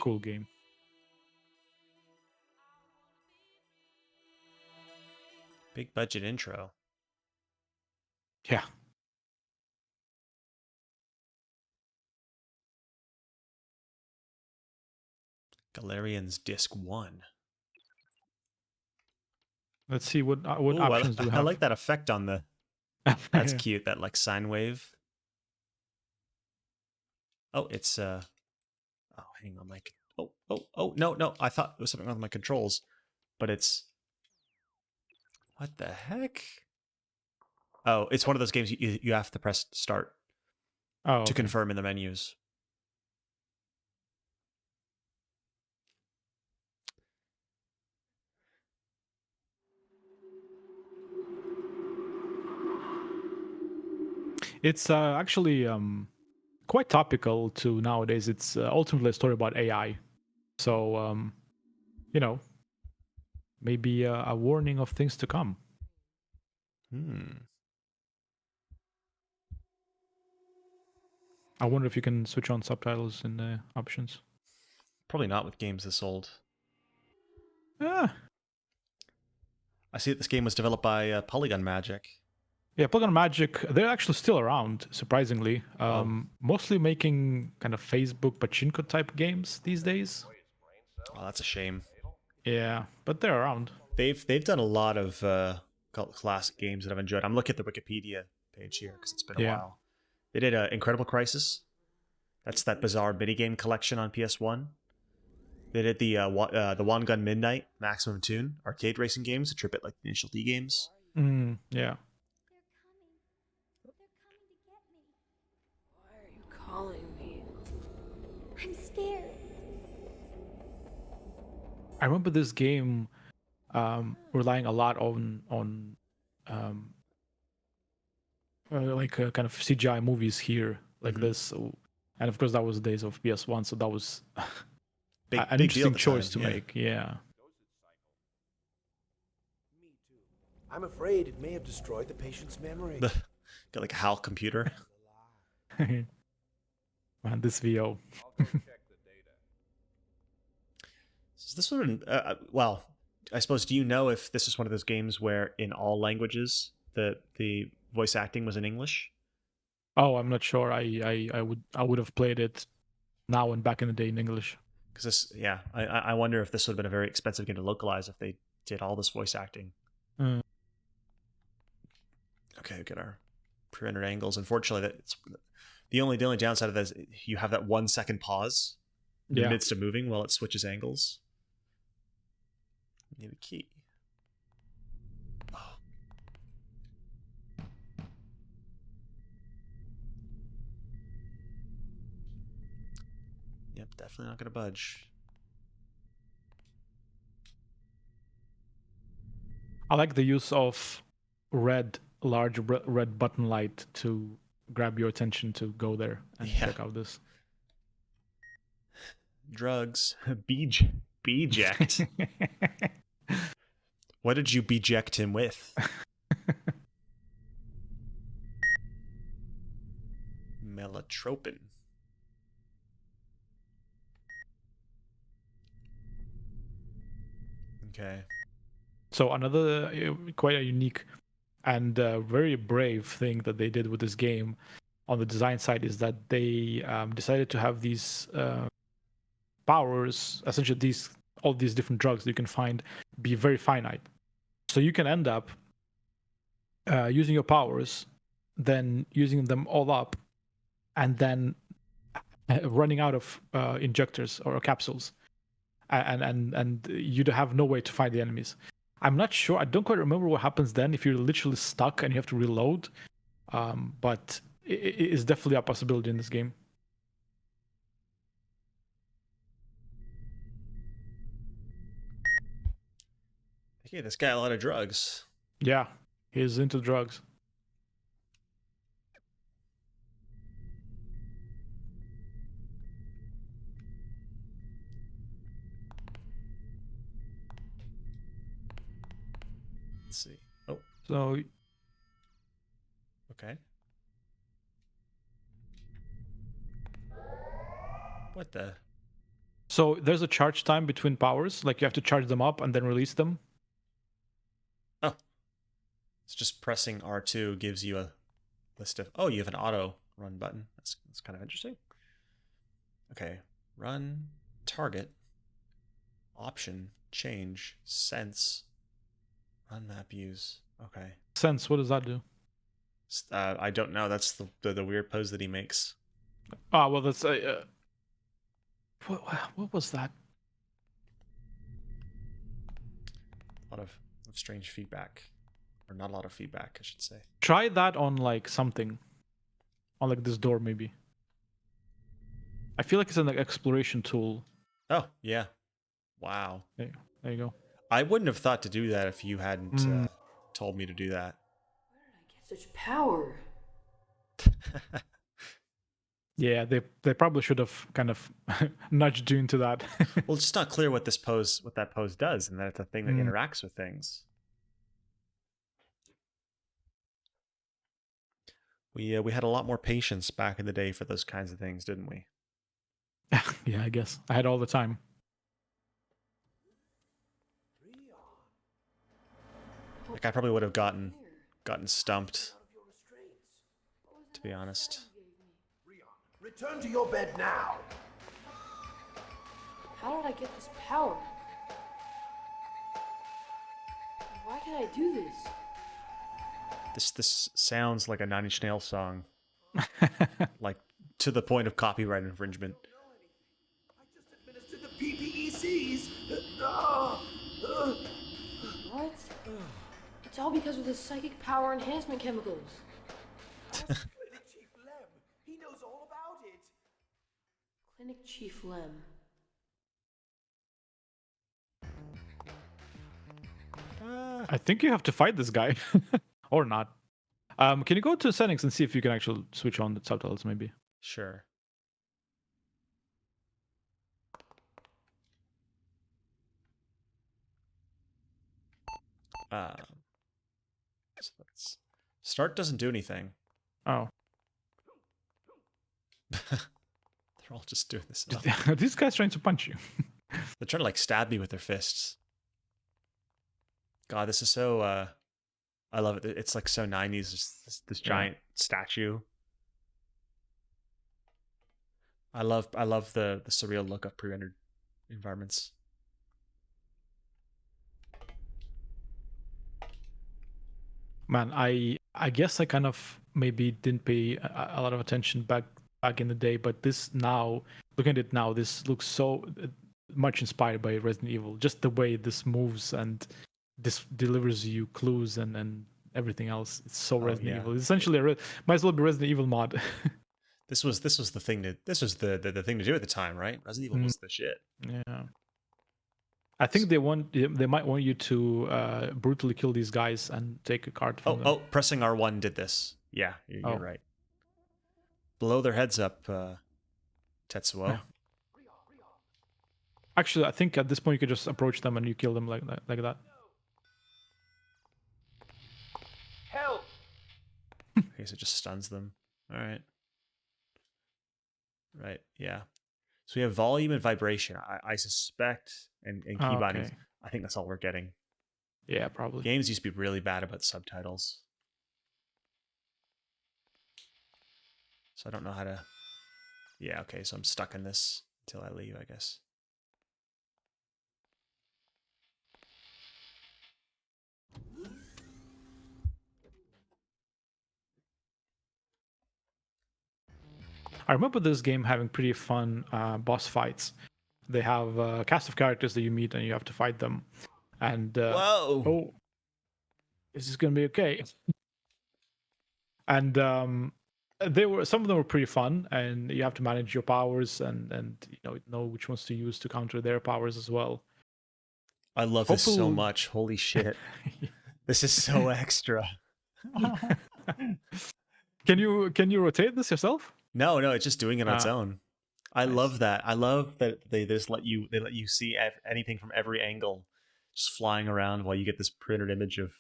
Cool game. Big budget intro. Yeah. Galerians Disc 1. Let's see what options do we have. I like that effect on the. That's cute. That like sine wave. Oh, it's Oh, hang on, like. Oh, no. I thought it was something wrong with my controls, but it's. What the heck? Oh, it's one of those games you have to press start Oh, to okay. confirm in the menus. It's actually quite topical to nowadays. It's ultimately a story about AI. So, you know, maybe a warning of things to come. I wonder if you can switch on subtitles in the options. Probably not with games this old. Ah. I see that this game was developed by Polygon Magic. Yeah, Polygonal Magic, they're actually still around, surprisingly. Mostly making kind of Facebook pachinko type games these days. Oh, that's a shame. Yeah, but they're around. They've done a lot of classic games that I've enjoyed. I'm looking at the Wikipedia page here because it's been a while. They did Incredible Crisis. That's that bizarre minigame collection on PS1. They did the One Gun Midnight, Maximum Tune, arcade racing games, which are a bit like the Initial D games. Yeah. They're coming to get me. Why are you calling me? I'm scared. I remember this game relying a lot on like kind of CGI movies here, like this. So, and of course, that was the days of PS1, so that was Big an deal interesting at the choice time, to make. Yeah. Me too. I'm afraid it may have destroyed the patient's memory. Got like a HAL computer. Man, this VO. So this one, well, I suppose. Do you know if this is one of those games where in all languages the voice acting was in English? Oh, I'm not sure. I would have played it now and back in the day in English. Because this, yeah, I wonder if this would have been a very expensive game to localize if they did all this voice acting. Okay, we get our pre-rendered angles. Unfortunately, that's the only downside of that is you have that 1 second pause in the midst of moving while it switches angles. Need a key. Oh. Yep, definitely not gonna budge. I like the use of large red button light to grab your attention to go there and check out this. Drugs. Beject. What did you beject him with? Melotropin. Okay. So another quite a unique and very brave thing that they did with this game on the design side is that they decided to have these powers, essentially all these different drugs that you can find, be very finite. So you can end up using your powers, then using them all up, and then running out of injectors or capsules, and you'd have no way to find the enemies. I'm not sure. I don't quite remember what happens then if you're literally stuck and you have to reload. But it is definitely a possibility in this game. Hey, this guy a lot of drugs. Yeah, he's into drugs. Let's see. Oh. So. Okay. What the? So there's a charge time between powers. Like you have to charge them up and then release them. Oh. It's just pressing R2 gives you a list of... Oh, you have an auto run button. That's kind of interesting. Okay. Run, target, option, change, sense, run map use. Okay. Sense, what does that do? I don't know. That's the weird pose that he makes. Ah, well, that's what was that? A lot of strange feedback. Or not a lot of feedback, I should say. Try that on like something. On like this door, maybe. I feel like it's an exploration tool. Oh, yeah. Wow. There you go. I wouldn't have thought to do that if you hadn't told me to do that. Where did I get such power? Yeah, they probably should have kind of nudged you into that. Well, it's just not clear what that pose does, and that it's a thing that interacts with things. We had a lot more patience back in the day for those kinds of things, didn't we? Yeah, I guess. I had all the time. Like I probably would have gotten stumped, to be honest. Return to your bed now. How did I get this power? Why can I do this? This sounds like a Nine Inch Nails song. Like to the point of copyright infringement. I just administered the PPECs. What? It's all because of the psychic power enhancement chemicals. Clinic Chief Lem. He knows all about it. Clinic Chief Lem. I think you have to fight this guy. Or not. Can you go to settings and see if you can actually switch on the subtitles, maybe? Sure. So let's start doesn't do anything. Oh. They're all just doing this. Are these guys trying to punch you? They're trying to like stab me with their fists. God, this is so I love it. It's like so 90s, this giant statue. I love the surreal look of pre-rendered environments. Man, I guess I kind of maybe didn't pay a lot of attention back in the day, but this now, looking at it now, this looks so much inspired by Resident Evil. Just the way this moves and this delivers you clues and everything else. It's so Resident Evil. It's essentially might as well be Resident Evil mod. This was the thing the thing to do at the time, right? Resident Evil was the shit. Yeah. I think they might want you to brutally kill these guys and take a card from them. Oh, pressing R1 did this. Yeah, you're right. Blow their heads up, Tetsuo. Yeah. Actually, I think at this point you could just approach them and you kill them like that. Help! Okay, so it just stuns them. All right. Right, yeah. So we have volume and vibration. I suspect, and key bindings. Okay. I think that's all we're getting. Yeah, probably. Games used to be really bad about subtitles. So I don't know how to... Yeah, okay, so I'm stuck in this until I leave, I guess. I remember this game having pretty fun boss fights. They have a cast of characters that you meet and you have to fight them. And whoa! Oh, is this gonna be okay? And some of them were pretty fun, and you have to manage your powers and know which ones to use to counter their powers as well. I love this so much. Holy shit! This is so extra. Can you rotate this yourself? No, it's just doing it on its own. I Nice. love that. I love that they just let you see anything from every angle, just flying around while you get this printed image of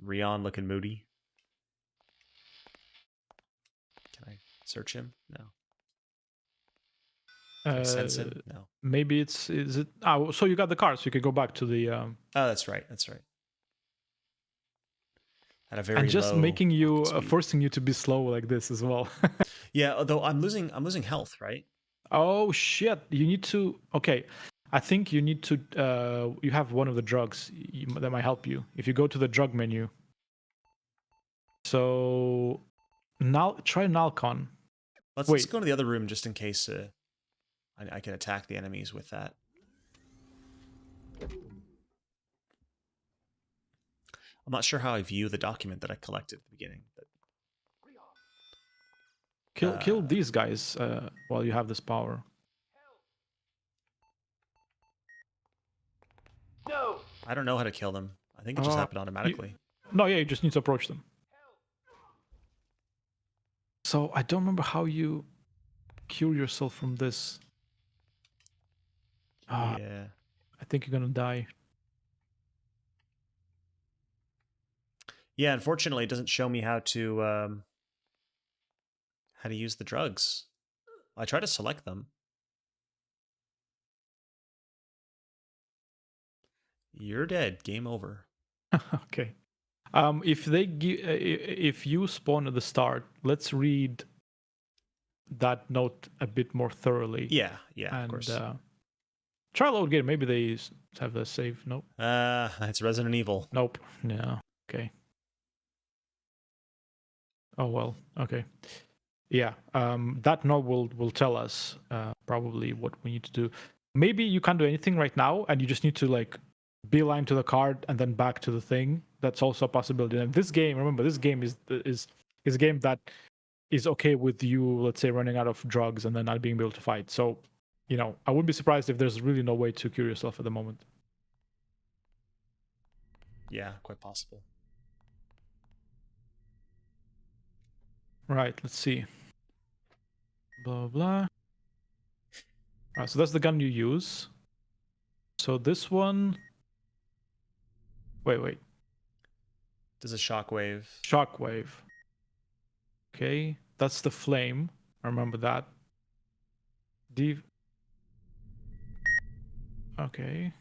Rion looking moody. Can I search him? No. Can I sense him? No. Maybe is it? Oh, so you got the card, so you could go back to the. Oh, that's right. At a very and just low making you speed. forcing you to be slow like this as well. Yeah, although I'm losing health, right? Oh shit! You need to. Okay, I think you need to. You have one of the drugs that might help you if you go to the drug menu. So now try Nalcon. Let's go to the other room just in case I can attack the enemies with that. I'm not sure how I view the document that I collected at the beginning. But, Kill these guys while you have this power. No! I don't know how to kill them. I think it just happened automatically. No, yeah, you just need to approach them. So I don't remember how you cure yourself from this. Yeah. I think you're gonna die. Yeah, unfortunately, it doesn't show me how to use the drugs. I try to select them. You're dead. Game over. Okay. If you spawn at the start, let's read that note a bit more thoroughly. Yeah, of And course. try load game. Maybe they have the save. Nope. It's Resident Evil. Nope. No. Okay. Oh well. Okay. Yeah. That note will tell us probably what we need to do. Maybe you can't do anything right now, and you just need to like beeline to the card and then back to the thing. That's also a possibility. And this game, remember, this game is a game that is okay with you, let's say, running out of drugs and then not being able to fight. So, I wouldn't be surprised if there's really no way to cure yourself at the moment. Yeah, quite possible. Right, let's see. Blah, blah. All right, so that's the gun you use. So this one... Wait. Does a shockwave. Shockwave. Okay, that's the flame. I remember that. Okay.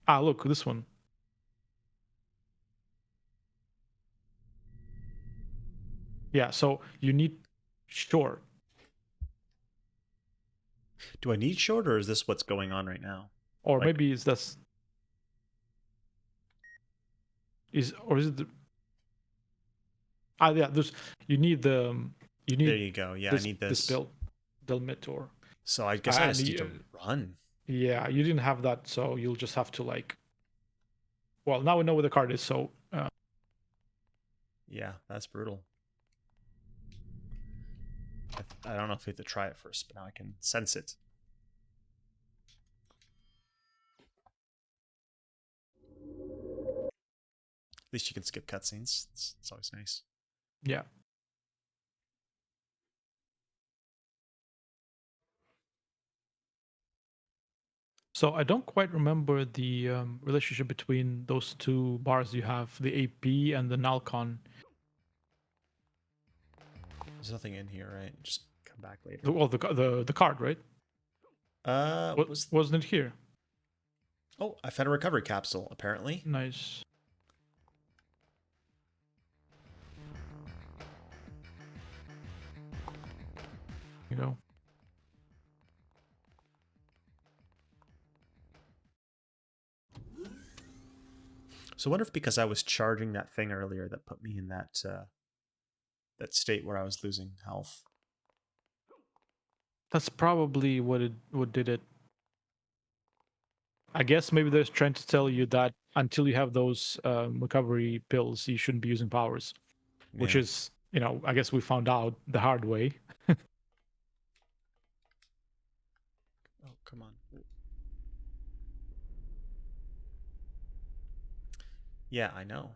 Look, this one. Yeah, so you need short. Do I need short, or is this what's going on right now? Or like, maybe is it the... yeah, you need the... There you go. Yeah, I need this. This Delmitor. So I guess I just need to run. Yeah, you didn't have that, so you'll just have to like... Well, now we know where the card is, so... Yeah, that's brutal. I don't know if we have to try it first, but now I can sense it. At least you can skip cutscenes. It's always nice. Yeah. So I don't quite remember the relationship between those two bars you have, the AP and the Nalcon. There's nothing in here, right? Just come back later. Well, the card, right? Wasn't it here? Oh, I found a recovery capsule, apparently. Nice. You go. So I wonder if because I was charging that thing earlier that put me in that that state where I was losing health. That's probably what did it. I guess maybe they're trying to tell you that until you have those recovery pills, you shouldn't be using powers, which is, I guess we found out the hard way. Oh, come on. Yeah, I know.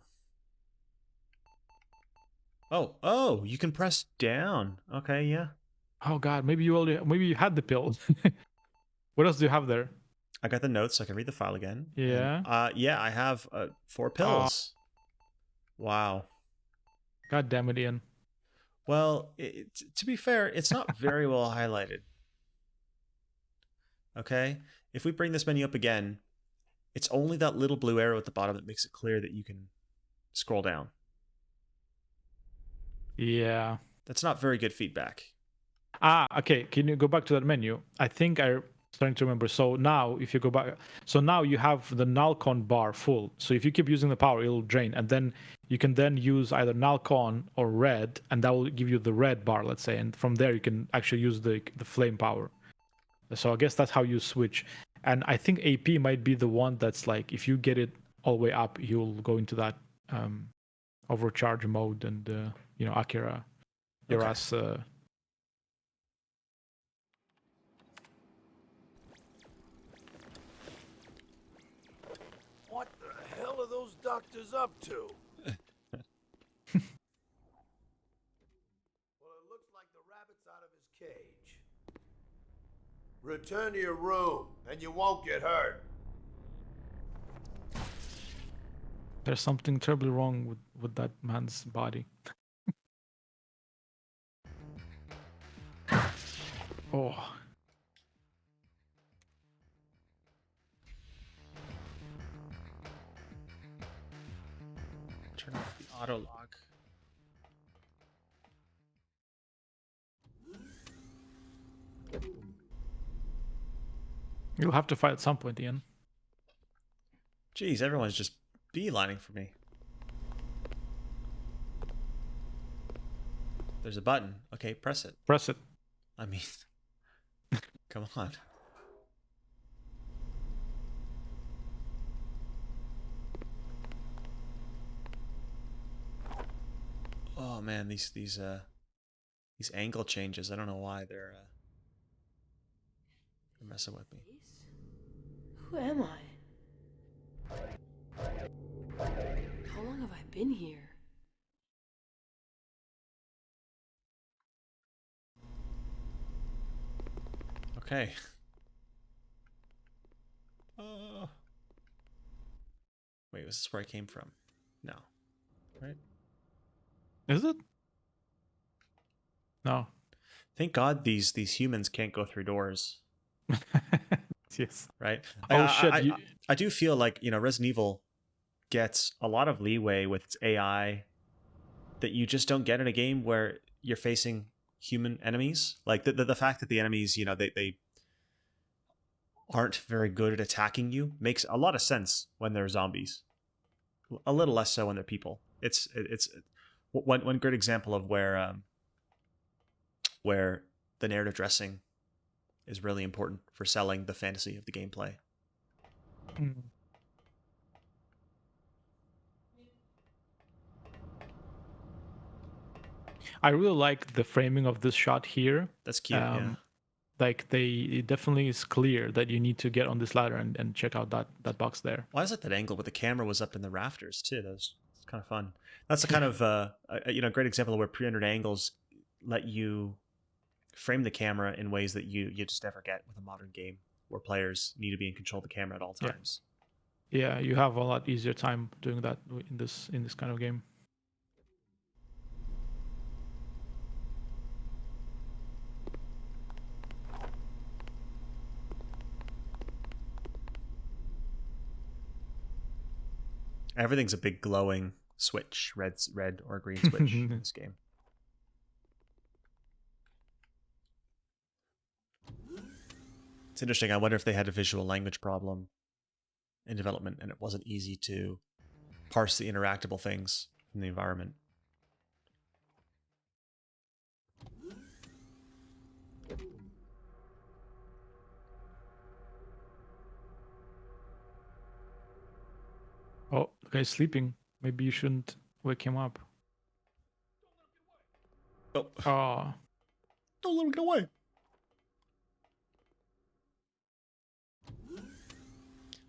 Oh, you can press down. Okay, yeah. Oh God, maybe you had the pill. What else do you have there? I got the notes, so I can read the file again. Yeah. And, yeah, I have 4 pills. Wow. God damn it, Ian. Well, to be fair, it's not very well highlighted. Okay? If we bring this menu up again, it's only that little blue arrow at the bottom that makes it clear that you can scroll down. Yeah. That's not very good feedback. Okay. Can you go back to that menu? I think I'm starting to remember. So now, if you go back, so now you have the Nalcon bar full. So if you keep using the power, it'll drain, and then you can then use either Nalcon or red, and that will give you the red bar, let's say, and from there you can actually use the flame power. So I guess that's how you switch. And I think AP might be the one that's like, if you get it all the way up, you'll go into that overcharge mode, and Akira, your Okay. ass. What the hell are those doctors up to? Well, it looks like the rabbit's out of his cage. Return to your room, and you won't get hurt. There's something terribly wrong with that man's body. Oh. Turn off the auto log. You'll have to fight at some point, Ian. Jeez, everyone's just beelining for me. There's a button. Okay, press it. Press it. I mean, come on. Oh man, these angle changes. I don't know why they're messing with me. Who am I? How long have I been here? Okay. Wait, was this where I came from? No. Right? Is it? No. Thank God these humans can't go through doors. Yes. Right? Oh shit. I do feel like, Resident Evil gets a lot of leeway with its AI that you just don't get in a game where you're facing human enemies. Like the fact that the enemies, they aren't very good at attacking you makes a lot of sense when they're zombies. A little less so when they're people. It's one great example of where the narrative dressing is really important for selling the fantasy of the gameplay. I really like the framing of this shot here. That's cute, yeah. Like it definitely is clear that you need to get on this ladder and check out that box there. Well, I like that angle, but the camera was up in the rafters too. It's kind of fun. That's a kind of great example of where pre-rendered angles let you frame the camera in ways that you just never get with a modern game, where players need to be in control of the camera at all times. Yeah, you have a lot easier time doing that in this kind of game. Everything's a big glowing switch, red or green switch in this game. It's interesting. I wonder if they had a visual language problem in development and it wasn't easy to parse the interactable things from the environment. Oh, the guy's sleeping. Maybe you shouldn't wake him up. Oh. Oh. Don't let him get away.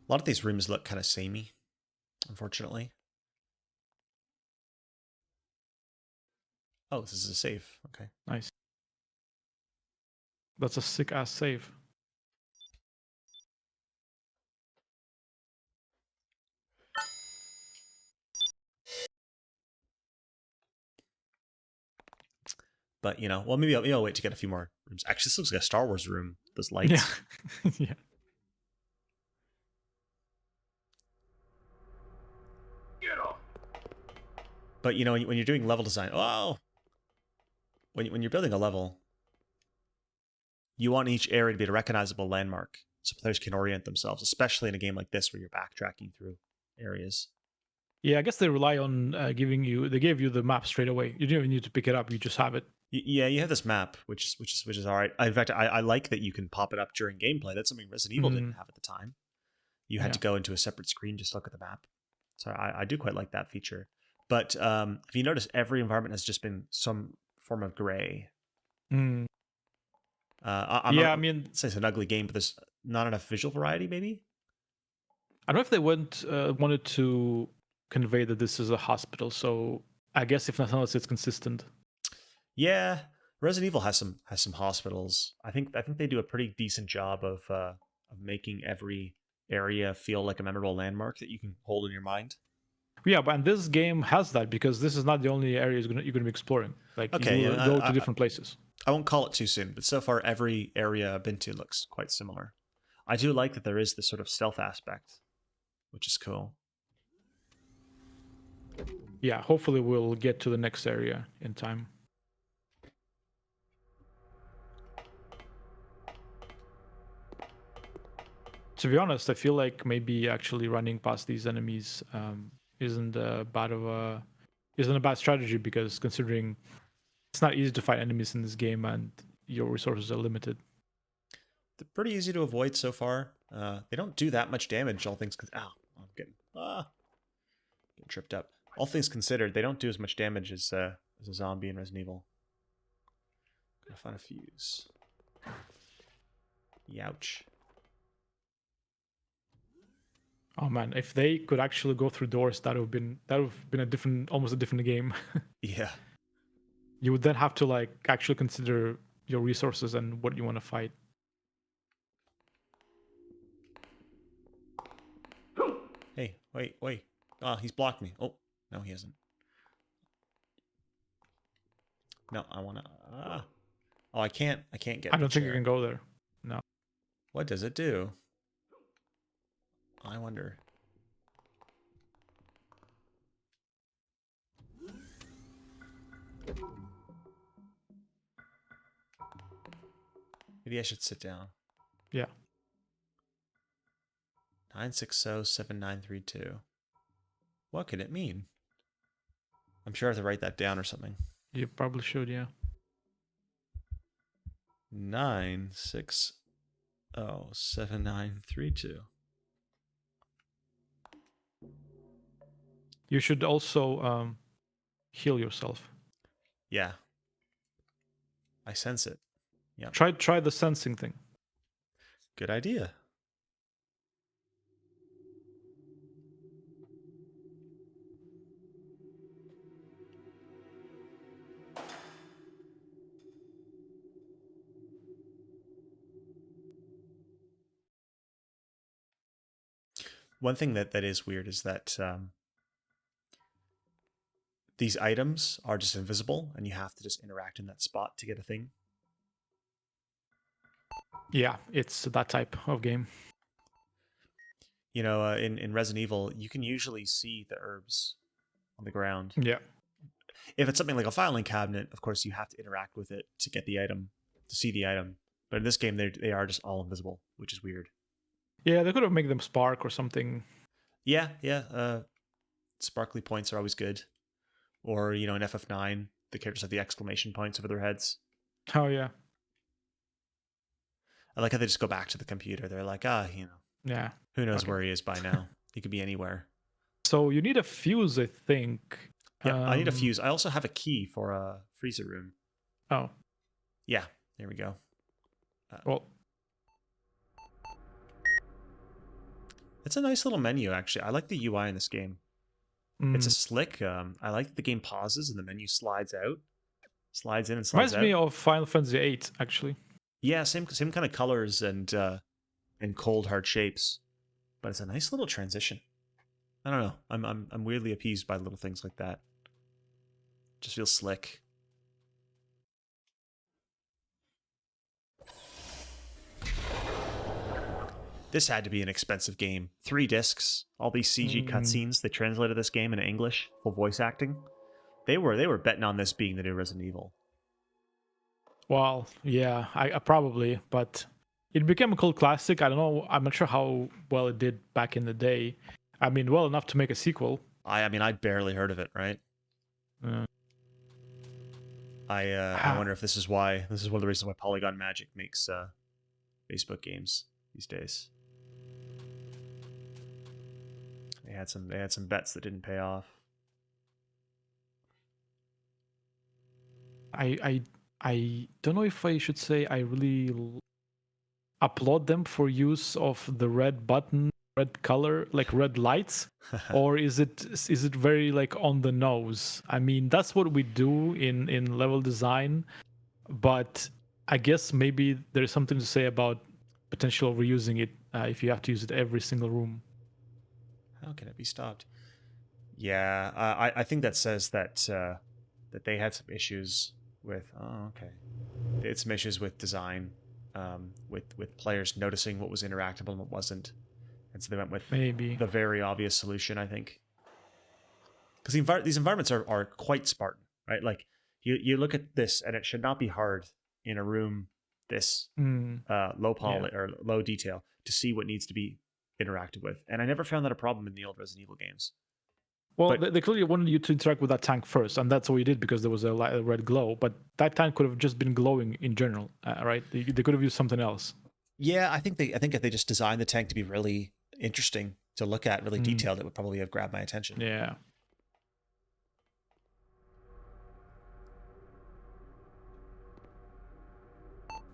A lot of these rooms look kind of samey, unfortunately. Oh, this is a save. Okay. Nice. That's a sick-ass save. But, well, maybe I'll wait to get a few more rooms. Actually, this looks like a Star Wars room. Those lights. Yeah. Yeah. Get off. But, when you're doing level design, when you're building a level, you want each area to be a recognizable landmark so players can orient themselves, especially in a game like this where you're backtracking through areas. Yeah, I guess they rely on they gave you the map straight away. You don't even need to pick it up, you just have it. Yeah, you have this map, which is all right. In fact, I like that you can pop it up during gameplay. That's something Resident Evil didn't have at the time. You had to go into a separate screen just to look at the map. So I do quite like that feature. But if you notice, every environment has just been some form of gray. Mm. I'm Yeah, not, I mean, say it's an ugly game, but there's not enough visual variety, maybe? I don't know if they wanted to convey that this is a hospital, so I guess if nothing else, it's consistent. Yeah, Resident Evil has some hospitals. I think they do a pretty decent job of making every area feel like a memorable landmark that you can hold in your mind. Yeah, but and this game has that because this is not the only area you're gonna be exploring. Like Okay, you yeah, go to different places. I won't call it too soon, but so far every area I've been to looks quite similar. I do like that there is this sort of stealth aspect, which is cool. Yeah, hopefully we'll get to the next area in time. To be honest, I feel like maybe actually running past these enemies isn't a bad strategy because considering it's not easy to fight enemies in this game and your resources are limited. They're pretty easy to avoid so far. They don't do that much damage, all things. Ow, I'm getting tripped up. All things considered, they don't do as much damage as a zombie in Resident Evil. Gonna find a fuse. Youch. Oh man, if they could actually go through doors, that would have been almost a different game. Yeah. You would then have to like actually consider your resources and what you want to fight. Hey, wait. Oh, he's blocked me. Oh, no, he hasn't. No, I wanna. Oh, I can't get. I don't think you can go there. No. What does it do? I wonder. Maybe I should sit down. Yeah. 9607932. What could it mean? I'm sure I have to write that down or something. You probably should, yeah. 9607932. You should also heal yourself. Yeah. I sense it. Yeah. Try the sensing thing. Good idea. One thing that is weird is that these items are just invisible, and you have to just interact in that spot to get a thing. Yeah, it's that type of game. You know, in Resident Evil, you can usually see the herbs on the ground. Yeah. If it's something like a filing cabinet, of course, you have to interact with it to get the item, to see the item. But in this game, they are just all invisible, which is weird. Yeah, they could have made them spark or something. Yeah. Sparkly points are always good. Or, you know, in FF9, the characters have the exclamation points over their heads. Oh, yeah. I like how they just go back to the computer. They're like, Yeah. Who knows where he is by now? He could be anywhere. So you need a fuse, I think. Yeah, I need a fuse. I also have a key for a freezer room. Oh. Yeah, there we go. Well, it's a nice little menu, actually. I like the UI in this game. It's a slick. I like that the game pauses and the menu slides out, slides in and slides out. Reminds me of Final Fantasy VIII, actually. Yeah, same kind of colors and cold hard shapes, but it's a nice little transition. I don't know. I'm weirdly appeased by little things like that. Just feels slick. This had to be an expensive game. 3 discs, all these CG cutscenes. They translated this game into English, full voice acting. They were betting on this being the new Resident Evil. Well, yeah, I probably, but it became a cult classic. I don't know. I'm not sure how well it did back in the day. I mean, well enough to make a sequel. I mean, I barely heard of it, right? I wonder if this is one of the reasons why Polygon Magic makes Facebook games these days. They had some bets that didn't pay off. I don't know if I should say I really applaud them for use of the red button, red color, like red lights, or is it very like on the nose? I mean, that's what we do in level design, but I guess maybe there's something to say about potential reusing it if you have to use it every single room. How can it be stopped? Yeah, I think that says that that they had some issues with. Oh, okay. They had some issues with design, with players noticing what was interactable and what wasn't, and so they went with Maybe the very obvious solution, I think. Because these environments are quite Spartan, right? Like you look at this, and it should not be hard in a room this low poly or low detail to see what needs to be interacted with, and I never found that a problem in the old Resident Evil games. Well, they clearly wanted you to interact with that tank first, and that's what you did because there was a red glow. But that tank could have just been glowing in general, right? They could have used something else. Yeah, I think if they just designed the tank to be really interesting to look at, really detailed, it would probably have grabbed my attention. Yeah.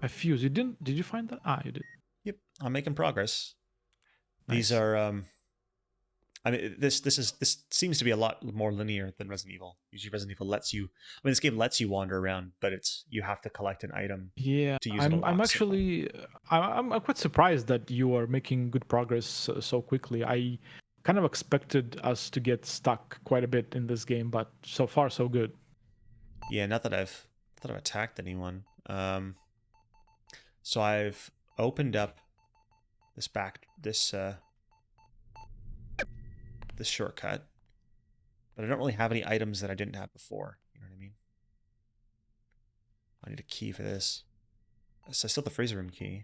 A fuse. You didn't? Did you find that? Ah, you did. Yep, I'm making progress. Nice. These are I mean, this seems to be a lot more linear than Resident Evil. Usually, Resident Evil lets you. I mean, this game lets you wander around, but you have to collect an item. Yeah, to use it a lot. I'm actually I'm quite surprised that you are making good progress so quickly. I kind of expected us to get stuck quite a bit in this game, but so far so good. Yeah, not that I've attacked anyone. So I've opened up this this shortcut, but I don't really have any items that I didn't have before. You know what I mean? I need a key for this. So I still have the freezer room key,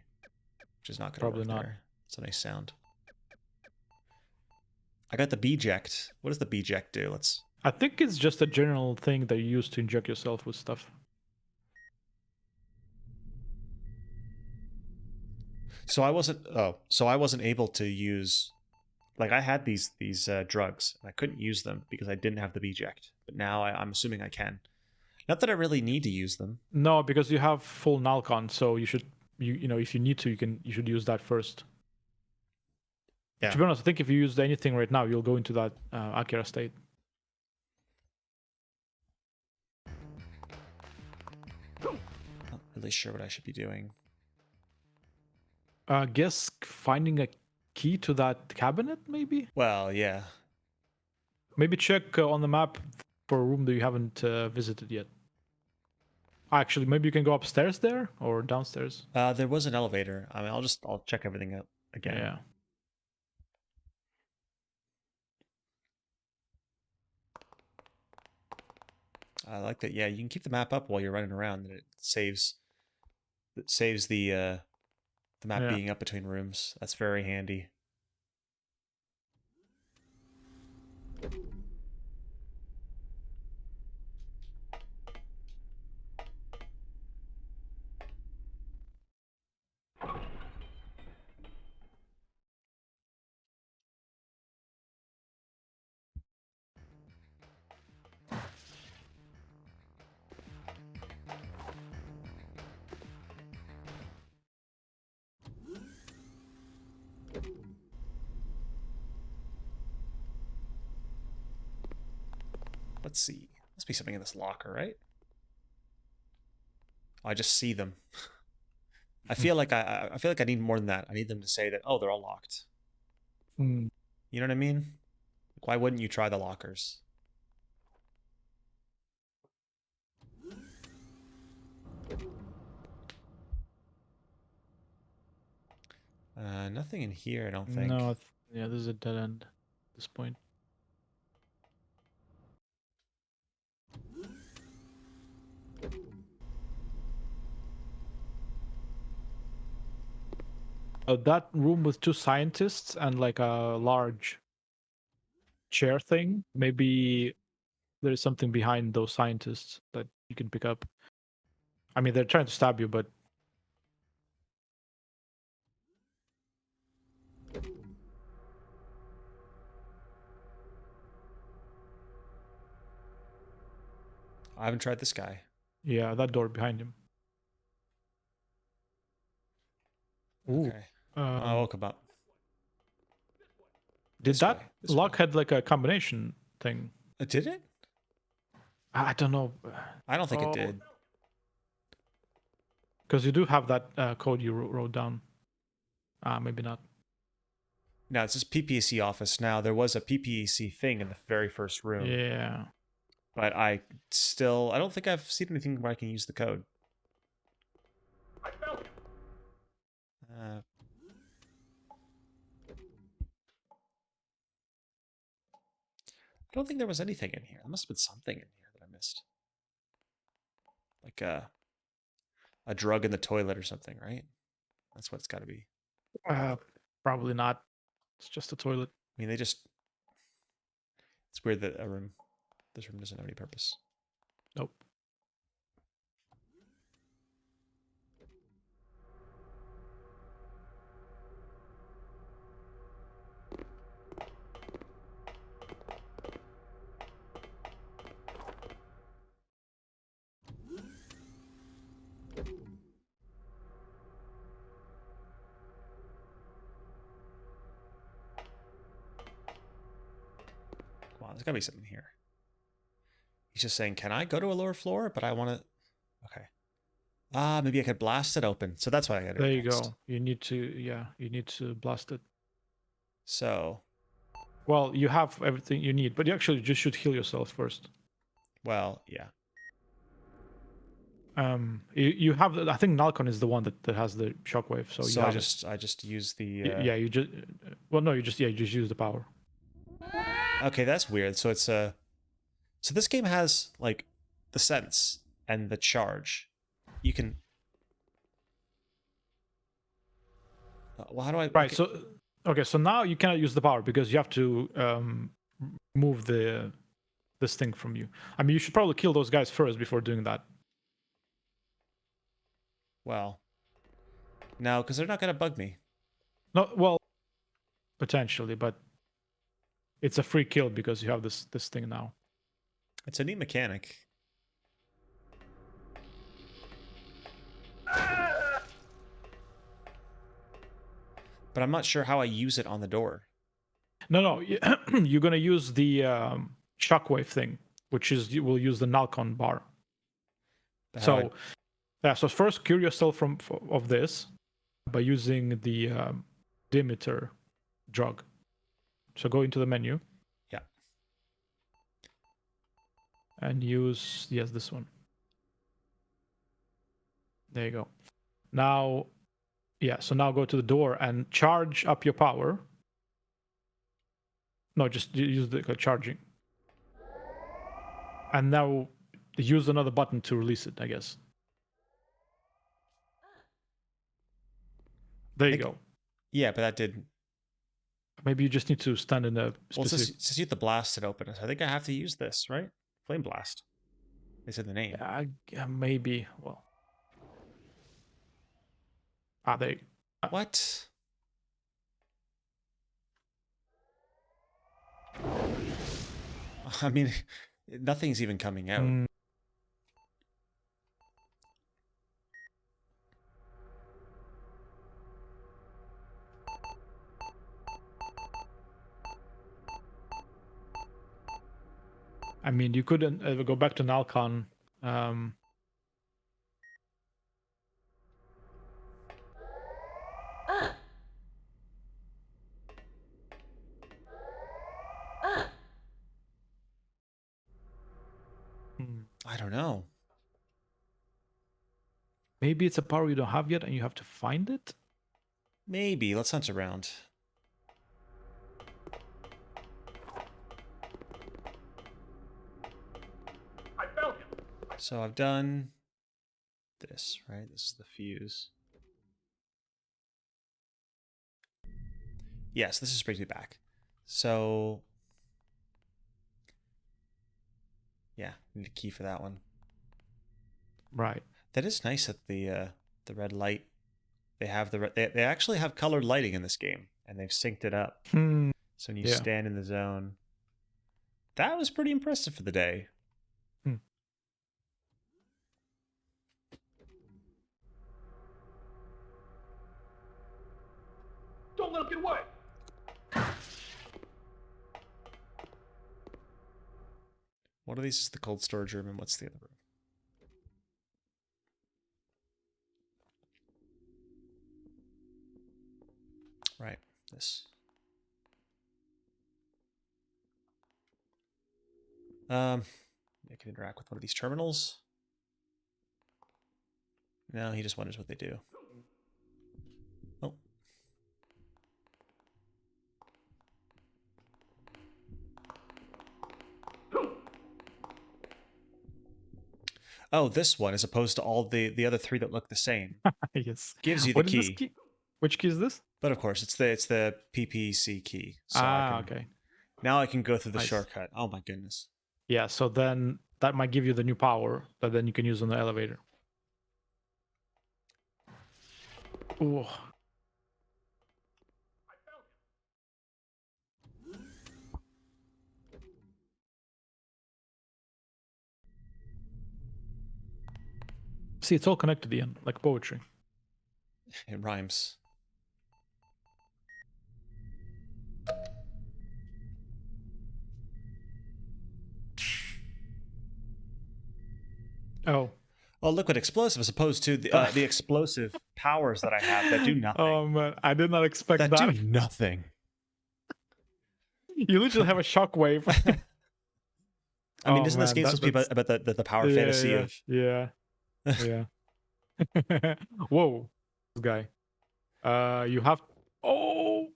which is not going to work there. It's a nice sound. I got the B-ject. What does the B-ject do? I think it's just a general thing that you use to inject yourself with stuff. So I wasn't able to use. Like, I had these drugs, and I couldn't use them because I didn't have the B-ject. But now I'm assuming I can. Not that I really need to use them. No, because you have full Nalcon, so you should you know if you need to, you should use that first. Yeah. To be honest, I think if you use anything right now, you'll go into that Akira state. Not really sure what I should be doing. Guess finding a key to that cabinet, maybe? Well, yeah. Maybe check on the map for a room that you haven't visited yet. Actually, maybe you can go upstairs there or downstairs. There was an elevator. I mean, I'll check everything out again. Yeah. I like that. Yeah, you can keep the map up while you're running around, and it saves the map being up between rooms. That's very handy. Let's see. Must be something in this locker, right? Oh, I just see them. I feel like I feel like I need more than that. I need them to say that, oh, they're all locked. You know what I mean? Like, why wouldn't you try the lockers? Nothing in here, I don't think. No, yeah, this is a dead end at this point. That room with two scientists and like a large chair thing, maybe there's something behind those scientists that you can pick up. I mean, they're trying to stab you, but I haven't tried this guy. Yeah, that door behind him. Ooh. Okay. I woke him up. Did This that way, this lock way. had like a combination thing? Did it? I don't know. I don't think it did. Because you do have that code you wrote down. Maybe not. No, it's just PPC office now. There was a PPC thing in the very first room. Yeah. But I don't think I've seen anything where I can use the code. I found him. I don't think there was anything in here. There must have been something in here that I missed. Like a drug in the toilet or something, right? That's what it's got to be. Probably not. It's just a toilet. I mean, it's weird that this room doesn't have any purpose. Nope. Come on, there's got to be something here. He's just saying, can I go to a lower floor? But I want to... Okay. Maybe I could blast it open. So that's what I got to do. There you go. You need to blast it. So... Well, you have everything you need, but you actually just should heal yourself first. Well, yeah. You have... I think Nalcon is the one that has the shockwave, so you I have just use the... Yeah, you just... Well, no, you just use the power. Okay, that's weird. So it's So this game has, like, the sense and the charge. You can... well, how do I... Right, okay, so now you cannot use the power because you have to move this thing from you. I mean, you should probably kill those guys first before doing that. Well... No, because they're not going to bug me. No, well, potentially, but it's a free kill because you have this thing now. It's a neat mechanic. But I'm not sure how I use it on the door. No, you're gonna use the shockwave thing, which is you will use the Nalcon bar. So, yeah. So first, cure yourself of this by using the Demeter drug. So go into the menu. Yeah. And use this one. There you go. Now, so now go to the door and charge up your power. No, just use the charging. And now use another button to release it, I guess. There you go. Yeah, but that didn't. Maybe you just need to stand in a specific... Well, it says you have to blast it open. I think I have to use this, right? Flame blast. They said the name. Yeah, maybe. Well. There you go. What? I mean, nothing's even coming out. I mean, you couldn't go back to Nalcon. I don't know. Maybe it's a power you don't have yet and you have to find it? Maybe. Let's hunt around. I found him. So I've done this, right? This is the fuse. Yes, this just brings me back. So... yeah, need a key for that one. Right. That is nice that the red light. They have they actually have colored lighting in this game, and they've synced it up. So when you stand in the zone, that was pretty impressive for the day. looking way. One of these is the cold storage room, and what's the other room? Right, this. I can interact with one of these terminals. No, he just wonders what they do. Oh. Oh, this one, as opposed to all the other three that look the same. Yes. Gives you the What is this key. key? Which key is this? But of course, it's the PPC key. So Okay. Now I can go through the Nice. shortcut. Oh my goodness. Yeah, so then that might give you the new power that then you can use on the elevator. Ooh. See, it's all connected, Ian, like poetry. It rhymes. Oh. Oh, liquid explosive, as opposed to the explosive powers that I have that do nothing. Oh man, I did not expect that. That do nothing. You literally have a shockwave. I mean, doesn't this game supposed to be about the power fantasy of... Yeah. Whoa. This guy. You have... Oh!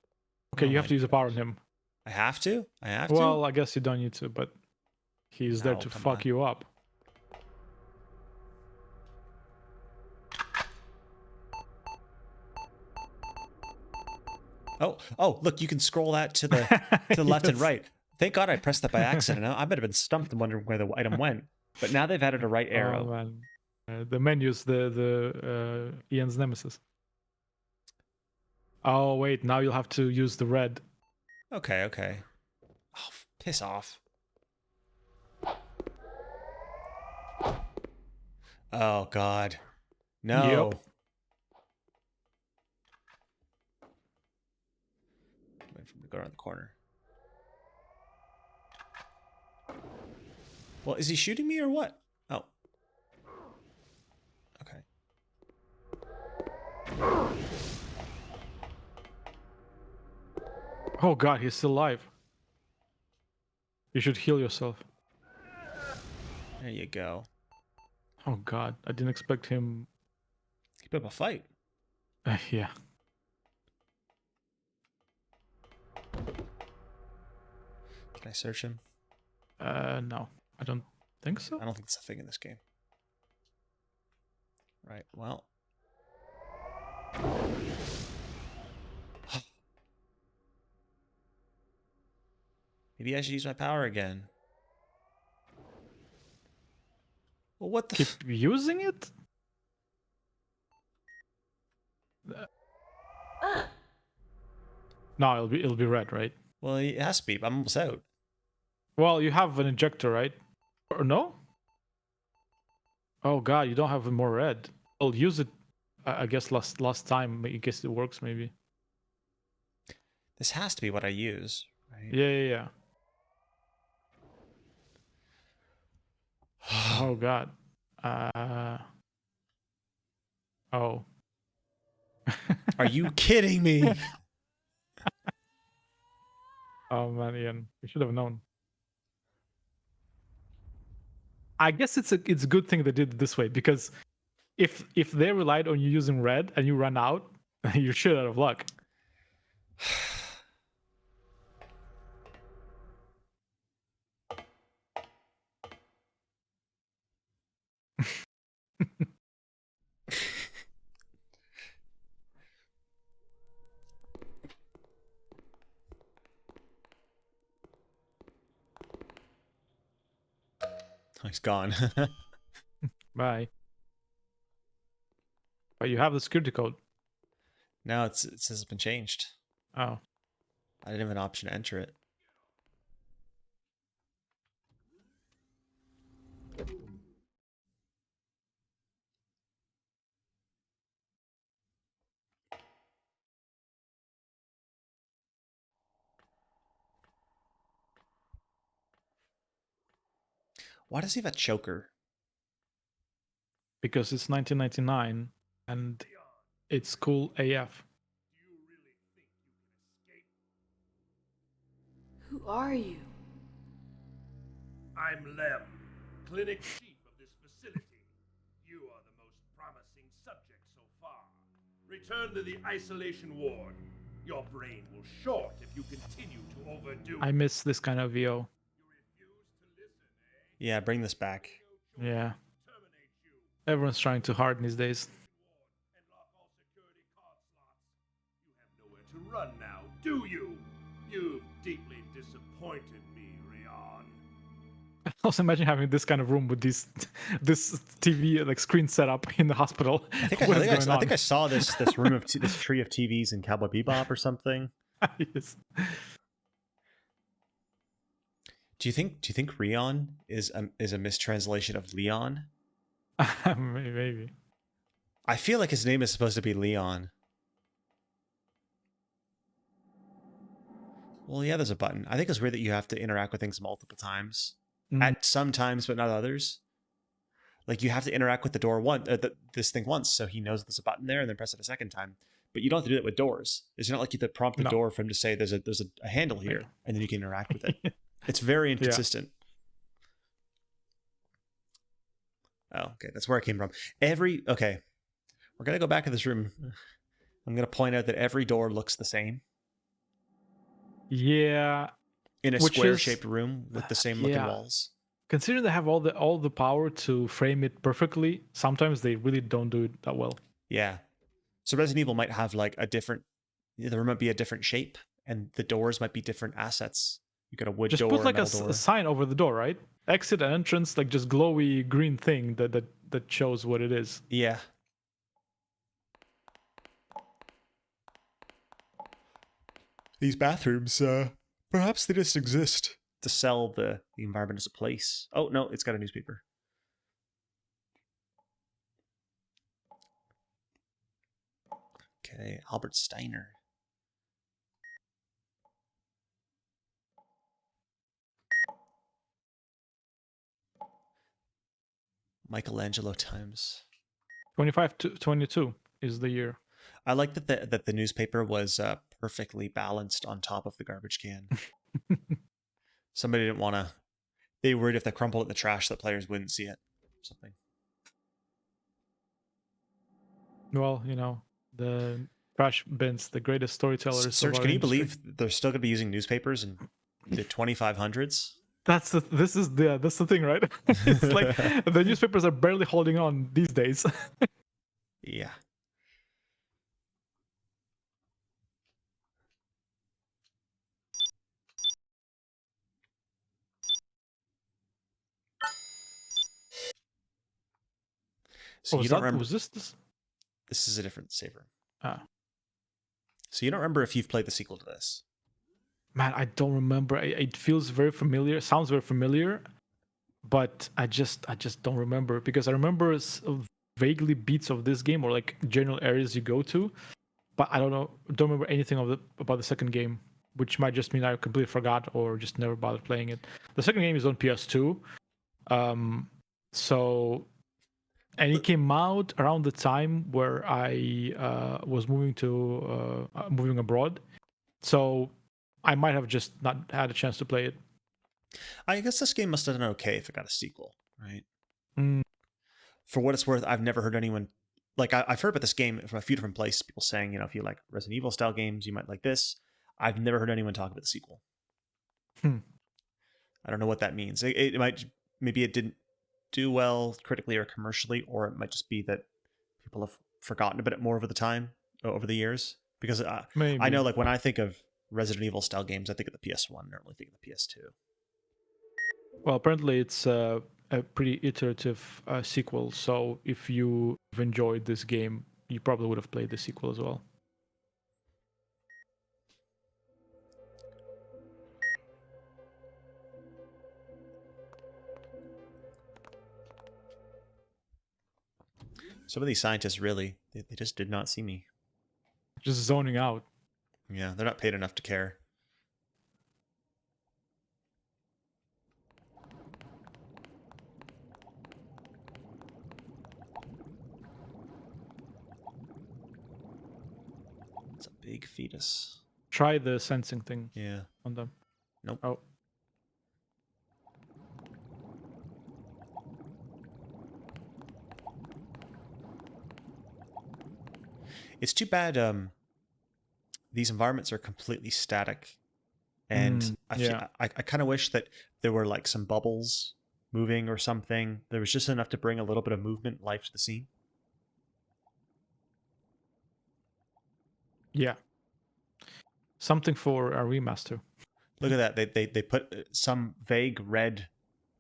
Okay, you have to use the power on him. I have to? I have to? Well, I guess you don't need to, but he's there No, to come fuck on. you up. Oh, look, you can scroll that to the left and Yes. right. Thank God I pressed that by accident. I might have been stumped and wondering where the item went. But now they've added a right arrow. Oh, man. The menu's the Ian's nemesis. Oh, wait, now you'll have to use the red. Okay. Oh, piss off. Oh, God. No. Yep. Wait for him to go around the corner. Well, is he shooting me or what? Oh. Okay. Oh god, he's still alive. You should heal yourself. There you go. Oh god, I didn't expect him. Keep up a fight. Yeah. Can I search him? No, I don't think so. I don't think it's a thing in this game. Right, well. Maybe I should use my power again. Well, what the... Keep using it? No, it'll be red, right? Well, it has to be. I'm almost out. Well, you have an injector, right? Or no? Oh god, you don't have more red. I'll use it. I guess last time in case it works, maybe. This has to be what I use, right? Yeah. Oh god. Oh. Are you kidding me? Oh man, Ian, you should have known. I guess it's a good thing they did it this way, because if they relied on you using red and you run out, you're shit out of luck. Oh, he's gone. Bye. But you have the security code. Now it says it's been changed. Oh. I didn't have an option to enter it. Why does he have a choker? Because it's 1999 and it's cool AF. Who are you? I'm Lem, clinic chief of this facility. You are the most promising subject so far. Return to the isolation ward. Your brain will short if you continue to overdo it. I miss this kind of VO. You refuse to listen, eh? Yeah, bring this back. Yeah. Terminate you. Everyone's trying too hard these days. And lock all security card slots. You have nowhere to run now, do you? You've deeply disappointed me, Rion. I also imagine having this kind of room with this TV like screen setup in the hospital. I think What is going I on? think I saw this room of this tree of TVs in Cowboy Bebop or something. Yes. Do you think Rion is a mistranslation of Leon? Maybe. I feel like his name is supposed to be Leon. Well, yeah, there's a button. I think it's weird that you have to interact with things multiple times. At some times, but not others. Like you have to interact with the door this thing once, so he knows there's a button there, and then press it a second time. But you don't have to do that with doors. It's not like you have to prompt the door for him to say there's a handle here, and then you can interact with it. It's very inconsistent. Yeah. Oh, okay, that's where I came from. Okay, we're gonna go back in this room. I'm gonna point out that every door looks the same. Yeah. In a square-shaped room with the same looking walls. Considering they have all the power to frame it perfectly, sometimes they really don't do it that well. Yeah. So Resident Evil might have like the room might be a different shape, and the doors might be different assets. You got a wood door, just put like a door. a sign over the door, right? Exit and entrance, like just glowy green thing that shows what it is. Yeah. These bathrooms, perhaps they just exist to sell the environment as a place. Oh, no, it's got a newspaper. Okay, Albert Steiner. Michelangelo Times. 25 to 22 is the year. I like that the newspaper was perfectly balanced on top of the garbage can. Somebody didn't want to. They worried if they crumpled it in the trash, that players wouldn't see it. Or something. Well, the trash bins, the greatest storytellers. Serge, of our can you industry. believe they're still going to be using newspapers in the 2500s? That's the thing, right? It's like the newspapers are barely holding on these days. Yeah. So you don't remember? Was this? This is a different save room. Ah. So you don't remember if you've played the sequel to this? Man, I don't remember. It feels very familiar. Sounds very familiar, but I just don't remember, because I remember vaguely beats of this game or like general areas you go to, but I don't remember anything about the second game, which might just mean I completely forgot or just never bothered playing it. The second game is on PS2, so. And it came out around the time where I was moving abroad, so I might have just not had a chance to play it. I guess this game must have done okay if it got a sequel, right? Mm. For what it's worth, I've never heard anyone like I've heard about this game from a few different places. People saying, if you like Resident Evil style games, you might like this. I've never heard anyone talk about the sequel. I don't know what that means. It might, maybe it didn't do well critically or commercially, or it might just be that people have forgotten about it more over the years. Because I know, like, when I think of Resident Evil style games, I think of the PS1. I don't really think of the PS2. Well, apparently it's a pretty iterative sequel, so if you've enjoyed this game, you probably would have played the sequel as well. Some of these scientists really, they just did not see me. Just zoning out. Yeah, they're not paid enough to care. Big fetus. Try the sensing thing Yeah. on them. Nope. Oh. It's too bad these environments are completely static. And I kind of wish that there were like some bubbles moving or something. There was just enough to bring a little bit of movement, life to the scene. Yeah. Something for a remaster. Look at that. They put some vague red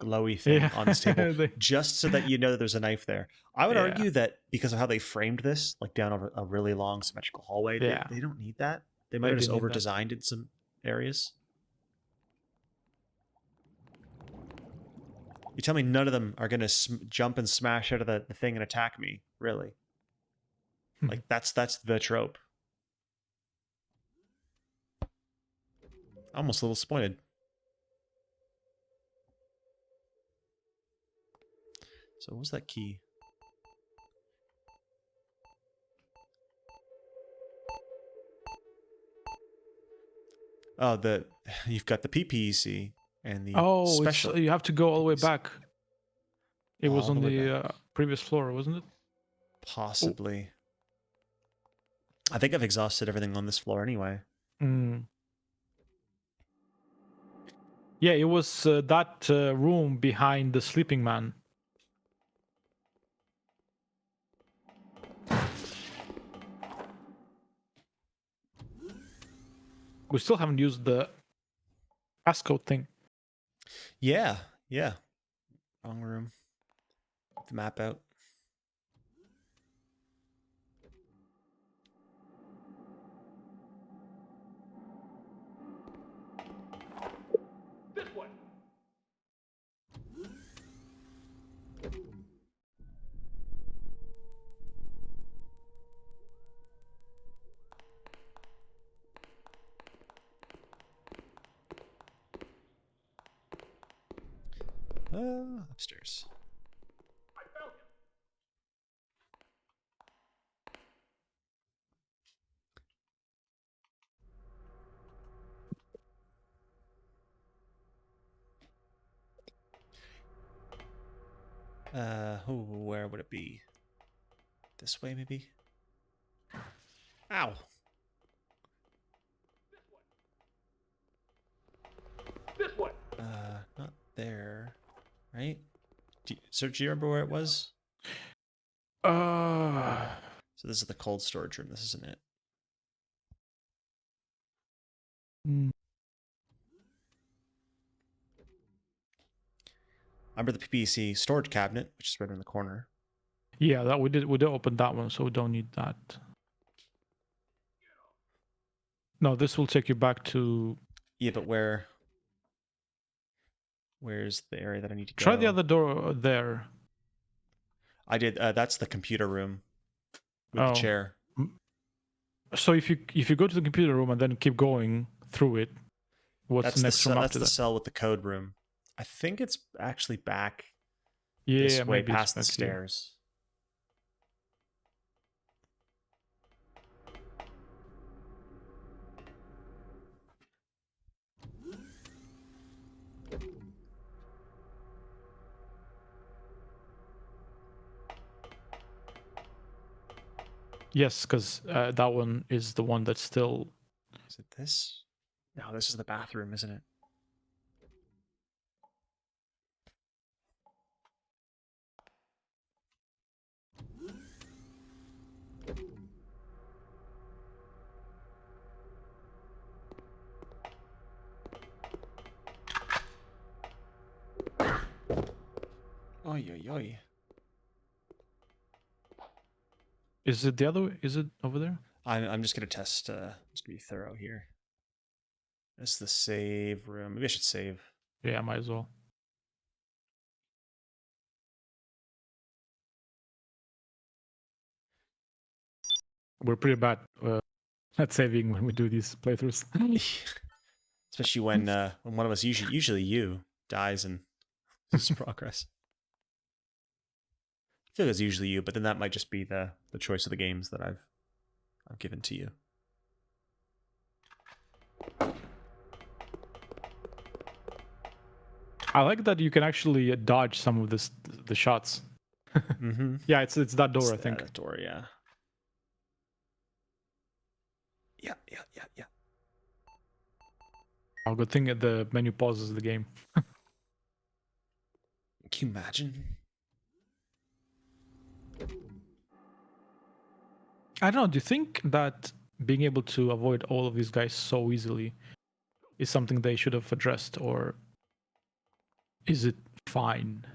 glowy thing on this table just so that you know that there's a knife there. I would argue that because of how they framed this, like down a really long symmetrical hallway, they don't need that. They might have just over-designed in some areas. You tell me none of them are going to jump and smash out of the thing and attack me, really? Like, that's the trope. Almost a little disappointed. So what was that key? Oh, you've got the PPEC and the special. You have to go all the way back. It was on the previous floor, wasn't it? Possibly. I think I've exhausted everything on this floor anyway. Yeah, it was that room behind the sleeping man. We still haven't used the passcode thing. Yeah. Wrong room. Get the map out. This way. Upstairs. I found him. Where would it be? This way, maybe? Ow. This way. Not there. Right? Do you remember where it was? So this is the cold storage room. This isn't it. Remember the PPC storage cabinet, which is right in the corner. Yeah, that we did open that one, so we don't need that. No, this will take you back to... Yeah, but where's the area that I need to go? Try the other door there. I did. That's the computer room with the chair. So if you go to the computer room and then keep going through it, what's the next room after that? That's the cell with the code room. I think it's actually back this way past the stairs. Yes, because that one is the one that's still... Is it this? No, this is the bathroom, isn't it? Oi. Is it the other way? Is it over there? I'm just gonna test. Just be thorough here. This is the save room. Maybe I should save. Yeah, I might as well. We're pretty bad at saving when we do these playthroughs. Especially when one of us, usually you, dies and loses progress. I feel like it's usually you, but then that might just be the choice of the games that I've given to you. I like that you can actually dodge some of the shots. Mm-hmm. Yeah, it's that door, I It's think. that door, yeah. Yeah. Oh, good thing the menu pauses the game. Can you imagine? I don't know. Do you think that being able to avoid all of these guys so easily is something they should have addressed, or is it fine?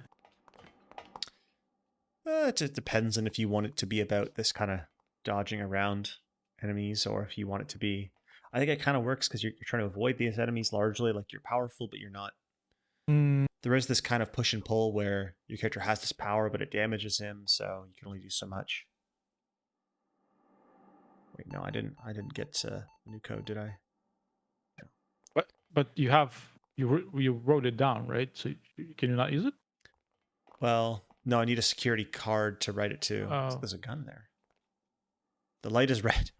It just depends on if you want it to be about this kind of dodging around enemies, or if you want it to be. I think it kind of works because you're trying to avoid these enemies largely. Like, you're powerful, but you're not. There is this kind of push and pull where your character has this power, but it damages him, so you can only do so much. Wait, no, I didn't get the new code, did I? No. But you wrote it down, right? So can you not use it? Well, no, I need a security card to write it to. Oh. There's a gun there. The light is red.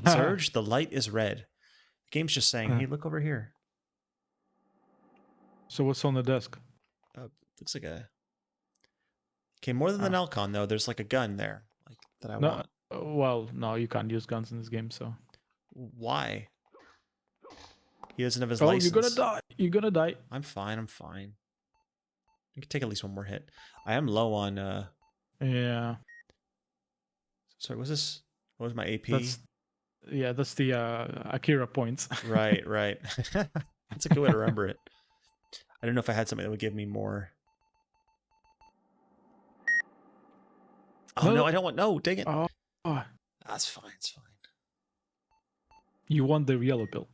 Surge, the light is red. The game's just saying, hey, look over here. So what's on the desk? Looks like a... Okay, more than an Alcon, though. There's like a gun there, like that I want. Well, no, you can't use guns in this game, so... Why? He doesn't have his license. You're gonna die. You're gonna die. I'm fine. I can take at least one more hit. I am low on... Yeah. Sorry, what's this? What was my AP? That's the Akira points. Right. That's a good way to remember it. I don't know if I had something that would give me more. Oh, no, I don't want... No, dang it. Oh. That's fine, it's fine. You want the yellow pill.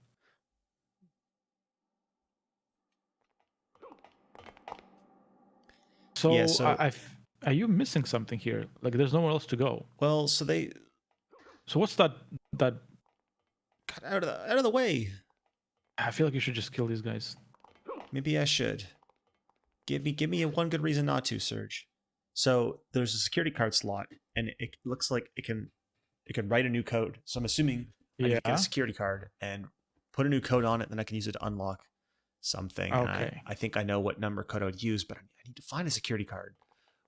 So, Yeah, so are you missing something here? Like, there's nowhere else to go. Well, so what's that? Got out of the way. I feel like you should just kill these guys. Maybe I should. Give me one good reason not to, Serge. So there's a security card slot, and it looks like it can write a new code. So I'm assuming I need to get a security card and put a new code on it, then I can use it to unlock something. Okay. And I think I know what number code I would use, but I need to find a security card.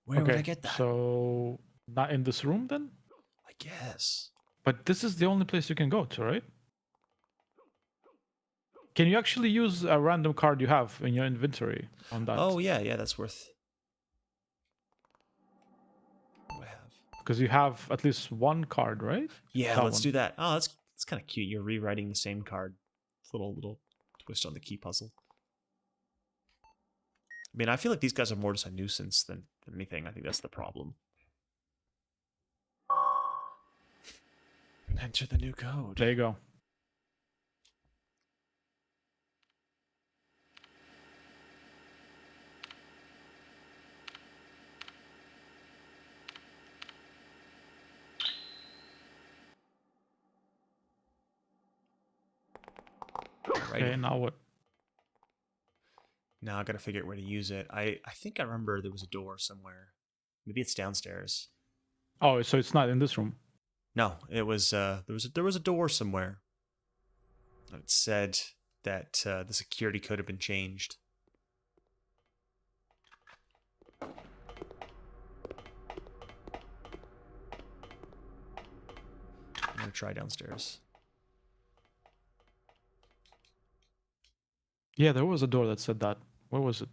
Where would I get that? So not in this room then? I guess. But this is the only place you can go to, right? Can you actually use a random card you have in your inventory on that? Oh yeah, that's worth. What do I have? Because you have at least one card, right? Yeah, let's do that. Oh, that's kind of cute. You're rewriting the same card. It's a little twist on the key puzzle. I mean, I feel like these guys are more just a nuisance than anything. I think that's the problem. Enter the new code. There you go. Okay, now what? Now I gotta figure out where to use it. I think I remember there was a door somewhere. Maybe it's downstairs. Oh, so it's not in this room. No, it was there was a door somewhere. It said that the security code had been changed. I'm gonna try downstairs. Yeah, there was a door that said that. Where was it?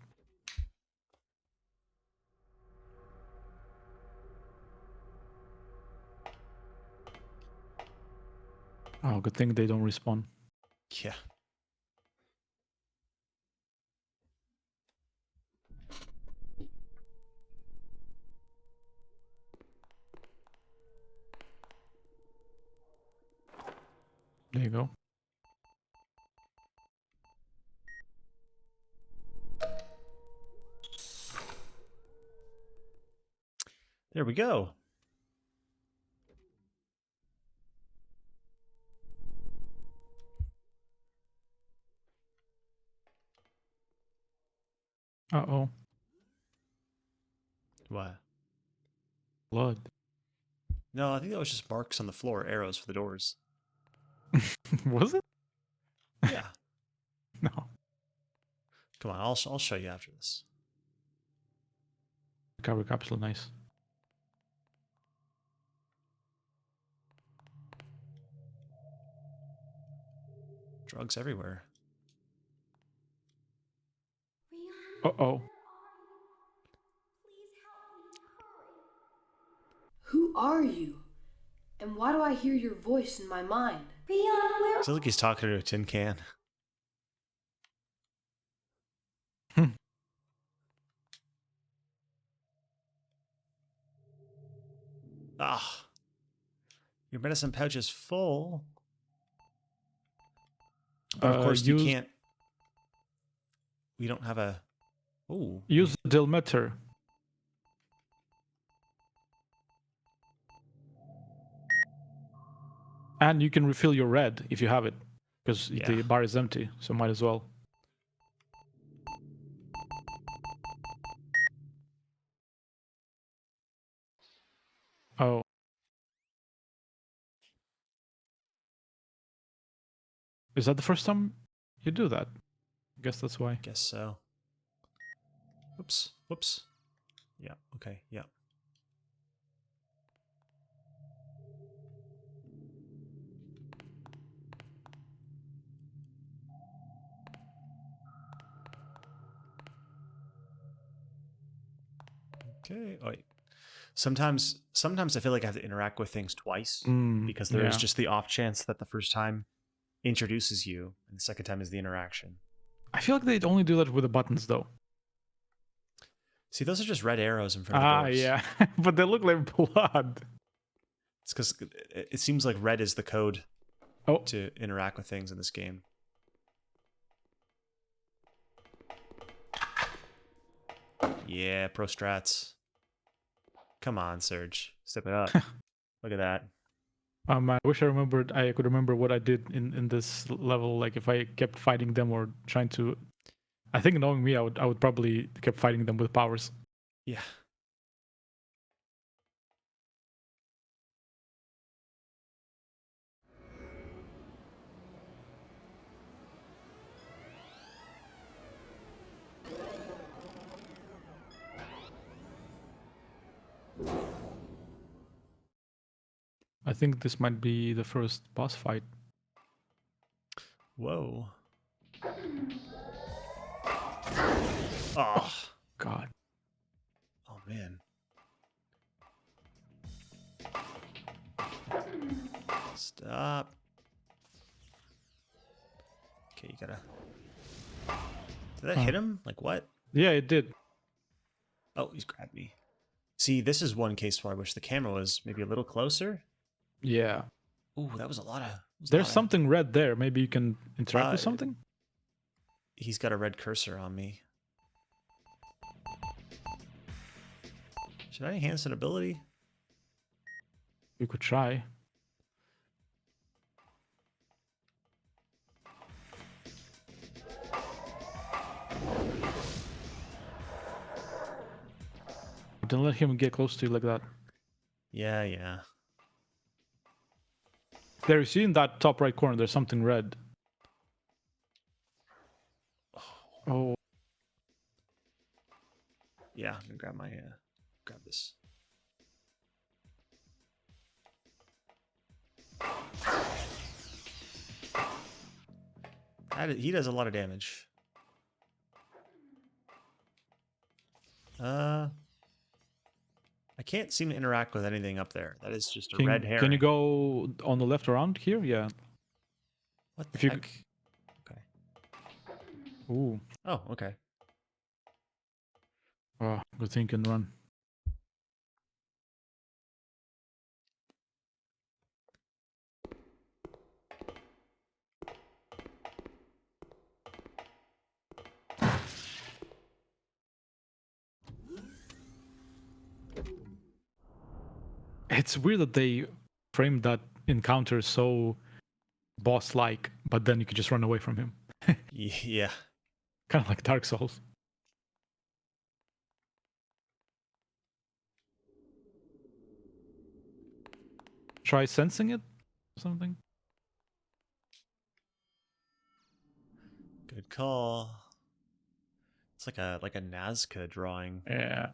Oh, good thing they don't respawn. Yeah. There you go. There we go. Uh-oh. What? Blood. No, I think that was just marks on the floor, arrows for the doors. Was it? Yeah, Come on, I'll show you after this. Recovery capsule, nice. Drugs everywhere. Uh oh. Please help me. Hurry. Who are you? And why do I hear your voice in my mind? Rion, where? Sounds like he's talking to a tin can. Ah, your medicine pouch is full. But of course, you can't. We don't have a. Ooh. Use the Dilmeter. And you can refill your red if you have it, because the bar is empty, so might as well. Oh. Is that the first time you do that? I guess that's why. Guess so. Whoops. Whoops. Yeah. Okay. Yeah. Okay. Oh, wait. Sometimes I feel like I have to interact with things twice because there is just the off chance that the first time introduces you and the second time is the interaction. I feel like they only do that with the buttons, though. See, those are just red arrows in front of the doors. Yeah. But they look like blood. It's because it seems like red is the code to interact with things in this game. Yeah, pro strats. Come on, Serge. Step it up. Look at that. I wish I could remember what I did in this level. Like if I kept fighting them or trying to, I think knowing me, I would probably kept fighting them with powers. Yeah. I think this might be the first boss fight. Whoa. Oh, God. Oh, man. Stop. Okay, you gotta... Did that hit him? Like what? Yeah, it did. Oh, he's grabbed me. See, this is one case where I wish the camera was maybe a little closer. Yeah. Ooh, that was a lot of... There's something red there. Maybe you can interact with something? He's got a red cursor on me. Should I enhance an ability? You could try. Don't let him get close to you like that. Yeah, yeah. There, you see in that top right corner, there's something red. Oh. Yeah, I'm gonna grab my grab this. He does a lot of damage. I can't seem to interact with anything up there. That is just a red herring. Can you go on the left around here? Yeah. What the heck? Okay. Ooh. Oh, okay. Oh, good thing you can run. It's weird that they framed that encounter so boss-like, but then you could just run away from him. Yeah. Kind of like Dark Souls. Try sensing it or something? Good call. like a Nazca drawing. Yeah.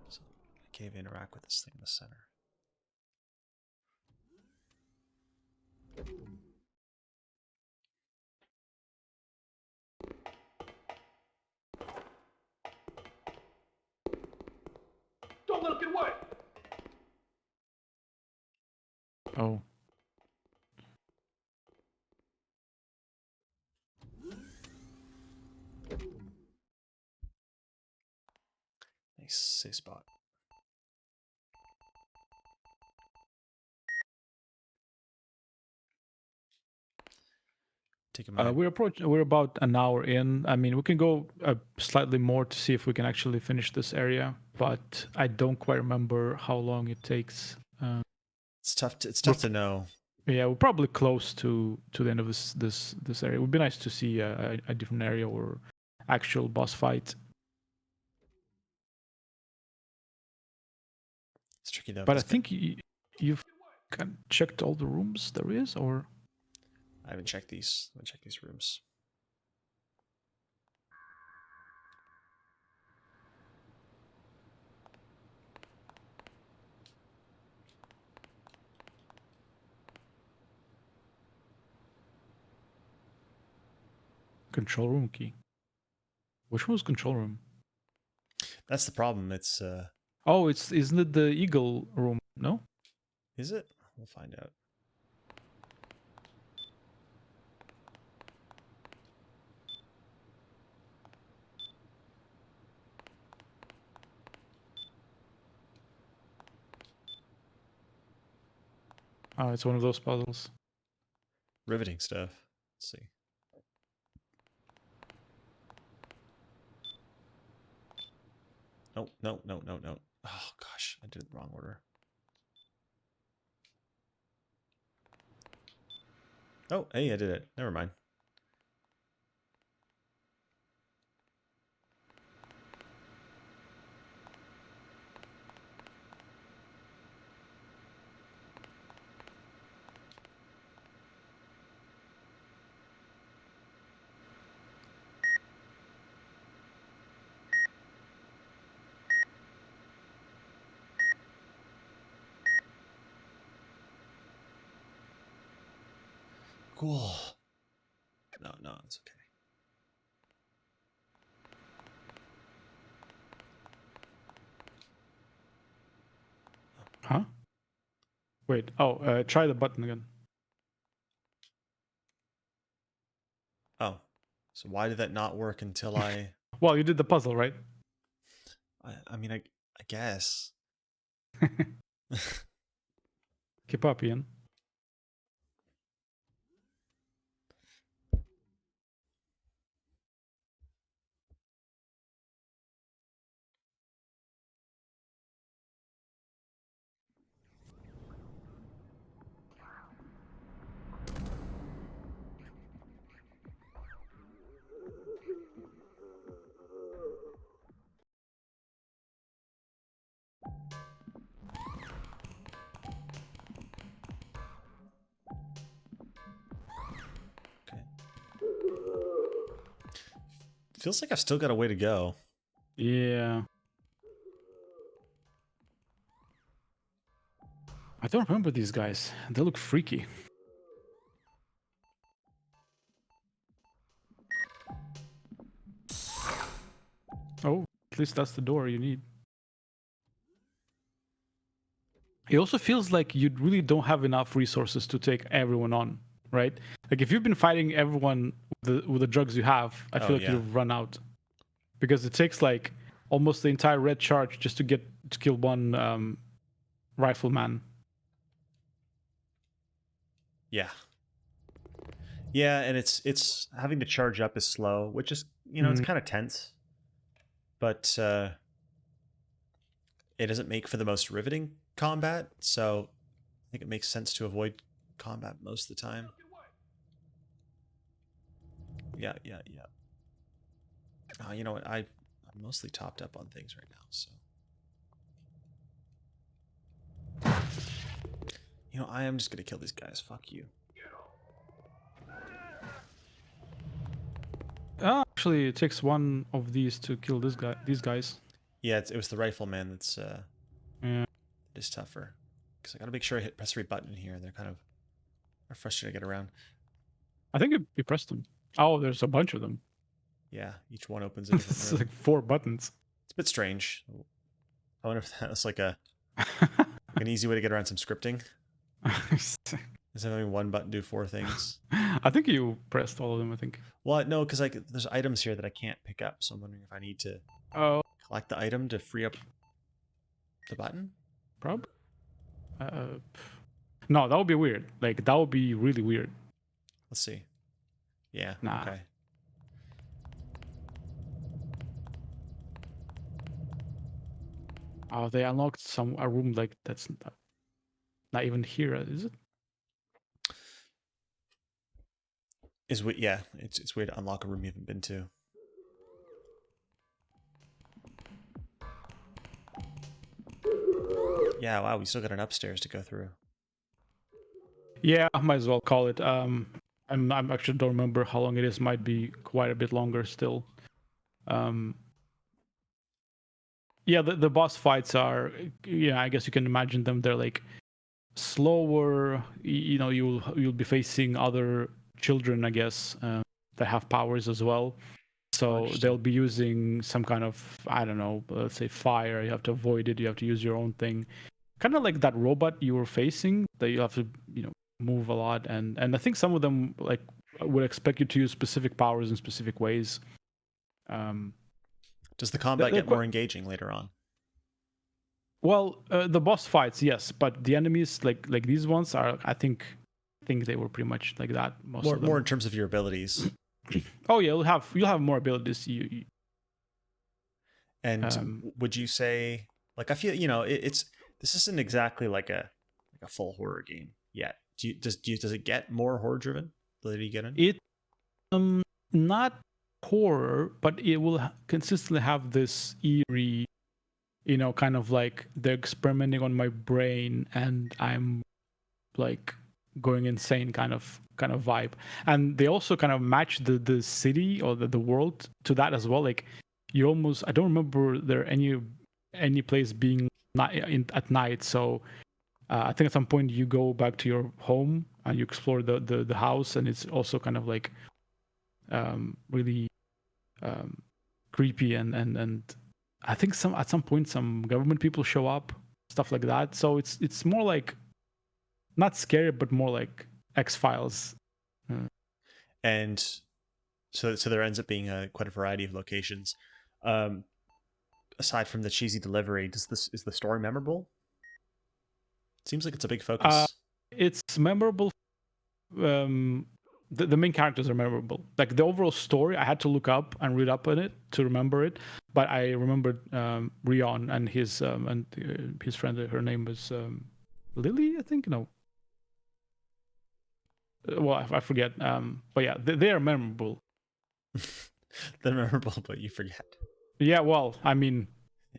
So I can't even interact with this thing in the center. Don't let him get away! Oh. Nice safe spot. Take a minute. We're about an hour in. I mean, we can go slightly more to see if we can actually finish this area, but I don't quite remember how long it takes. It's tough to know. Yeah, we're probably close to the end of this area. It would be nice to see a different area or actual boss fight. It's tricky though. But I think you've checked all the rooms there is, or I haven't checked these. I'm gonna check these rooms. control room key. Which one was control room? That's the problem. It's Oh, isn't it the eagle room? No? is it? We'll find out. Oh, it's one of those puzzles. Riveting stuff. Let's see. No. Oh gosh, I did it in the wrong order. Oh, hey, I did it. Never mind. Cool. No, it's okay. Huh? Wait. Oh, try the button again. Oh, so why did that not work until I? Well, you did the puzzle, right? I mean, I guess. Keep up, Ian. Okay. Feels like I've still got a way to go. Yeah. I don't remember these guys. They look freaky. Oh, at least that's the door you need. It also feels like you really don't have enough resources to take everyone on, right? Like if you've been fighting everyone with the drugs you have, I feel like you've run out. Because it takes like almost the entire red charge just to kill one rifleman. Yeah. Yeah, and it's having to charge up is slow, which is it's kind of tense. But it doesn't make for the most riveting combat, so I think it makes sense to avoid combat most of the time. Yeah. You know what? I'm mostly topped up on things right now, so You know, I am just gonna kill these guys. Fuck you. Actually, it takes one of these to kill these guys. Yeah, it was the rifleman that's Yeah. it is tougher. Because I gotta make sure I press every button here. They're kind of are frustrating to get around. I think you pressed them. Oh, there's a bunch of them. Yeah, each one opens a different It's room. like 4 buttons. It's a bit strange. I wonder if that's like an easy way to get around some scripting. Is having one button do 4 things? I think you pressed all of them, I think. Well, no, because like there's items here that I can't pick up, so I'm wondering if I need to collect the item to free up the button. Prob? No, that would be weird. Like that would be really weird. Let's see. Yeah. Nah. Okay. Oh, they unlocked a room like that's not even here, is it? Yeah, it's weird to unlock a room you haven't been to. Yeah, wow, we still got an upstairs to go through. Yeah, I might as well call it. I'm actually don't remember how long it is. Might be quite a bit longer still. Yeah, the boss fights are, yeah, I guess you can imagine them. They're like slower. You know, you'll be facing other children, I guess, that have powers as well. So they'll be using some kind of, I don't know, let's say fire. You have to avoid it. You have to use your own thing. Kind of like that robot you were facing that you have to, move a lot. And I think some of them like would expect you to use specific powers in specific ways. Does the combat get more engaging later on? Well, the boss fights, yes, but the enemies like these ones are, I think they were pretty much like that. More in terms of your abilities. Oh yeah, you'll have more abilities. And would you say, like, I feel this isn't exactly like a full horror game yet. Does it get more horror driven the later you get in? It not horror, but it will consistently have this eerie, kind of like they're experimenting on my brain and I'm like going insane kind of vibe. And they also kind of match the city or the world to that as well. Like I don't remember there any place being at night. So I think at some point you go back to your home and you explore the house, and it's also kind of like really creepy and I think at some point some government people show up, stuff like that. So it's more like not scary, but more like X-Files. And so there ends up being quite a variety of locations. Aside from the cheesy delivery, is the story memorable? It seems like it's a big focus. It's memorable. The main characters are memorable. Like the overall story, I had to look up and read up on it to remember it. But I remembered Rion and his friend. Her name was Lily, I think. No. Well, I forget. But yeah, they are memorable. They're memorable, but you forget. Yeah, well, I mean,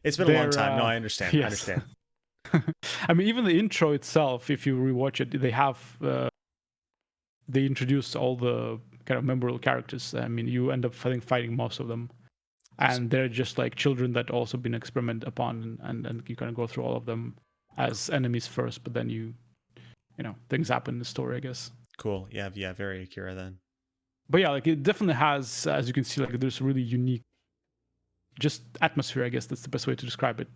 it's been a long time. No, I understand. Yes. I understand. I mean, even the intro itself, if you rewatch it, they introduce all the kind of memorable characters. I mean, you end up fighting most of them, and they're just like children that also been experimented upon, and you kind of go through all of them as enemies first, but then you things happen in the story, I guess. Cool. Yeah, very Akira then. But yeah, like it definitely has, as you can see, like there's really unique, just atmosphere. I guess that's the best way to describe it.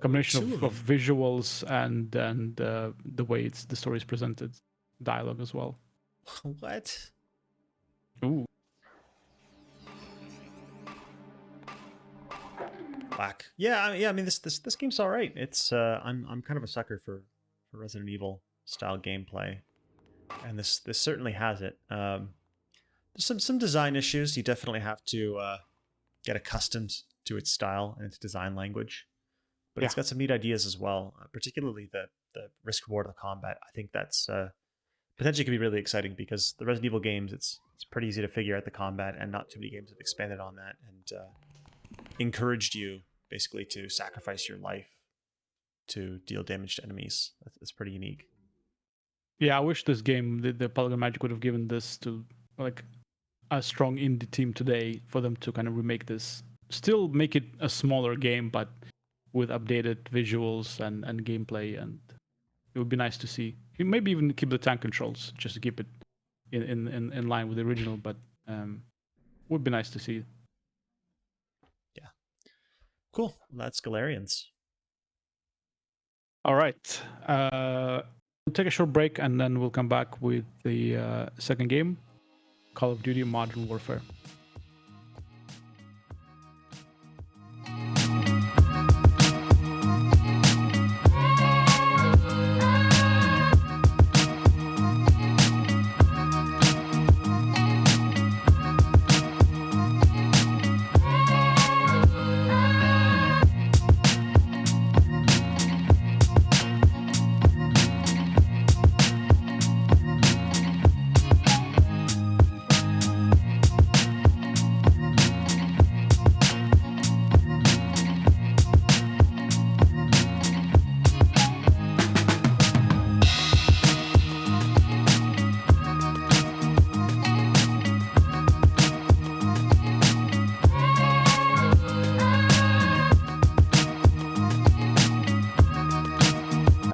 Combination of visuals and the way the story is presented, dialogue as well. What? Ooh. Black. Yeah. I mean, this game's all right. It's I'm kind of a sucker for Resident Evil style gameplay, and this certainly has it. There's some design issues. You definitely have to get accustomed to its style and its design language. But it's got some neat ideas as well, particularly the risk reward of the combat. I think that's potentially could be really exciting because the Resident Evil games, it's pretty easy to figure out the combat, and not too many games have expanded on that and encouraged you basically to sacrifice your life to deal damage to enemies. That's pretty unique. Yeah, I wish this game, the Polygon Magic, would have given this to like a strong indie team today for them to kind of remake this. Still make it a smaller game, but with updated visuals and gameplay, and it would be nice to see. Maybe even keep the tank controls just to keep it in line with the original, but would be nice to see. Yeah. Cool. That's Galerians. All right. We'll take a short break and then we'll come back with the second game, Call of Duty Modern Warfare.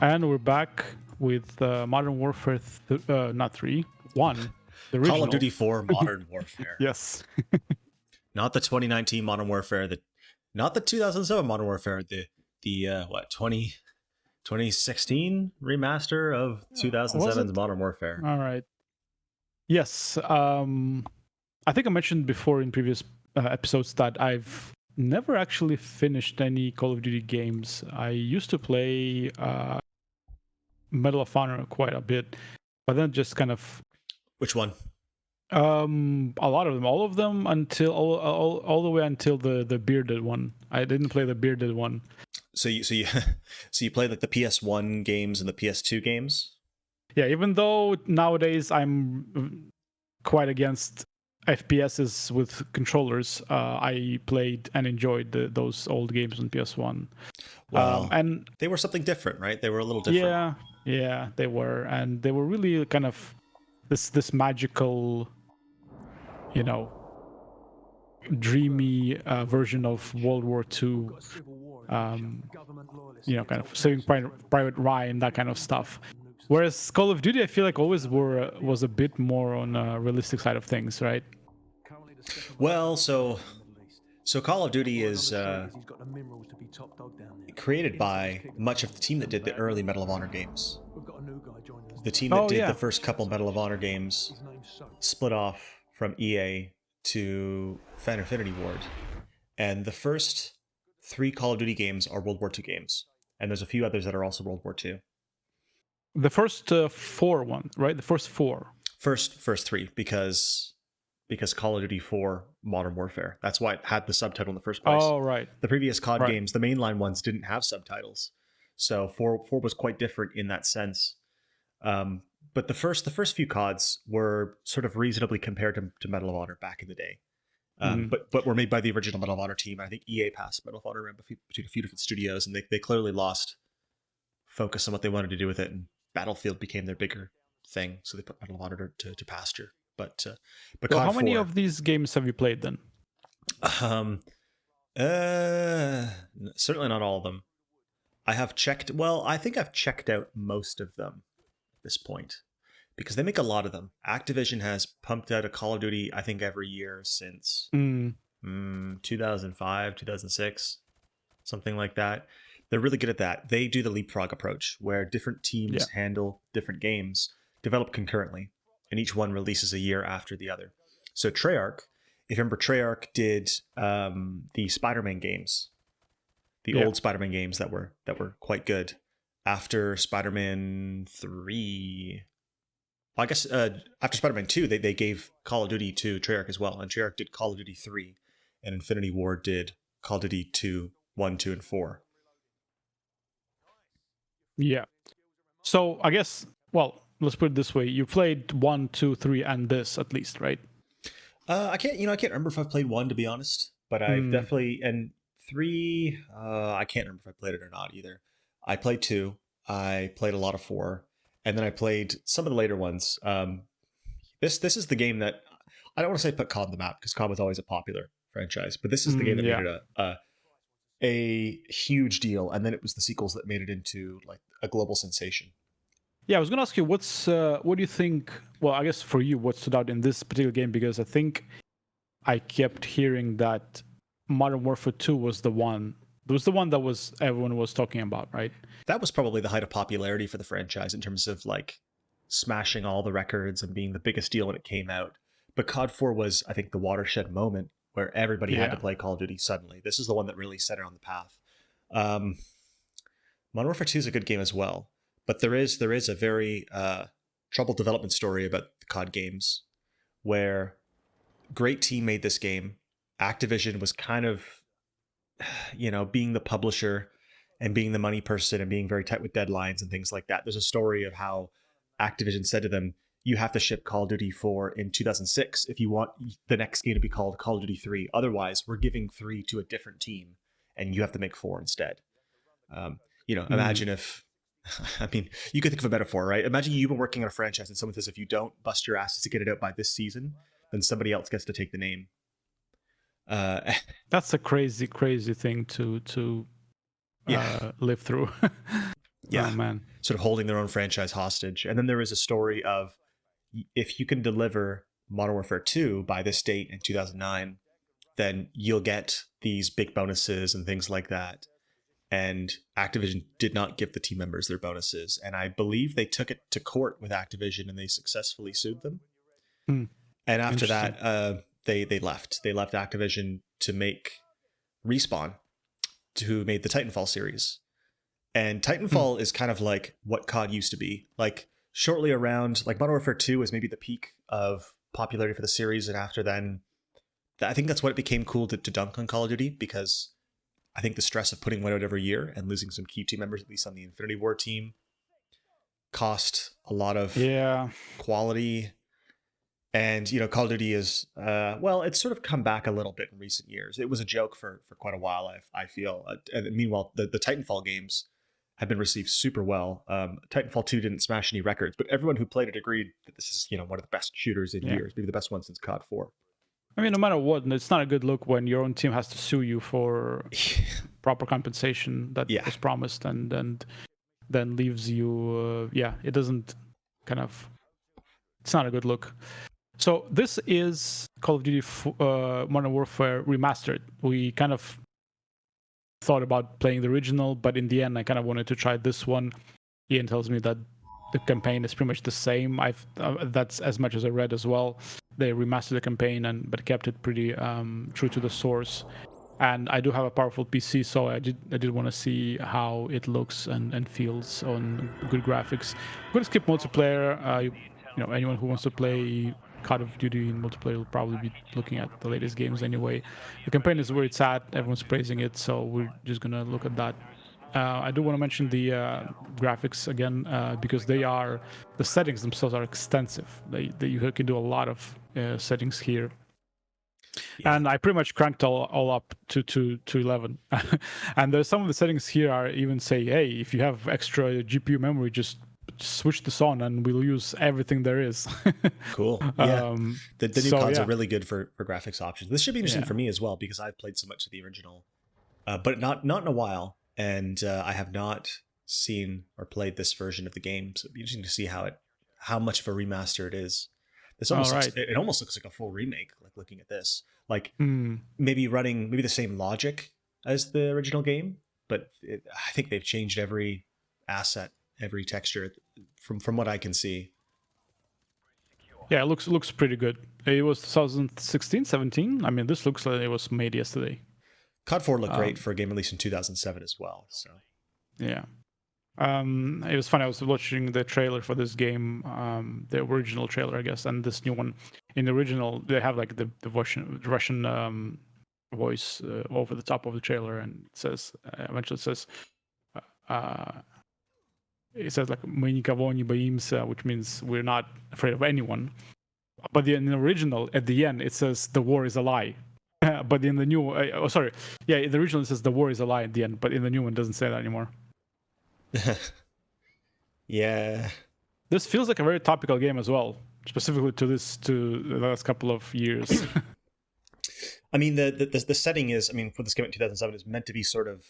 And we're back with Modern Warfare, not 3, 1. The original. Call of Duty 4 Modern Warfare. Yes. Not the 2019 Modern Warfare, not the 2007 Modern Warfare, the 2016 remaster of 2007's Modern Warfare. All right. Yes. I think I mentioned before in previous episodes that I've never actually finished any Call of Duty games. I used to play Medal of Honor quite a bit, but then just kind of. Which one? A lot of them, all of them, until all the way until the bearded one. I didn't play the bearded one. So you play like the PS1 games and the PS2 games? Yeah, even though nowadays I'm quite against FPSs with controllers, I played and enjoyed those old games on PS1. Well, and they were something different, right? They were a little different. Yeah, they were, and they were really kind of this magical, dreamy version of World War II. Kind of Saving Private Ryan, that kind of stuff. Whereas Call of Duty, I feel like always was a bit more on a realistic side of things, right? Well, so Call of Duty is created by much of the team that did the early Medal of Honor games. The team that did the first couple Medal of Honor games split off from EA to Fan Infinity Ward. And the first 3 Call of Duty games are World War II games. And there's a few others that are also World War II. The first 4 one, right? The first 4. First 3, because Call of Duty 4 Modern Warfare. That's why it had the subtitle in the first place. Oh, right. The previous COD games, the mainline ones, didn't have subtitles. So 4 was quite different in that sense. But the first few CODs were sort of reasonably compared to Medal of Honor back in the day. But were made by the original Medal of Honor team. I think EA passed Medal of Honor around between a few different studios, and they clearly lost focus on what they wanted to do with it, and Battlefield became their bigger thing, so they put Medal of Honor to pasture. But well, how many of these games have you played then? Certainly not all of them. I think I've checked out most of them at this point, because they make a lot of them. Activision has pumped out a Call of Duty, I think, every year since 2005, 2006, something like that. They're really good at that. They do the leapfrog approach, where different teams handle different games, develop concurrently, and each one releases a year after the other. So Treyarch, if you remember, Treyarch did the Spider-Man games, the old Spider-Man games that were quite good. After Spider-Man 3, I guess after Spider-Man 2, they gave Call of Duty to Treyarch as well, and Treyarch did Call of Duty 3, and Infinity Ward did Call of Duty 2, 1, 2, and 4. Yeah. So I guess, well, let's put it this way: you played 1, 2, 3, and this at least, right? I can't remember if I've played 1, to be honest, but I've definitely, and 3, I can't remember if I played it or not either. I played 2. I played a lot of 4, and then I played some of the later ones. This is the game that I don't want to say put COD on the map because COD was always a popular franchise, but this is the game that made Yeah. it a huge deal, and then it was the sequels that made it into like a global sensation. Yeah, I was gonna ask you what do you think? Well, I guess for you, what stood out in this particular game, because I think I kept hearing that Modern Warfare 2 was the one. It was the one that was everyone was talking about, right? That was probably the height of popularity for the franchise in terms of like smashing all the records and being the biggest deal when it came out. But COD 4 was, I think, the watershed moment where everybody had to play Call of Duty suddenly. This is the one that really set it on the path. Modern Warfare 2 is a good game as well, but there is a very troubled development story about the COD games where great team made this game. Activision was kind of, being the publisher and being the money person and being very tight with deadlines and things like that. There's a story of how Activision said to them, you have to ship Call of Duty 4 in 2006 if you want the next game to be called Call of Duty 3. Otherwise, we're giving 3 to a different team and you have to make 4 instead. Imagine if, I mean, you could think of a metaphor, right? Imagine you've been working on a franchise and someone says, if you don't bust your asses to get it out by this season, then somebody else gets to take the name. That's a crazy thing to live through. Yeah. Oh, man. Sort of holding their own franchise hostage. And then there is a story of if you can deliver Modern Warfare 2 by this date in 2009, then you'll get these big bonuses and things like that. And Activision did not give the team members their bonuses. And I believe they took it to court with Activision and they successfully sued them. And after that, they left. They left Activision to make Respawn, who made the Titanfall series. And Titanfall is kind of like what COD used to be. Like shortly around, like Modern Warfare 2 was maybe the peak of popularity for the series. And after then, I think that's what it became cool to dunk on Call of Duty, because I think the stress of putting one out every year and losing some key team members, at least on the Infinity War team, cost a lot of quality. And, Call of Duty is, it's sort of come back a little bit in recent years. It was a joke for quite a while, I feel. And meanwhile, the Titanfall games have been received super well. Titanfall 2 didn't smash any records, but everyone who played it agreed that this is, one of the best shooters in years, maybe the best one since COD 4. I mean, no matter what, it's not a good look when your own team has to sue you for proper compensation that was promised and then leaves you. It doesn't it's not a good look. So this is Call of Duty Modern Warfare Remastered. We kind of thought about playing the original, but in the end, I kind of wanted to try this one. Ian tells me that the campaign is pretty much the same. That's as much as I read as well. They remastered the campaign but kept it pretty true to the source. And I do have a powerful PC, so I did want to see how it looks and feels on good graphics. I'm going to skip multiplayer. Anyone who wants to play Call of Duty in multiplayer will probably be looking at the latest games anyway. The campaign is where it's at. Everyone's praising it, so we're just going to look at that. I do want to mention the graphics again, because the settings themselves are extensive. You can do a lot of settings here. Yeah. And I pretty much cranked all up to 11. And there's some of the settings here are even say, hey, if you have extra GPU memory, just switch this on and we'll use everything there is. Cool. Yeah. The new CODs are really good for graphics options. This should be interesting for me as well, because I've played so much of the original, but not in a while. And I have not seen or played this version of the game. So it'd be interesting to see how much of a remaster it is. This almost it almost looks like a full remake, like looking at this. Like maybe running the same logic as the original game, but I think they've changed every asset, every texture from what I can see. Yeah, it looks pretty good. It was 2016, 17. I mean, this looks like it was made yesterday. COD 4 looked great for a game released in 2007 as well. So yeah. It was funny. I was watching the trailer for this game, the original trailer, I guess, and this new one. In the original, they have like the Russian voice over the top of the trailer, and it says eventually it says like "Мы никого не боимся," which means we're not afraid of anyone. But in the original, at the end, it says the war is a lie. But in the new, the original it says the war is a lie at the end, but in the new one, it doesn't say that anymore. Yeah. This feels like a very topical game as well, specifically to the last couple of years. I mean, the setting is, I mean, for this game in 2007 is meant to be sort of,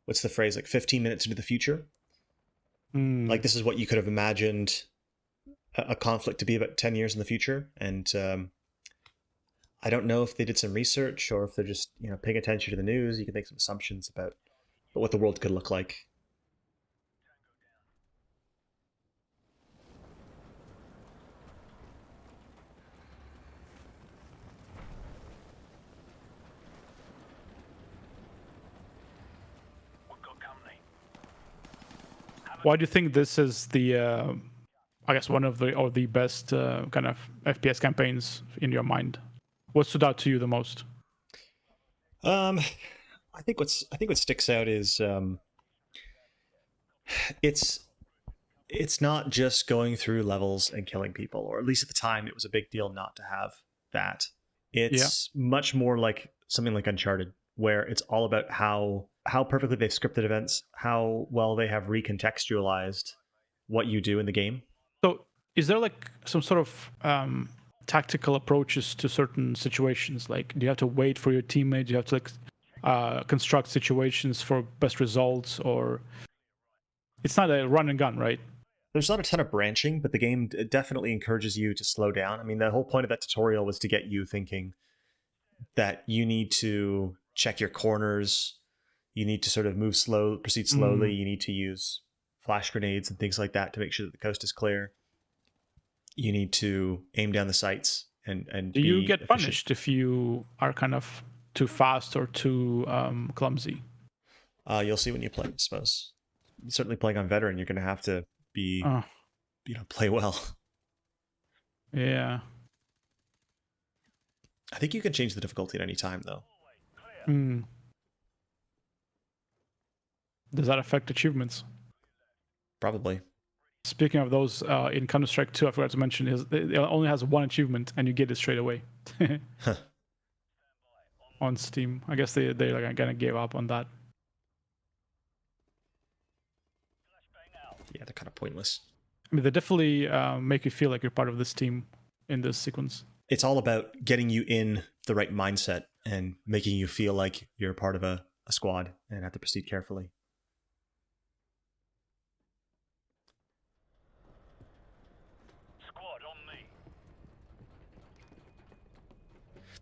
what's the phrase, like 15 minutes into the future. Like this is what you could have imagined a conflict to be about 10 years in the future. And I don't know if they did some research or if they're just, paying attention to the news. You can make some assumptions about what the world could look like. Why do you think this is the, I guess, one of the best kind of FPS campaigns in your mind? What stood out to you the most? I think what sticks out is it's not just going through levels and killing people, or at least at the time it was a big deal not to have that. It's much more like something like Uncharted, where it's all about how perfectly they've scripted events, how well they have recontextualized what you do in the game. So is there like some sort of tactical approaches to certain situations? Like, do you have to wait for your teammate? Do you have to like construct situations for best results? Or it's not a run and gun, right? There's not a ton of branching, but the game definitely encourages you to slow down. I mean, the whole point of that tutorial was to get you thinking that you need to check your corners, you need to sort of proceed slowly, you need to use flash grenades and things like that to make sure that the coast is clear. You need to aim down the sights and do you get efficient. punished if you are kind of too fast or too clumsy? You'll see when you play, I suppose. Certainly playing on veteran, you're going to have to be, play well. Yeah. I think you can change the difficulty at any time, though. Does that affect achievements? Probably. Speaking of those, in Counter-Strike 2, I forgot to mention, it only has one achievement, and you get it straight away. On Steam. I guess they like kind of gave up on that. Yeah, they're kind of pointless. I mean, they definitely make you feel like you're part of this team in this sequence. It's all about getting you in the right mindset and making you feel like you're part of a squad and have to proceed carefully. Squad on me.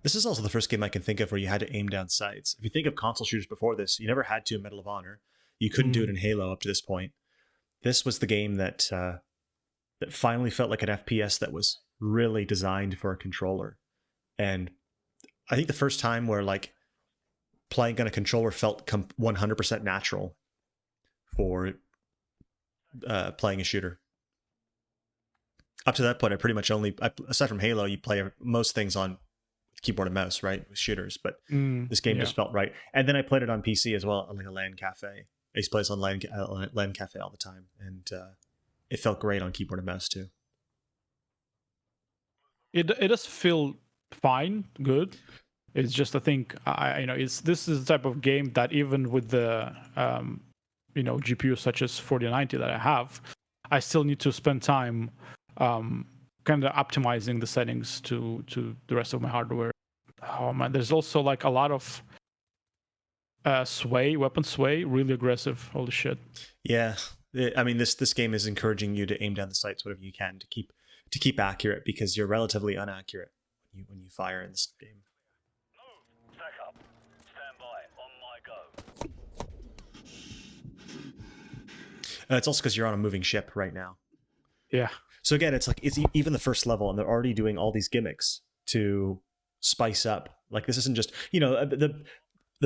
This is also the first game I can think of where you had to aim down sights. If you think of console shooters before this, you never had to in Medal of Honor. You couldn't do it in Halo up to this point. This was the game that finally felt like an FPS that was really designed for a controller. And I think the first time where like playing on a controller felt 100% natural for playing a shooter. Up to that point, I pretty much aside from Halo, you play most things on keyboard and mouse, right? With shooters, but this game just felt right. And then I played it on PC as well, like a LAN cafe. I used to play this on LAN cafe all the time, and it felt great on keyboard and mouse too. It does feel fine, good. It's just, I think, this is the type of game that even with the GPU such as 4090 that I have, I still need to spend time kind of optimizing the settings to the rest of my hardware. Oh man, there's also like a lot of weapon sway, really aggressive. Holy shit. Yeah, I mean this game is encouraging you to aim down the sights whatever you can to keep accurate, because you're relatively inaccurate when you fire in this game. Move, stack up, stand by, on my go. It's also because you're on a moving ship right now. Yeah. So again, it's even the first level, and they're already doing all these gimmicks to spice up. Like this isn't just the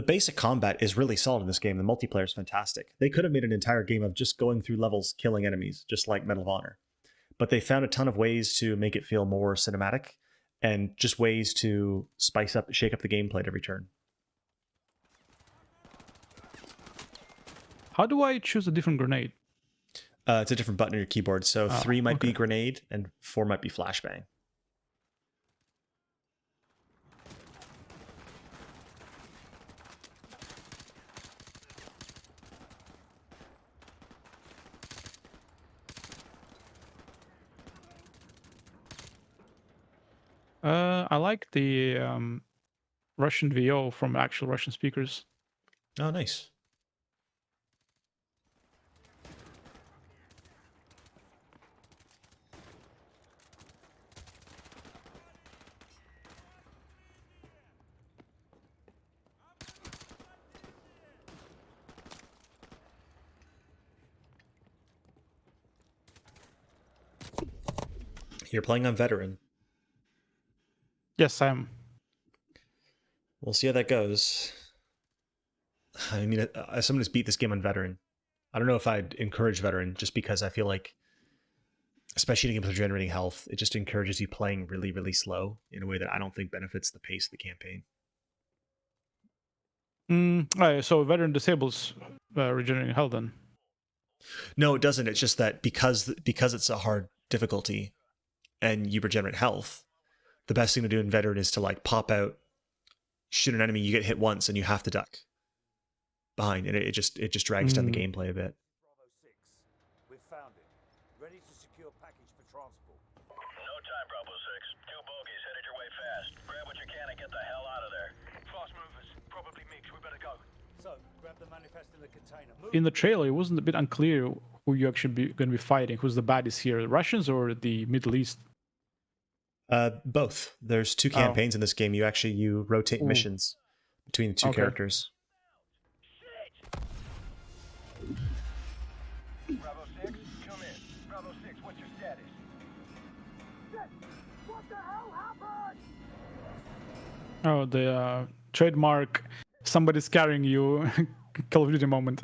basic combat is really solid in this game. The multiplayer is fantastic. They could have made an entire game of just going through levels, killing enemies, just like Medal of Honor. But they found a ton of ways to make it feel more cinematic and just ways to shake up the gameplay at every turn. How do I choose a different grenade? It's a different button on your keyboard. So 3 might be grenade and 4 might be flashbang. I like the Russian VO from actual Russian speakers. Oh, nice. You're playing on veteran. Yes, I am. We'll see how that goes. I mean, as someone who's beat this game on veteran, I don't know if I'd encourage veteran just because I feel like, especially in games with generating health, it just encourages you playing really, really slow in a way that I don't think benefits the pace of the campaign. So veteran disables regenerating health then? No, it doesn't. It's just that because it's a hard difficulty and you regenerate health, the best thing to do in veteran is to like pop out, shoot an enemy, you get hit once, and you have to duck behind, and it just drags down the gameplay a bit. Bravo 6. We've found it. Ready to secure package for transport. No time, Bravo 6. 2 bogies headed your way fast. Grab what you can and get the hell out of there. Fast movers. Probably mixed. We better go. So, grab the manifest in the container. Move. In the trailer, it wasn't a bit unclear who you actually going to be fighting. Who's the baddies here? The Russians or the Middle East? Both. There's 2 campaigns in this game. You rotate missions between the 2 characters. Bravo 6, come in. Bravo 6, what's your status? What the hell happened? Oh, the trademark somebody's carrying you Call of Duty moment.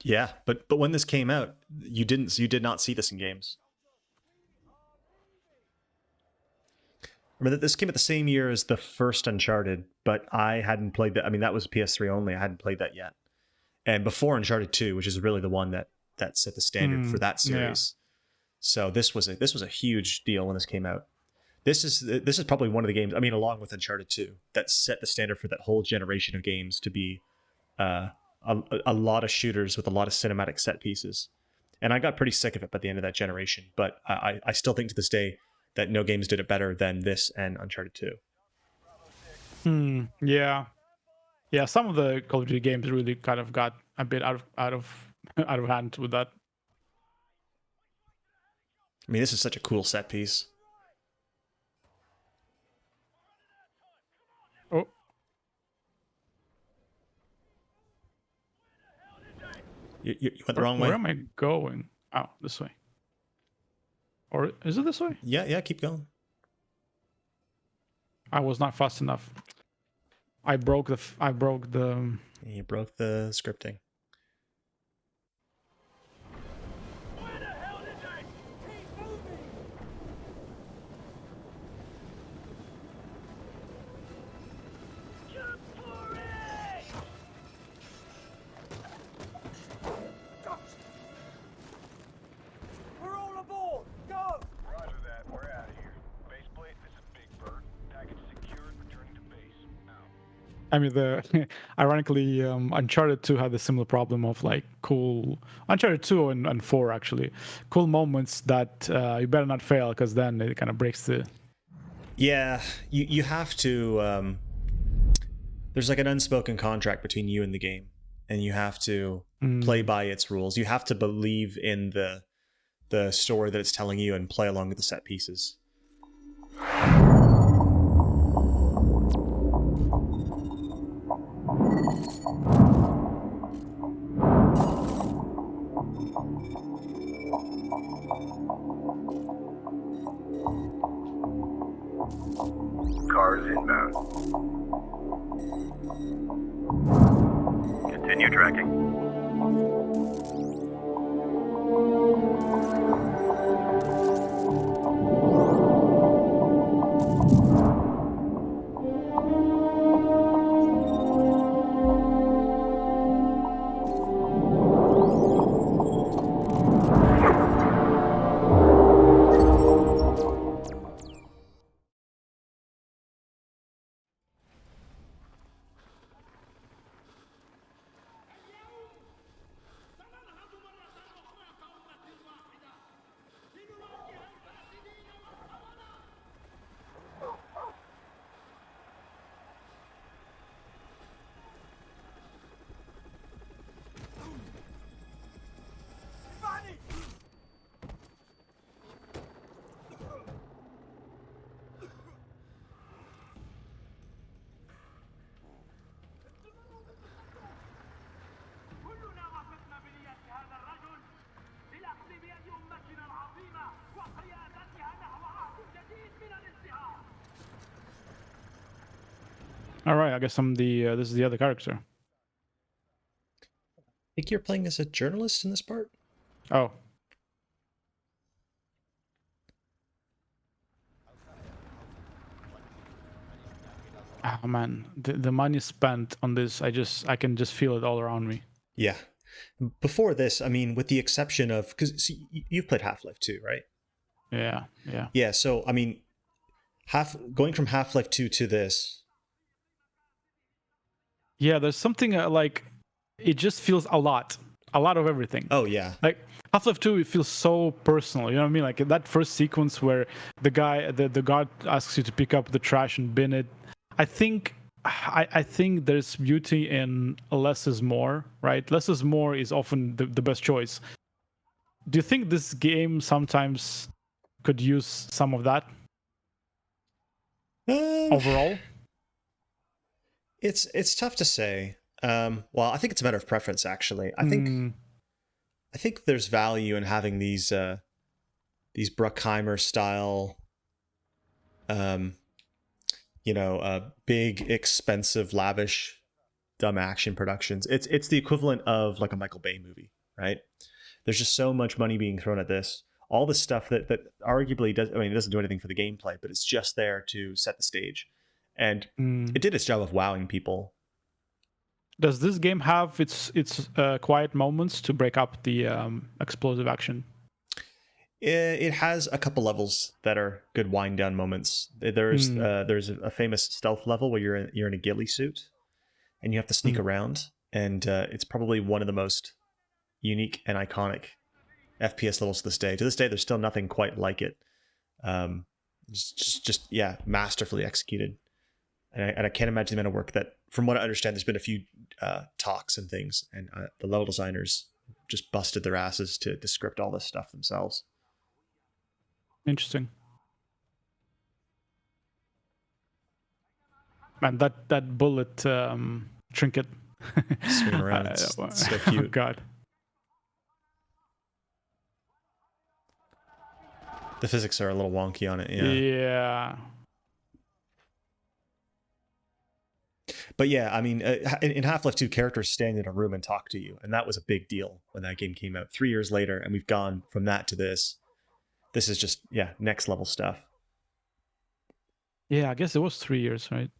Yeah, but when this came out, you did not see this in games. Remember that this came at the same year as the first Uncharted, but I hadn't played that. I mean, that was PS3 only. I hadn't played that yet. And before Uncharted 2, which is really the one that set the standard for that series. Yeah. So this was a huge deal when this came out. This is probably one of the games, I mean, along with Uncharted 2, that set the standard for that whole generation of games to be a lot of shooters with a lot of cinematic set pieces. And I got pretty sick of it by the end of that generation, but I still think to this day that no games did it better than this and Uncharted 2. Yeah. Yeah, some of the Call of Duty games really kind of got a bit out of hand with that. I mean, this is such a cool set piece. Oh. You went the wrong way. Where am I going? Oh, this way. Or is it this way? Yeah, keep going. I was not fast enough. I broke the. You broke the scripting. Where the hell is it? Keep moving! Jump for it! We're all aboard! Go! Roger that. We're out of here. Baseplate, this is Big Bird. Package secured, returning to base. Now. I mean, ironically, Uncharted 2 had a similar problem of like cool Uncharted 2 and 4 actually cool moments that you better not fail because then it kind of breaks the. Yeah, you have to. There's like an unspoken contract between you and the game, and you have to play by its rules. You have to believe in the story that it's telling you and play along with the set pieces. Cars inbound. Continue tracking. All right, I guess I'm the this is the other character. I think you're playing as a journalist in this part. Oh. Oh man, the money spent on this, I can just feel it all around me. Yeah. Before this, I mean, with the exception of, because you've played Half-Life 2, right? Yeah. Yeah. So I mean, going from Half-Life 2 to this. Yeah, there's something like it just feels a lot of everything. Oh yeah. Like Half-Life 2, it feels so personal. You know what I mean? Like that first sequence where the guard asks you to pick up the trash and bin it. I think there's beauty in less is more, right? Less is more is often the best choice. Do you think this game sometimes could use some of that overall? It's tough to say. Well, I think it's a matter of preference. Actually, I think there's value in having these Bruckheimer style, big, expensive, lavish, dumb action productions. It's the equivalent of like a Michael Bay movie, right? There's just so much money being thrown at this. All this stuff that arguably does. I mean, it doesn't do anything for the gameplay, but it's just there to set the stage, and it did its job of wowing people. Does this game have its quiet moments to break up the explosive action? It has a couple levels that are good wind down moments. There's a famous stealth level where you're in a ghillie suit, and you have to sneak around, and it's probably one of the most unique and iconic FPS levels to this day. To this day, there's still nothing quite like it. Just masterfully executed, and I can't imagine the amount of work that, from what I understand, there's been a few talks and things, and the level designers just busted their asses to script all this stuff themselves. Interesting. Man, that bullet trinket swinging around, it's so cute. Oh god. The physics are a little wonky on it, Yeah. But yeah, I mean, in Half-Life 2, characters stand in a room and talk to you, and that was a big deal when that game came out 3 years later, and we've gone from that to this. This is just, next level stuff. Yeah, I guess it was 3 years, right?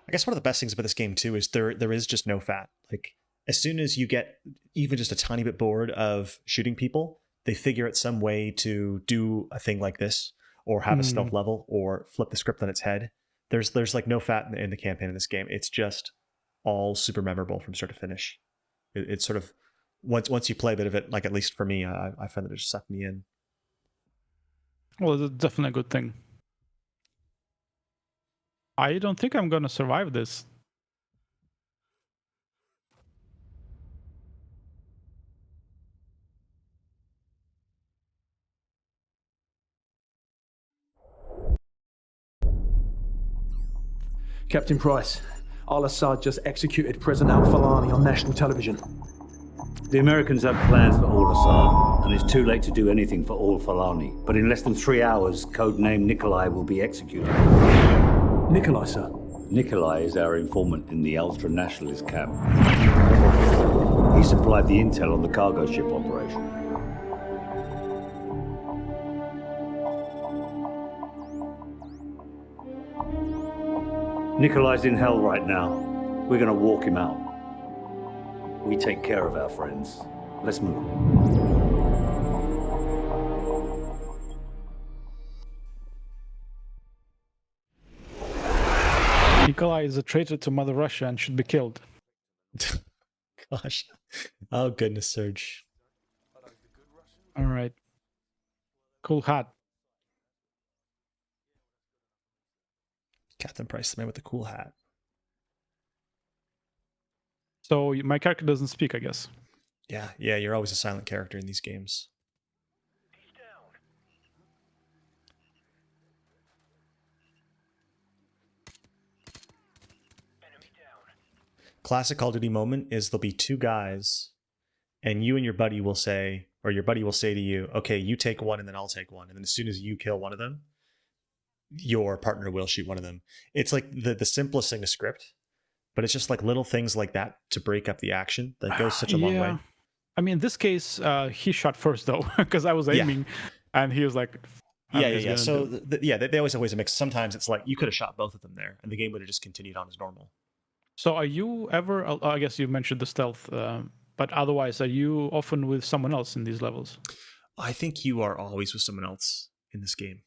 I guess one of the best things about this game too is there is just no fat. Like, as soon as you get even just a tiny bit bored of shooting people, they figure out some way to do a thing like this, or have a stealth level, or flip the script on its head. There's like no fat in the campaign in this game. It's just all super memorable from start to finish. It's sort of once you play a bit of it, like at least for me, I find that it just sucked me in. Well, that's definitely a good thing. I don't think I'm gonna survive this. Captain Price, Al-Assad just executed President Al-Falani on national television. The Americans have plans for Al-Assad, and it's too late to do anything for Al-Falani. But in less than 3 hours, codename Nikolai will be executed. Nikolai, sir? Nikolai is our informant in the ultra-nationalist camp. He supplied the intel on the cargo ship operation. Nikolai's in hell right now. We're gonna walk him out. We take care of our friends. Let's move. Nikolai is a traitor to Mother Russia and should be killed. Gosh. Oh, goodness, Serge. All right. Cool hat. Captain Price, the man with the cool hat. So my character doesn't speak, I guess. Yeah, you're always a silent character in these games. Classic Call of Duty moment is there'll be two guys, and you and your buddy will say, or your buddy will say to you, okay, you take one and then I'll take one. And then as soon as you kill one of them, your partner will shoot one of them. It's like the simplest thing to script, but it's just like little things like that to break up the action that goes such a long way. I mean, in this case, he shot first though, because I was aiming, and he was like, yeah. So they always have ways to mix. Sometimes it's like you could have shot both of them there, and the game would have just continued on as normal. So are you ever? I guess you mentioned the stealth, but otherwise, are you often with someone else in these levels? I think you are always with someone else in this game.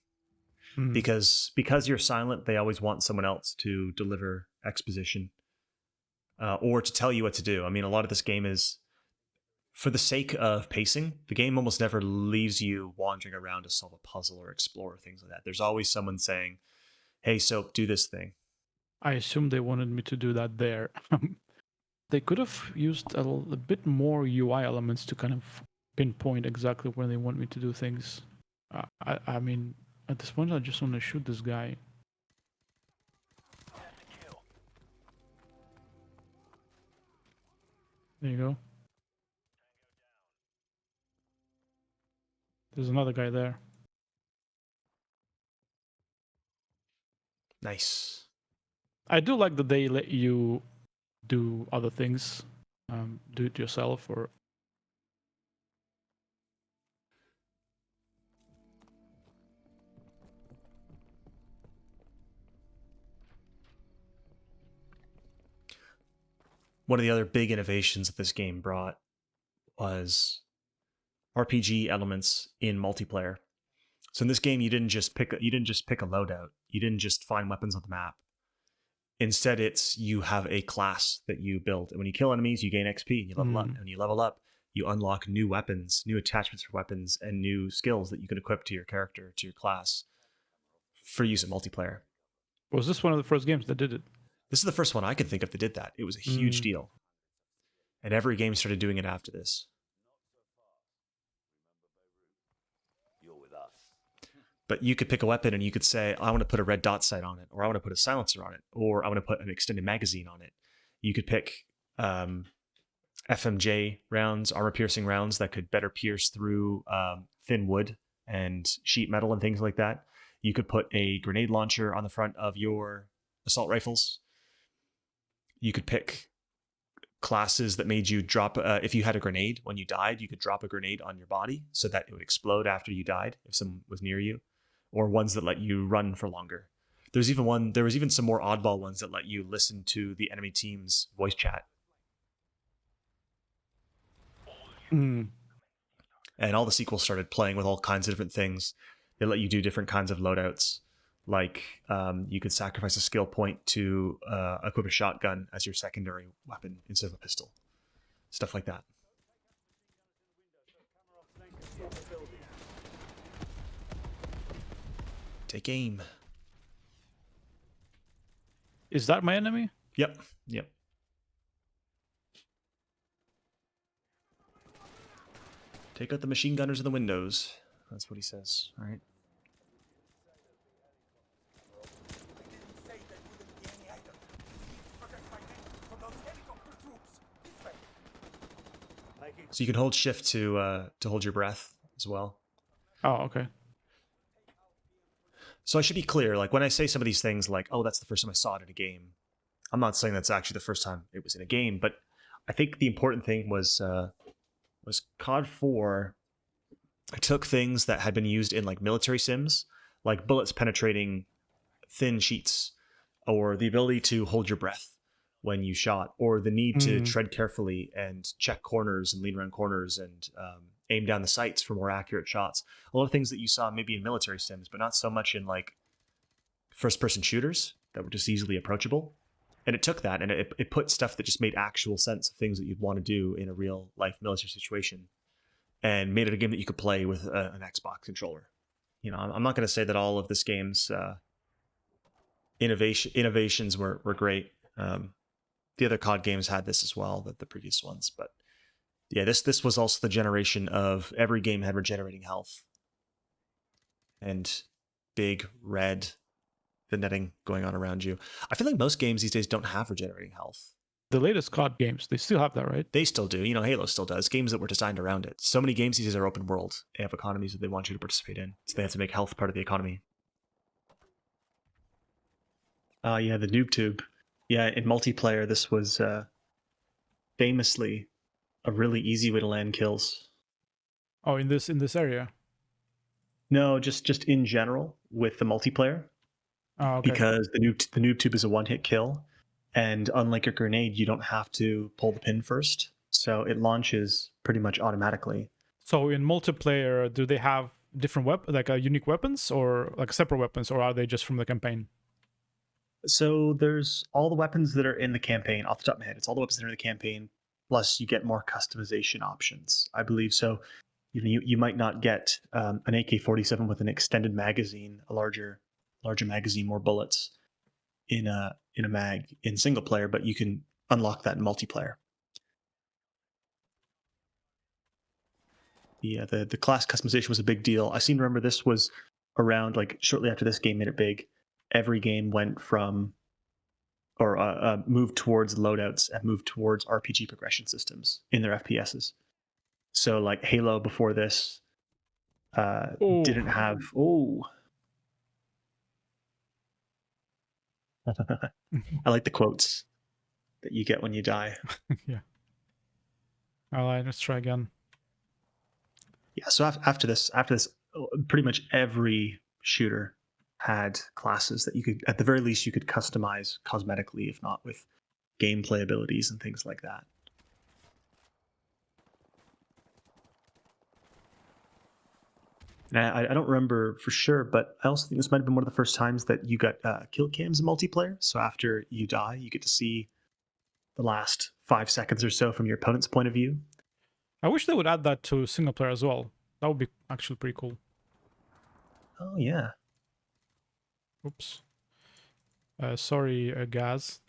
Because you're silent, they always want someone else to deliver exposition or to tell you what to do. I mean, a lot of this game is for the sake of pacing. The game almost never leaves you wandering around to solve a puzzle or explore things like that. There's always someone saying, hey, Soap, do this thing. I assume they wanted me to do that there. They could have used a bit more UI elements to kind of pinpoint exactly where they want me to do things. I mean, at this point, I just want to shoot this guy. There you go. There's another guy there. Nice. I do like that they let you do other things, do it yourself or. One of the other big innovations that this game brought was RPG elements in multiplayer. So in this game, you didn't just pick a loadout. You didn't just find weapons on the map. Instead, it's you have a class that you build, and when you kill enemies, you gain XP and you level up. And when you level up, you unlock new weapons, new attachments for weapons, and new skills that you can equip to your character, to your class, for use in multiplayer. Was this one of the first games that did it? This is the first one I could think of that did that. It was a huge deal. And every game started doing it after this. You're with us. But you could pick a weapon and you could say, I want to put a red dot sight on it, or I want to put a silencer on it, or I want to put an extended magazine on it. You could pick FMJ rounds, armor-piercing rounds that could better pierce through thin wood and sheet metal and things like that. You could put a grenade launcher on the front of your assault rifles. You could pick classes that made you drop, if you had a grenade, when you died, you could drop a grenade on your body so that it would explode after you died if someone was near you, or ones that let you run for longer. There was even some more oddball ones that let you listen to the enemy team's voice chat. And all the sequels started playing with all kinds of different things. They let you do different kinds of loadouts. Like you could sacrifice a skill point to equip a shotgun as your secondary weapon instead of a pistol. Stuff like that. Take aim. Is that my enemy? Yep. Take out the machine gunners in the windows. That's what he says. All right. So you can hold shift to hold your breath as well. Oh, okay. So I should be clear, like when I say some of these things like, oh, that's the first time I saw it in a game, I'm not saying that's actually the first time it was in a game, but I think the important thing was COD 4 took things that had been used in like military sims, like bullets penetrating thin sheets, or the ability to hold your breath when you shot, or the need to tread carefully and check corners and lean around corners and aim down the sights for more accurate shots. A lot of things that you saw maybe in military sims, but not so much in like first-person shooters that were just easily approachable. And it took that and it put stuff that just made actual sense of things that you'd want to do in a real-life military situation, and made it a game that you could play with an Xbox controller. You know, I'm not going to say that all of this game's innovations were great. the other COD games had this as well, the previous ones. But yeah, this was also the generation of every game had regenerating health and big red netting going on around you. I feel like most games these days don't have regenerating health. The latest COD games, they still have that, right? They still do. Halo still does. Games that were designed around it. So many games these days are open world. They have economies that they want you to participate in. So they have to make health part of the economy. Yeah, the noob tube. Yeah, in multiplayer, this was famously a really easy way to land kills. Oh, in this area? No, just in general with the multiplayer. Oh, okay. Because the noob tube is a one-hit kill, and unlike a grenade, you don't have to pull the pin first, so it launches pretty much automatically. So in multiplayer, do they have different unique weapons, or like separate weapons, or are they just from the campaign? So there's all the weapons that are in the campaign. Off the top of my head, it's all the weapons that are in the campaign. Plus, you get more customization options, I believe. So you might not get an AK-47 with an extended magazine, a larger magazine, more bullets in a mag in single player, but you can unlock that in multiplayer. Yeah, the class customization was a big deal. I seem to remember this was around like shortly after this game made it big. Every game went from or moved towards loadouts and moved towards RPG progression systems in their FPSs. So like Halo before this didn't have I like the quotes that you get when you die. Yeah. All right, let's try again. Yeah, so after this, pretty much every shooter had classes that you could, at the very least, you could customize cosmetically, if not with gameplay abilities and things like that. And I don't remember for sure, but I also think this might have been one of the first times that you got kill cams in multiplayer. So after you die, you get to see the last 5 seconds or so from your opponent's point of view. I wish they would add that to single player as well. That would be actually pretty cool. Oh, yeah. Oops. Sorry, Gaz.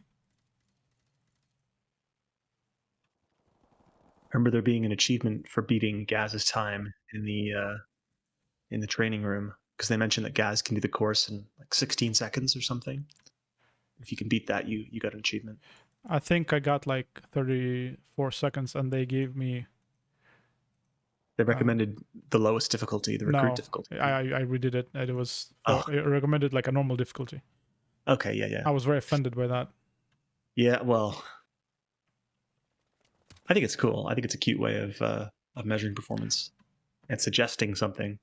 I remember there being an achievement for beating Gaz's time in the training room, because they mentioned that Gaz can do the course in like 16 seconds or something. If you can beat that, you got an achievement. I think I got like 34 seconds, and they gave me... They recommended the lowest difficulty, the recruit difficulty. I redid it, and it was it recommended like a normal difficulty. Okay, yeah. I was very offended by that. Yeah, well, I think it's cool. I think it's a cute way of measuring performance and suggesting something.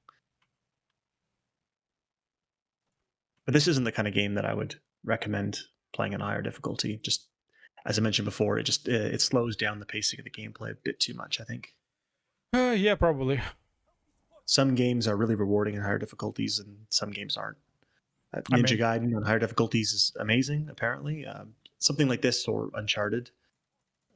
But this isn't the kind of game that I would recommend playing on higher difficulty. Just as I mentioned before, it slows down the pacing of the gameplay a bit too much, I think. Yeah, probably. Some games are really rewarding in higher difficulties, and some games aren't. Ninja Gaiden on higher difficulties is amazing, apparently. Something like this or Uncharted.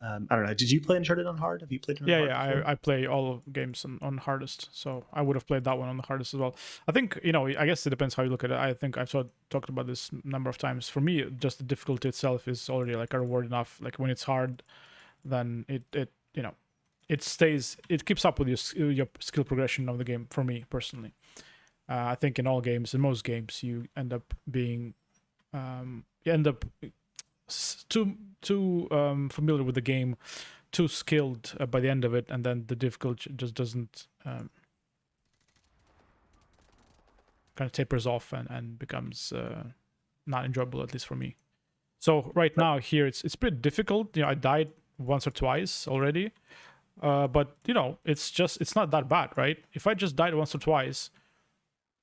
I don't know. Did you play Uncharted on hard? Have you played it on hard? Yeah. I play all of games on hardest, so I would have played that one on the hardest as well. I think, I guess it depends how you look at it. I think I've talked about this a number of times. For me, just the difficulty itself is already like a reward enough. Like when it's hard, then it stays, it keeps up with your skill progression of the game. For me personally, I think in most games, you end up being too familiar with the game, too skilled by the end of it, and then the difficulty just doesn't kind of tapers off and becomes not enjoyable, at least for me. So right now here it's pretty difficult. I died once or twice already, but it's not that bad, right? If I just died once or twice,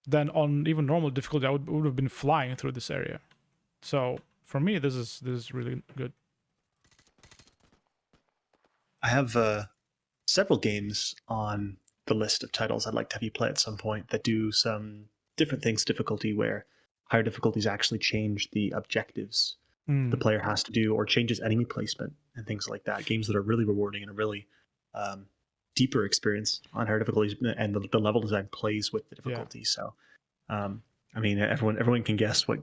then on even normal difficulty I would have been flying through this area. So for me, this is really good. I have several games on the list of titles I'd like to have you play at some point that do some different things difficulty, where higher difficulties actually change the objectives the player has to do, or changes enemy placement and things like that. Games that are really rewarding and a really deeper experience on higher difficulties, and the level design plays with the difficulty. Yeah. So, I mean, everyone can guess what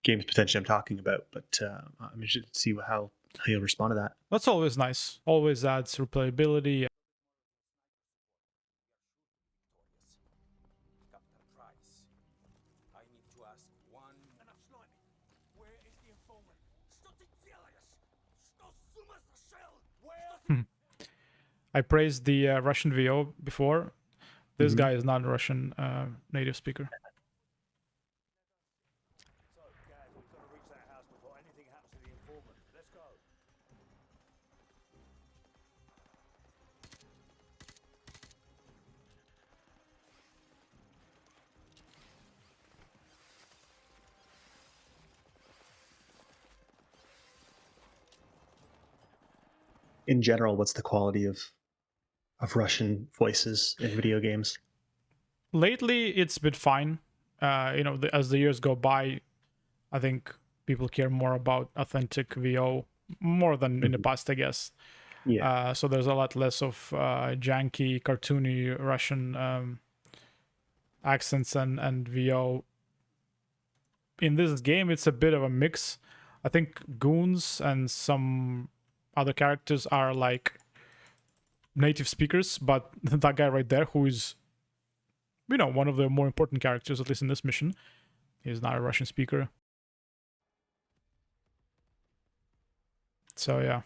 games potentially I'm talking about, but I'm interested to see how you'll respond to that. That's always nice. Always adds replayability. I praised the Russian VO before. This guy is not a Russian native speaker. In general, what's the quality of Russian voices in video games? Lately, it's been fine. As the years go by, I think people care more about authentic VO more than in the past, I guess. Yeah. So there's a lot less of janky, cartoony Russian accents and VO. In this game, it's a bit of a mix. I think goons and some other characters are like native speakers, but that guy right there, who is, one of the more important characters, at least in this mission, is not a Russian speaker. So yeah,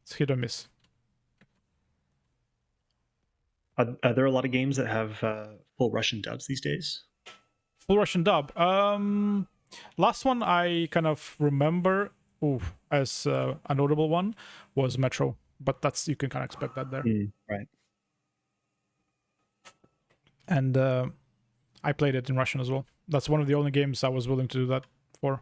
it's hit or miss. Are there a lot of games that have full Russian dubs these days? Full Russian dub. Last one I kind of remember as a notable one was Metro, but you can kind of expect that there. Right. And I played it in Russian as well. That's one of the only games I was willing to do that for.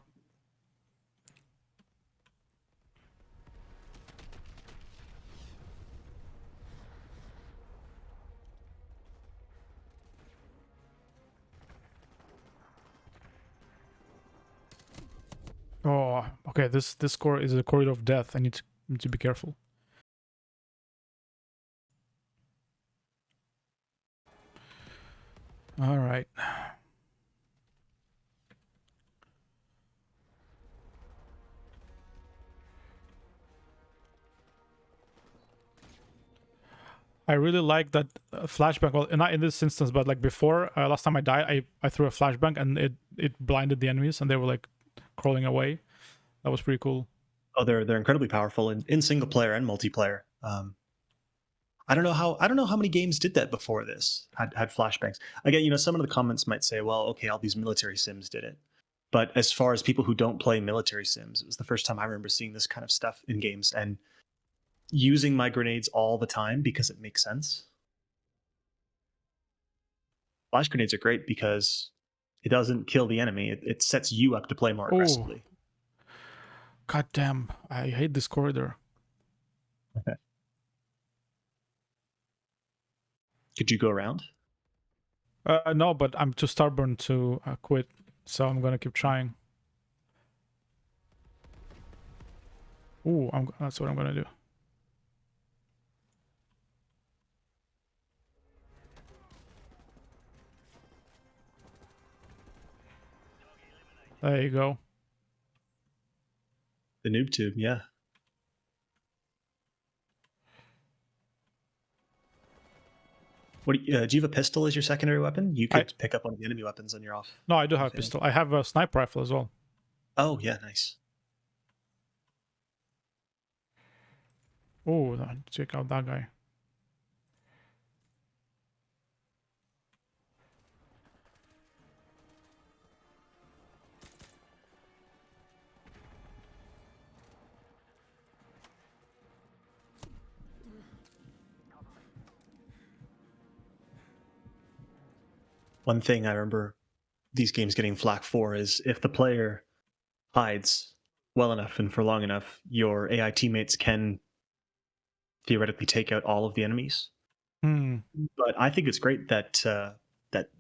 Oh, okay. This core is a corridor of death. I need to be careful. All right. I really like that flashbang. Well, not in this instance, but like before, last time I died, I threw a flashbang and it blinded the enemies and they were like crawling away. That was pretty cool. Oh, they're incredibly powerful in single player and multiplayer. I don't know how many games did that before this. Had flashbangs. Again, some of the comments might say, well, okay, all these military sims did it. But as far as people who don't play military sims, it was the first time I remember seeing this kind of stuff in games and using my grenades all the time because it makes sense. Flash grenades are great because it doesn't kill the enemy. It sets you up to play more aggressively. God damn, I hate this corridor. Okay. Could you go around? No, but I'm too stubborn to quit, so I'm gonna keep trying. Ooh, that's what I'm gonna do. There you go. The noob tube, yeah. What do you have a pistol as your secondary weapon? You could pick up one of the enemy weapons on your off. No, I do have a pistol. I have a sniper rifle as well. Oh yeah, nice. Oh, check out that guy. One thing I remember these games getting flack for is if the player hides well enough and for long enough, your AI teammates can theoretically take out all of the enemies. But I think it's great that that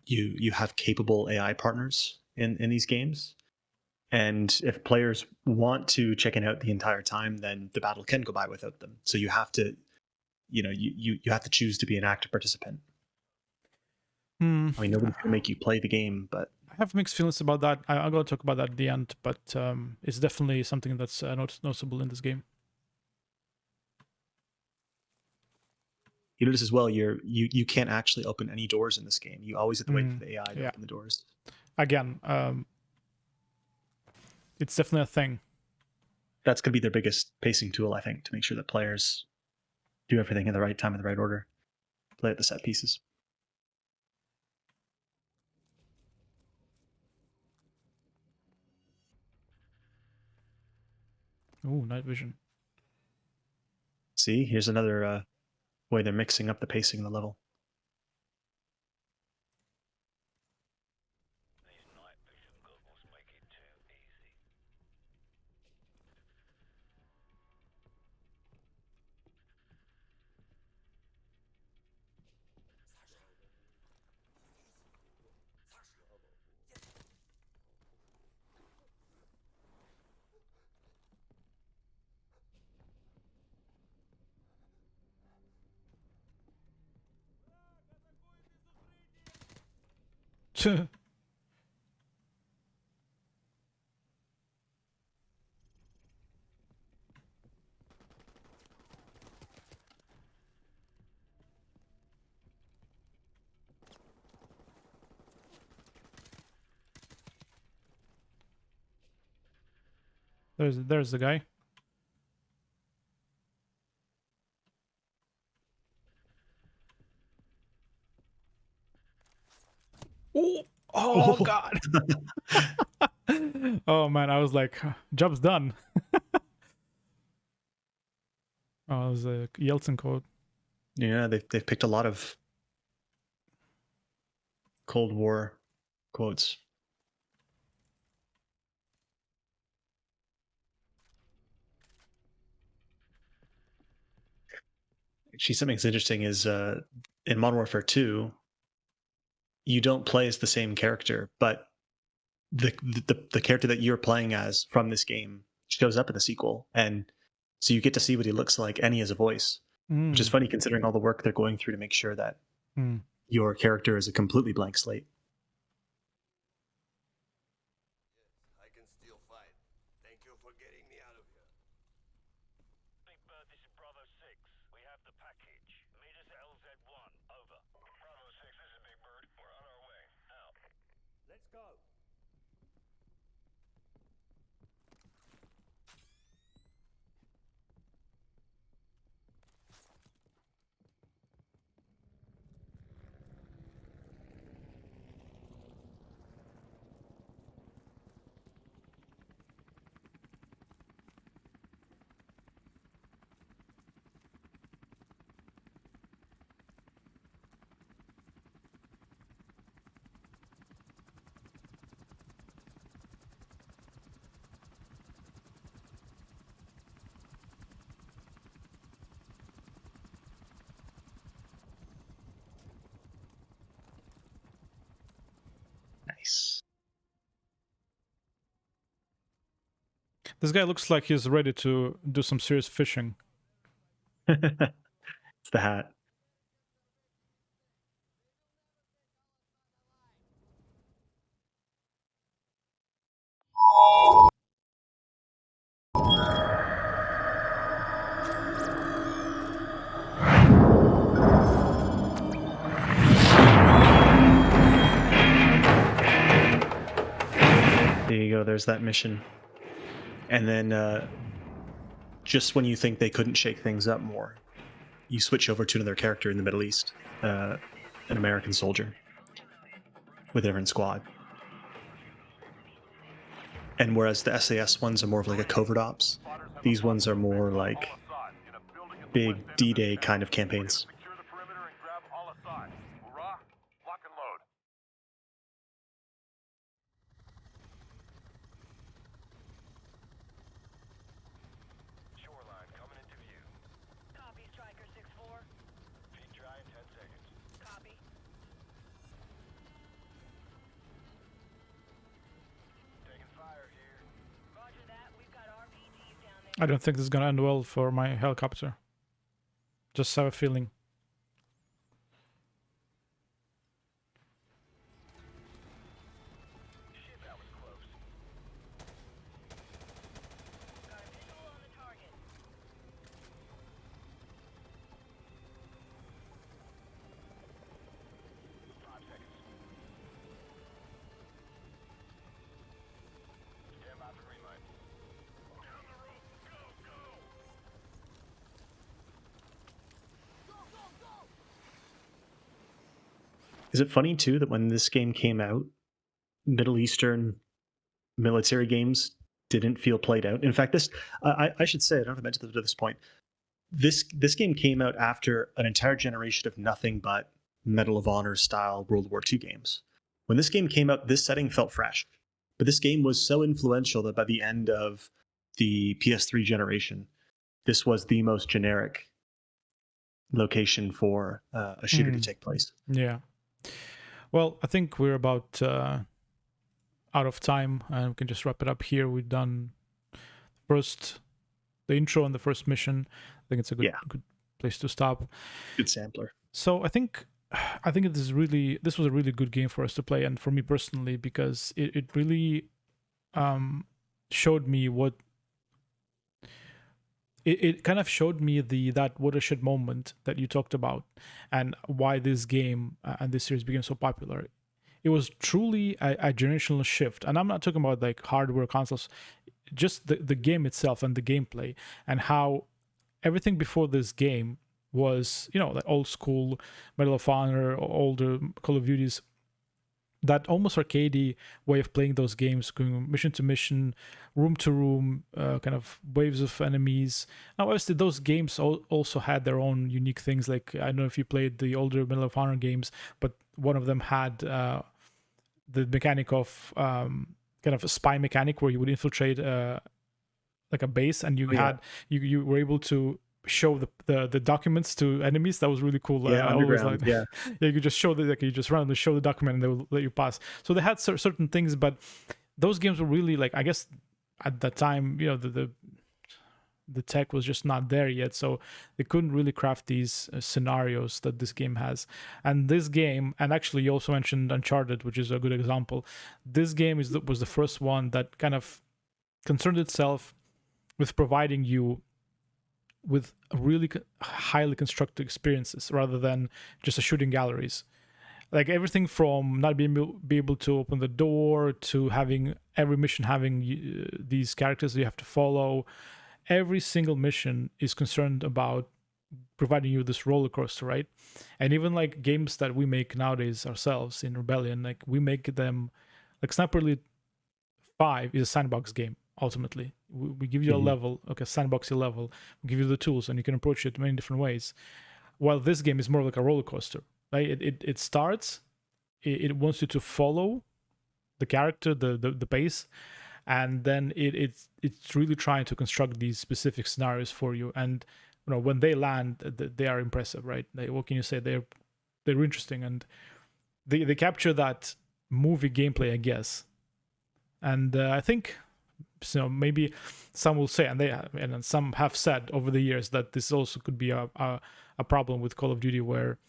you have capable AI partners in these games. And if players want to check out the entire time, then the battle can go by without them. So you have to, you have to choose to be an active participant. I mean, nobody's going to make you play the game, but I have mixed feelings about that. I'm going to talk about that at the end, but it's definitely something that's noticeable in this game. You notice as well, you can't actually open any doors in this game. You always have to wait for the AI to open the doors. Again, it's definitely a thing. That's going to be their biggest pacing tool, I think, to make sure that players do everything in the right time, in the right order, play at the set pieces. Ooh, night vision. See, here's another way they're mixing up the pacing in the level. There's the guy. Oh God. Oh man, I was like, job's done. Oh, it was a Yeltsin quote. Yeah, they've picked a lot of Cold War quotes. Actually, something that's interesting is in Modern Warfare 2, you don't play as the same character, but the character that you're playing as from this game shows up in the sequel, and so you get to see what he looks like, and he has a voice, which is funny considering all the work they're going through to make sure that your character is a completely blank slate. I can still fight. Thank you for getting me out of here. Big Bird, this is Bravo 6. We have the package. Meet us at LZ1. Over. Bravo 6, this is Big Bird. We're on our way. Out. Let's go. Nice. This guy looks like he's ready to do some serious fishing. It's the hat. There you go, there's that mission. And then just when you think they couldn't shake things up more, you switch over to another character in the Middle East, an American soldier with a different squad. And whereas the SAS ones are more of like a covert ops, these ones are more like big D-Day kind of campaigns. Secure the perimeter and grab Al-Assad. Hurrah! Lock and load. Shoreline coming into view. Copy, Striker 6-4. Peak dry in 10 seconds. Copy. Taking fire here. Roger that. We've got RPGs down there. I don't think this is gonna end well for my helicopter. Just have a feeling. Is it funny too that when this game came out, Middle Eastern military games didn't feel played out? In fact, this I should say, I don't have to mention this at this point. This game came out after an entire generation of nothing but Medal of Honor style World War II games. When this game came out, this setting felt fresh, but this game was so influential that by the end of the PS3 generation, this was the most generic location for a shooter to take place. Yeah. Well, I think we're about out of time, and we can just wrap it up here. We've done the intro and the first mission. I think it's a good place to stop. Good sampler. So I think this was a really good game for us to play, and for me personally, because it really showed me what it kind of showed me that watershed moment that you talked about, and why this game and this series became so popular. It was truly a generational shift, and I'm not talking about like hardware consoles, just the game itself and the gameplay, and how everything before this game was, like old school Medal of Honor or older Call of Duties, that almost arcadey way of playing those games, going mission to mission, room to room, kind of waves of enemies. Now, obviously, those games also had their own unique things. Like, I don't know if you played the older Medal of Honor games, but one of them had the mechanic of kind of a spy mechanic where you would infiltrate like a base, and you were able to show the documents to enemies. That was really cool. Underground. You could just show you just randomly show the document and they will let you pass. So they had certain things, but those games were really, like, I guess at that time, the tech was just not there yet, so they couldn't really craft these scenarios that this game has. And this game, and actually you also mentioned Uncharted, which is a good example. This game was the first one that kind of concerned itself with providing you with really highly constructed experiences rather than just a shooting galleries. Like everything from not being able to open the door to having every mission having these characters that you have to follow. Every single mission is concerned about providing you this roller coaster, right? And even like games that we make nowadays ourselves in Rebellion, like we make them, like Sniper Elite 5 is a sandbox game. Ultimately, we give you a level, okay, sandboxy level. We give you the tools, and you can approach it many different ways. While this game is more like a roller coaster, right? It starts, it wants you to follow the character, the pace, and then it's really trying to construct these specific scenarios for you. And when they land, they are impressive, right? What can you say? They're interesting, and they capture that movie gameplay, I guess. And I think. So maybe some will say, and some have said over the years, that this also could be a problem with Call of Duty, where,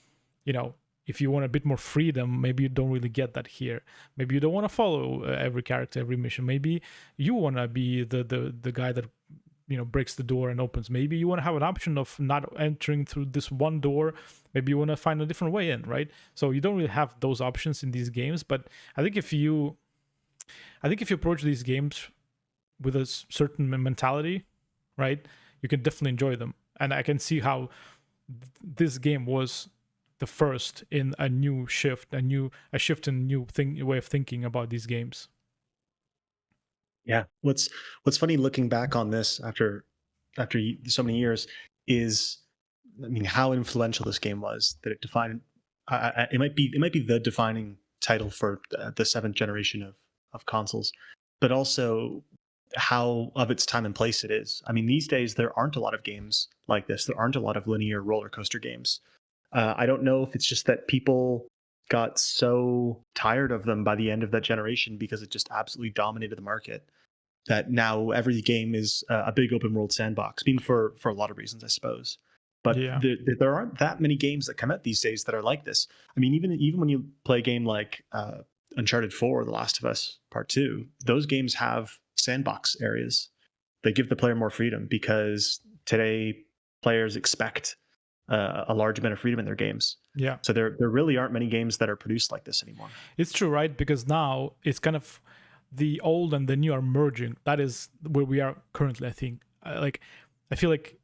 if you want a bit more freedom, maybe you don't really get that here. Maybe you don't want to follow every character, every mission. Maybe you want to be the guy that breaks the door and opens. Maybe you want to have an option of not entering through this one door. Maybe you want to find a different way in, right? So you don't really have those options in these games. But I think if you approach these games with a certain mentality, right, you can definitely enjoy them. And I can see how this game was the first in a new shift, a shift in new way of thinking about these games. Yeah, what's funny looking back on this after so many years is, I mean, how influential this game was, that it defined. It might be the defining title for the seventh generation of consoles, but also how of its time and place it is. I mean, these days there aren't a lot of games like this. There aren't a lot of linear roller coaster games. I don't know if it's just that people got so tired of them by the end of that generation because it just absolutely dominated the market, that now every game is a big open world sandbox. I mean, for a lot of reasons, I suppose. But there aren't that many games that come out these days that are like this. I mean, even when you play a game like Uncharted 4, The Last of Us Part 2, those games have sandbox areas. They give the player more freedom because today players expect a large amount of freedom in their games. Yeah. So there really aren't many games that are produced like this anymore. It's true, right? Because now it's kind of the old and the new are merging. That is where we are currently, I think. I feel like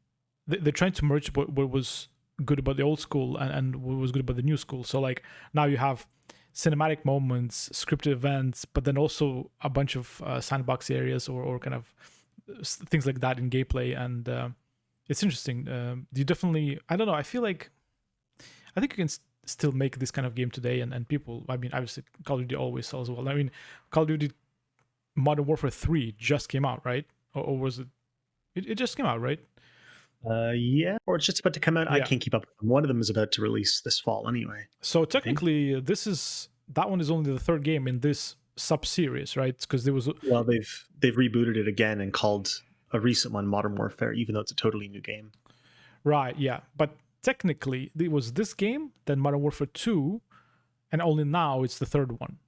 they're trying to merge what was good about the old school and what was good about the new school. So like now you have cinematic moments, scripted events, but then also a bunch of sandbox areas or kind of things like that in gameplay, and it's interesting. You definitely, I don't know, I feel like I think you can still make this kind of game today, and people, I mean, obviously Call of Duty always sells well. I mean, Call of Duty Modern Warfare 3 just came out, right? Or was it just came out, right? Yeah, or it's just about to come out. Yeah. I can't keep up with them. One of them is about to release this fall anyway. So technically, that one is only the third game in this sub-series, right? Because there was... Well, they've rebooted it again and called a recent one Modern Warfare, even though it's a totally new game. Right, yeah. But technically, it was this game, then Modern Warfare 2, and only now it's the third one.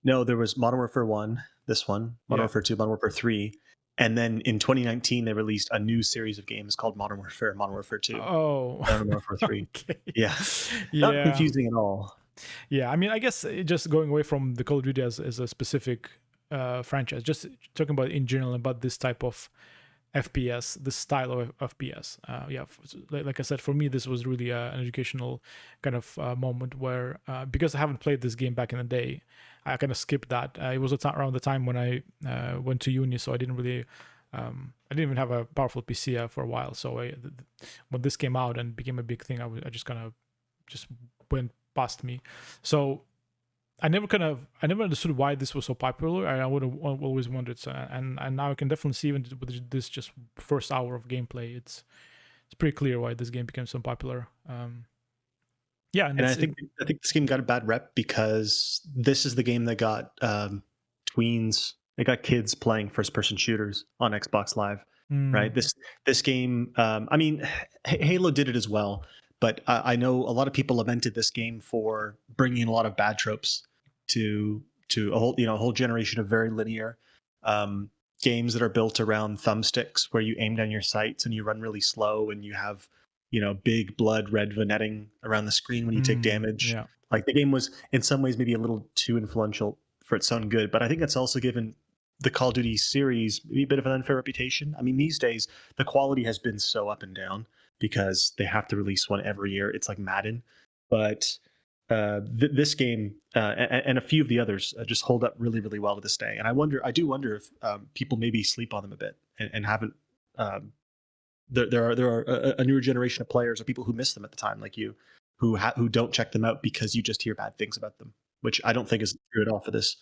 No, there was Modern Warfare 1, this one, Modern Warfare 2, Modern Warfare 3, and then in 2019 they released a new series of games called Modern Warfare 2. Oh. Modern Warfare 3. Okay. Yeah. Not confusing at all. Yeah, I mean, I guess just going away from the Call of Duty as a specific franchise, just talking about in general about this type of FPS, this style of FPS. Yeah, like I said, for me, this was really an educational kind of moment where, because I haven't played this game back in the day, I kind of skipped that. It was around the time when I went to uni, so I didn't really, I didn't even have a powerful PC for a while. So when this came out and became a big thing, I just kind of just went past me. So I never understood why this was so popular. I would have always wondered. So, and now I can definitely see even with this just first hour of gameplay, it's pretty clear why this game became so popular. Yeah, and I think this game got a bad rep because this is the game that got tweens. It got kids playing first-person shooters on Xbox Live, right? This game. I mean, Halo did it as well, but I know a lot of people lamented this game for bringing a lot of bad tropes to a whole generation of very linear games that are built around thumbsticks, where you aim down your sights and you run really slow and you have big blood red vignetting around the screen when you take damage. Yeah. Like the game was in some ways maybe a little too influential for its own good, but I think that's also given the Call of Duty series maybe a bit of an unfair reputation. I mean, these days the quality has been so up and down because they have to release one every year. It's like Madden, but this game and a few of the others just hold up really, really well to this day. And I do wonder if people maybe sleep on them a bit and haven't. There are a newer generation of players or people who miss them at the time, like you, who don't check them out because you just hear bad things about them, which I don't think is true at all for this.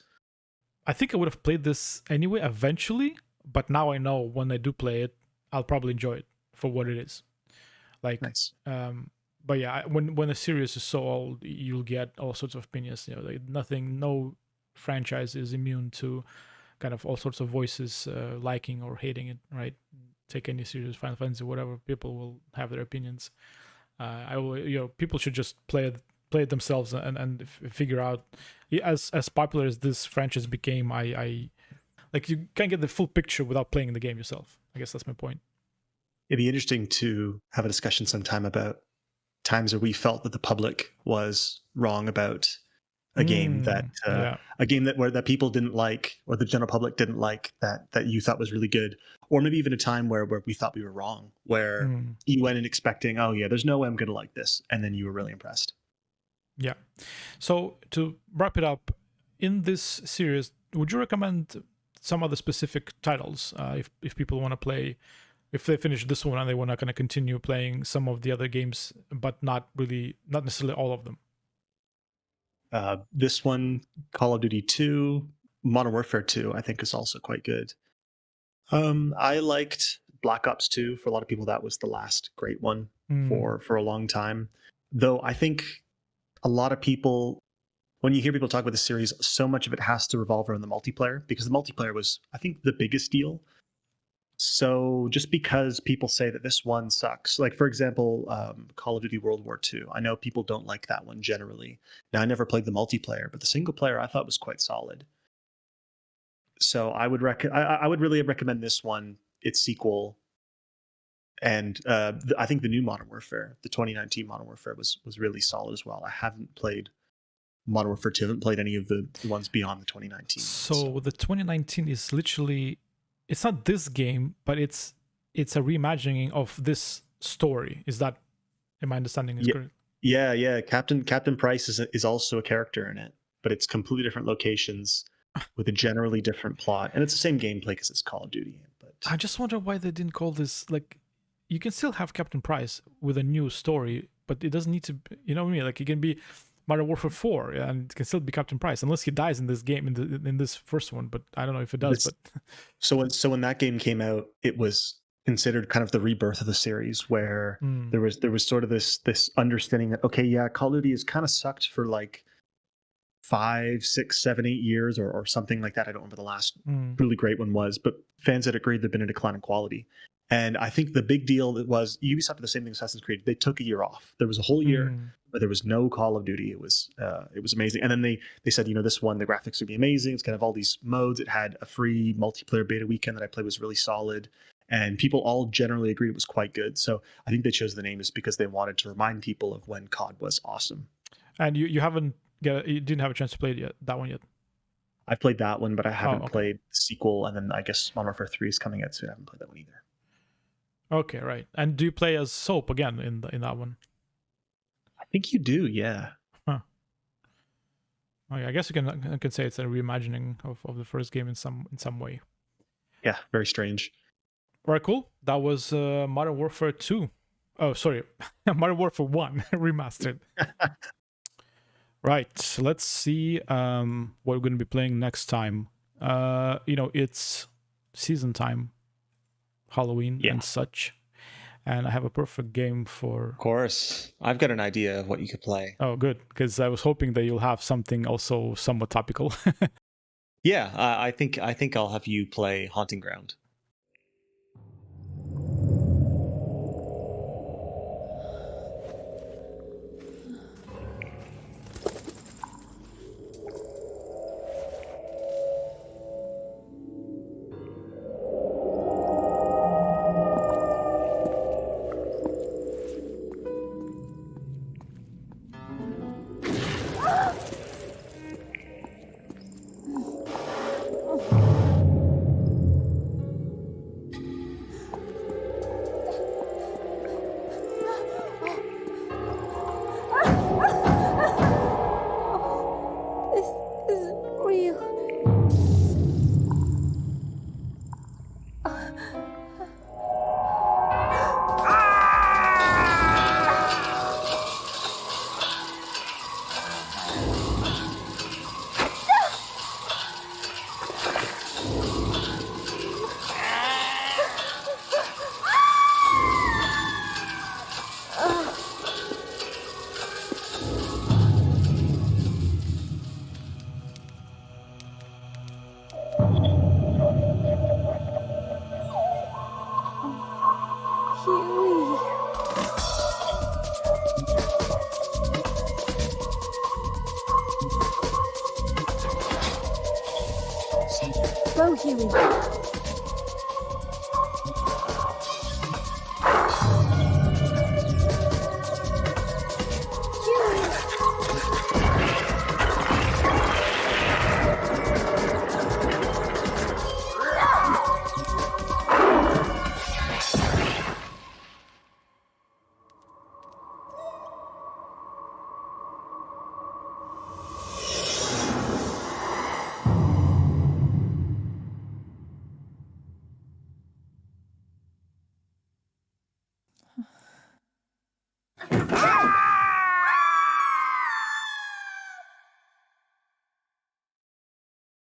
I think I would have played this anyway eventually, but now I know when I do play it, I'll probably enjoy it for what it is. Like, nice. But yeah, when a series is so old, you'll get all sorts of opinions. Like no franchise is immune to kind of all sorts of voices liking or hating it, right? Take any series, Final Fantasy, whatever, people will have their opinions. People should just play it themselves and figure out. As popular as this franchise became, I like, you can't get the full picture without playing the game yourself. I guess that's my point. It'd be interesting to have a discussion sometime about times where we felt that the public was wrong about a game that that people didn't like, or the general public didn't like, that you thought was really good, or maybe even a time where we thought we were wrong, where you went in expecting, oh yeah, there's no way I'm going to like this, and then you were really impressed. Yeah. So to wrap it up, in this series, would you recommend some other specific titles if people want to play? If they finish this one and they want to kind of continue playing some of the other games, but not necessarily all of them. This one, Call of Duty 2, Modern Warfare 2, I think is also quite good. I liked Black Ops 2. For a lot of people, that was the last great one for a long time. Though I think a lot of people, when you hear people talk about the series, so much of it has to revolve around the multiplayer, because the multiplayer was, I think, the biggest deal. So just because people say that this one sucks, like for example, Call of Duty World War II, I know people don't like that one generally. Now, I never played the multiplayer, but the single player I thought was quite solid. So I would really recommend this one, its sequel, and I think the new Modern Warfare, the 2019 Modern Warfare, was really solid as well. I haven't played Modern Warfare 2, haven't played any of the ones beyond the 2019. So the 2019 is literally, it's not this game, but it's a reimagining of this story. Is that My understanding is correct. Yeah. Captain Price is also a character in it, but it's completely different locations with a generally different plot, and it's the same gameplay because it's Call of Duty. But I just wonder why they didn't call this, like, you can still have Captain Price with a new story, but it doesn't need to. You know what I mean? Like, it can be Modern Warfare 4, and it can still be Captain Price, unless he dies in this game in this first one. But I don't know if it does. But so when that game came out, it was considered kind of the rebirth of the series, where there was sort of this understanding that, okay, yeah, Call of Duty has kind of sucked for like 5, 6, 7, 8 years or something like that. I don't remember the last really great one was, but fans had agreed there'd been a decline in quality. And I think the big deal that was Ubisoft did the same thing as Assassin's Creed. They took a year off. There was a whole year where there was no Call of Duty. It was amazing. And then they said, this one, the graphics would be amazing. It's kind of all these modes. It had a free multiplayer beta weekend that I played was really solid. And people all generally agreed it was quite good. So I think they chose the name just because they wanted to remind people of when COD was awesome. And you didn't have a chance to play that one yet? I played that one, but I haven't played the sequel. And then I guess Modern Warfare 3 is coming out soon. I haven't played that one either. Okay, right. And do you play as Soap again in that one? I think you do, yeah. Huh. Okay, I guess you can say it's a reimagining of the first game in some way. Yeah, very strange. All right, cool. That was Modern Warfare 2. Oh, sorry. Modern Warfare 1 remastered. Right, let's see what we're going to be playing next time. It's season time. Halloween and such, and I have a perfect game for. Of course, I've got an idea of what you could play. Oh, good, because I was hoping that you'll have something also somewhat topical. Yeah, I think I'll have you play Haunting Ground. Go, Huey.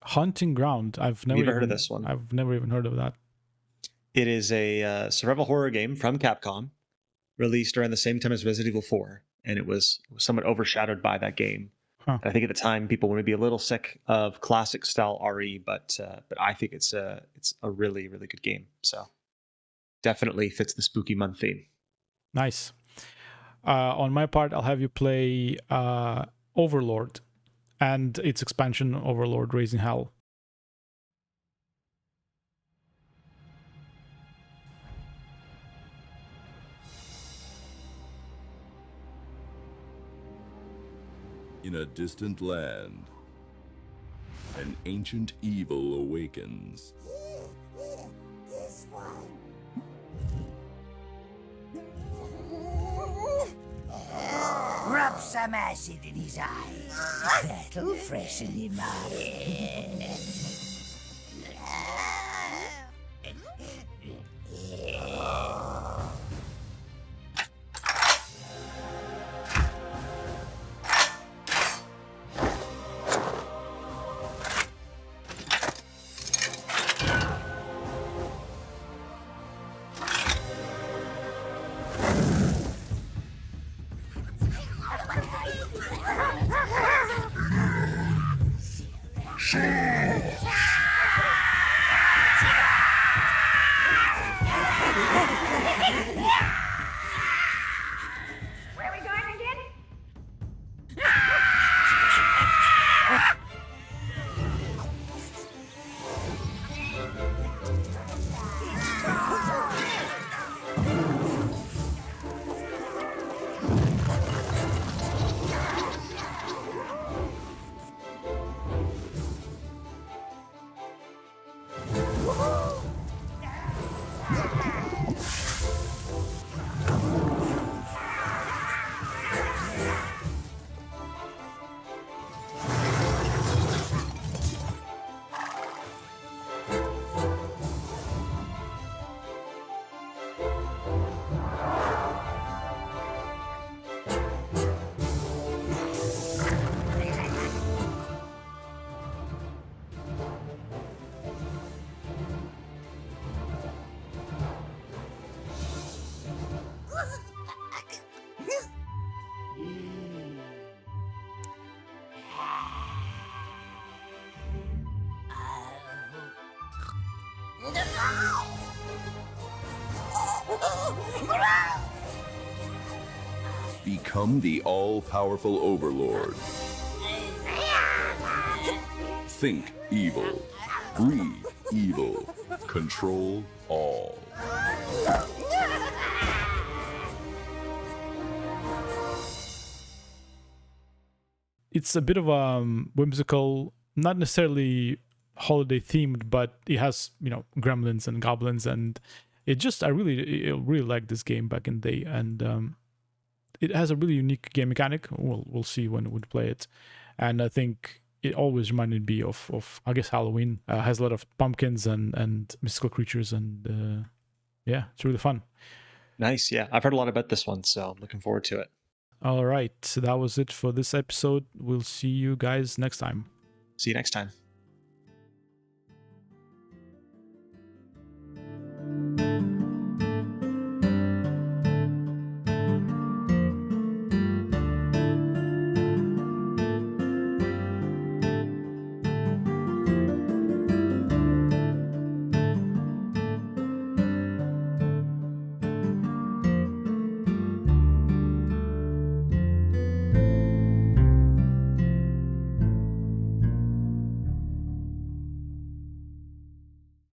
Haunting Ground. I've never heard of this one. I've never even heard of that. It is a survival horror game from Capcom, released around the same time as Resident Evil 4, and it was somewhat overshadowed by that game. Huh. I think at the time people were maybe a little sick of classic style RE, but I think it's a really, really good game. So definitely fits the spooky month theme. Nice. On my part, I'll have you play Overlord and its expansion, Overlord Raising Hell. In a distant land, an ancient evil awakens. This one. Drop some acid in his eyes. That'll freshen him up. Where are we going again? Become the all-powerful Overlord. Think evil. Breathe evil. Control all. It's a bit of a whimsical, not necessarily holiday themed, but it has, gremlins and goblins, and I really like this game back in the day, and it has a really unique game mechanic. We'll see when we play it, and I think it always reminded me of I guess Halloween. Has a lot of pumpkins and mystical creatures, and yeah, it's really fun. Nice. Yeah, I've heard a lot about this one, so I'm looking forward to it. All right, so that was it for this episode. We'll see you guys next time. See you next time.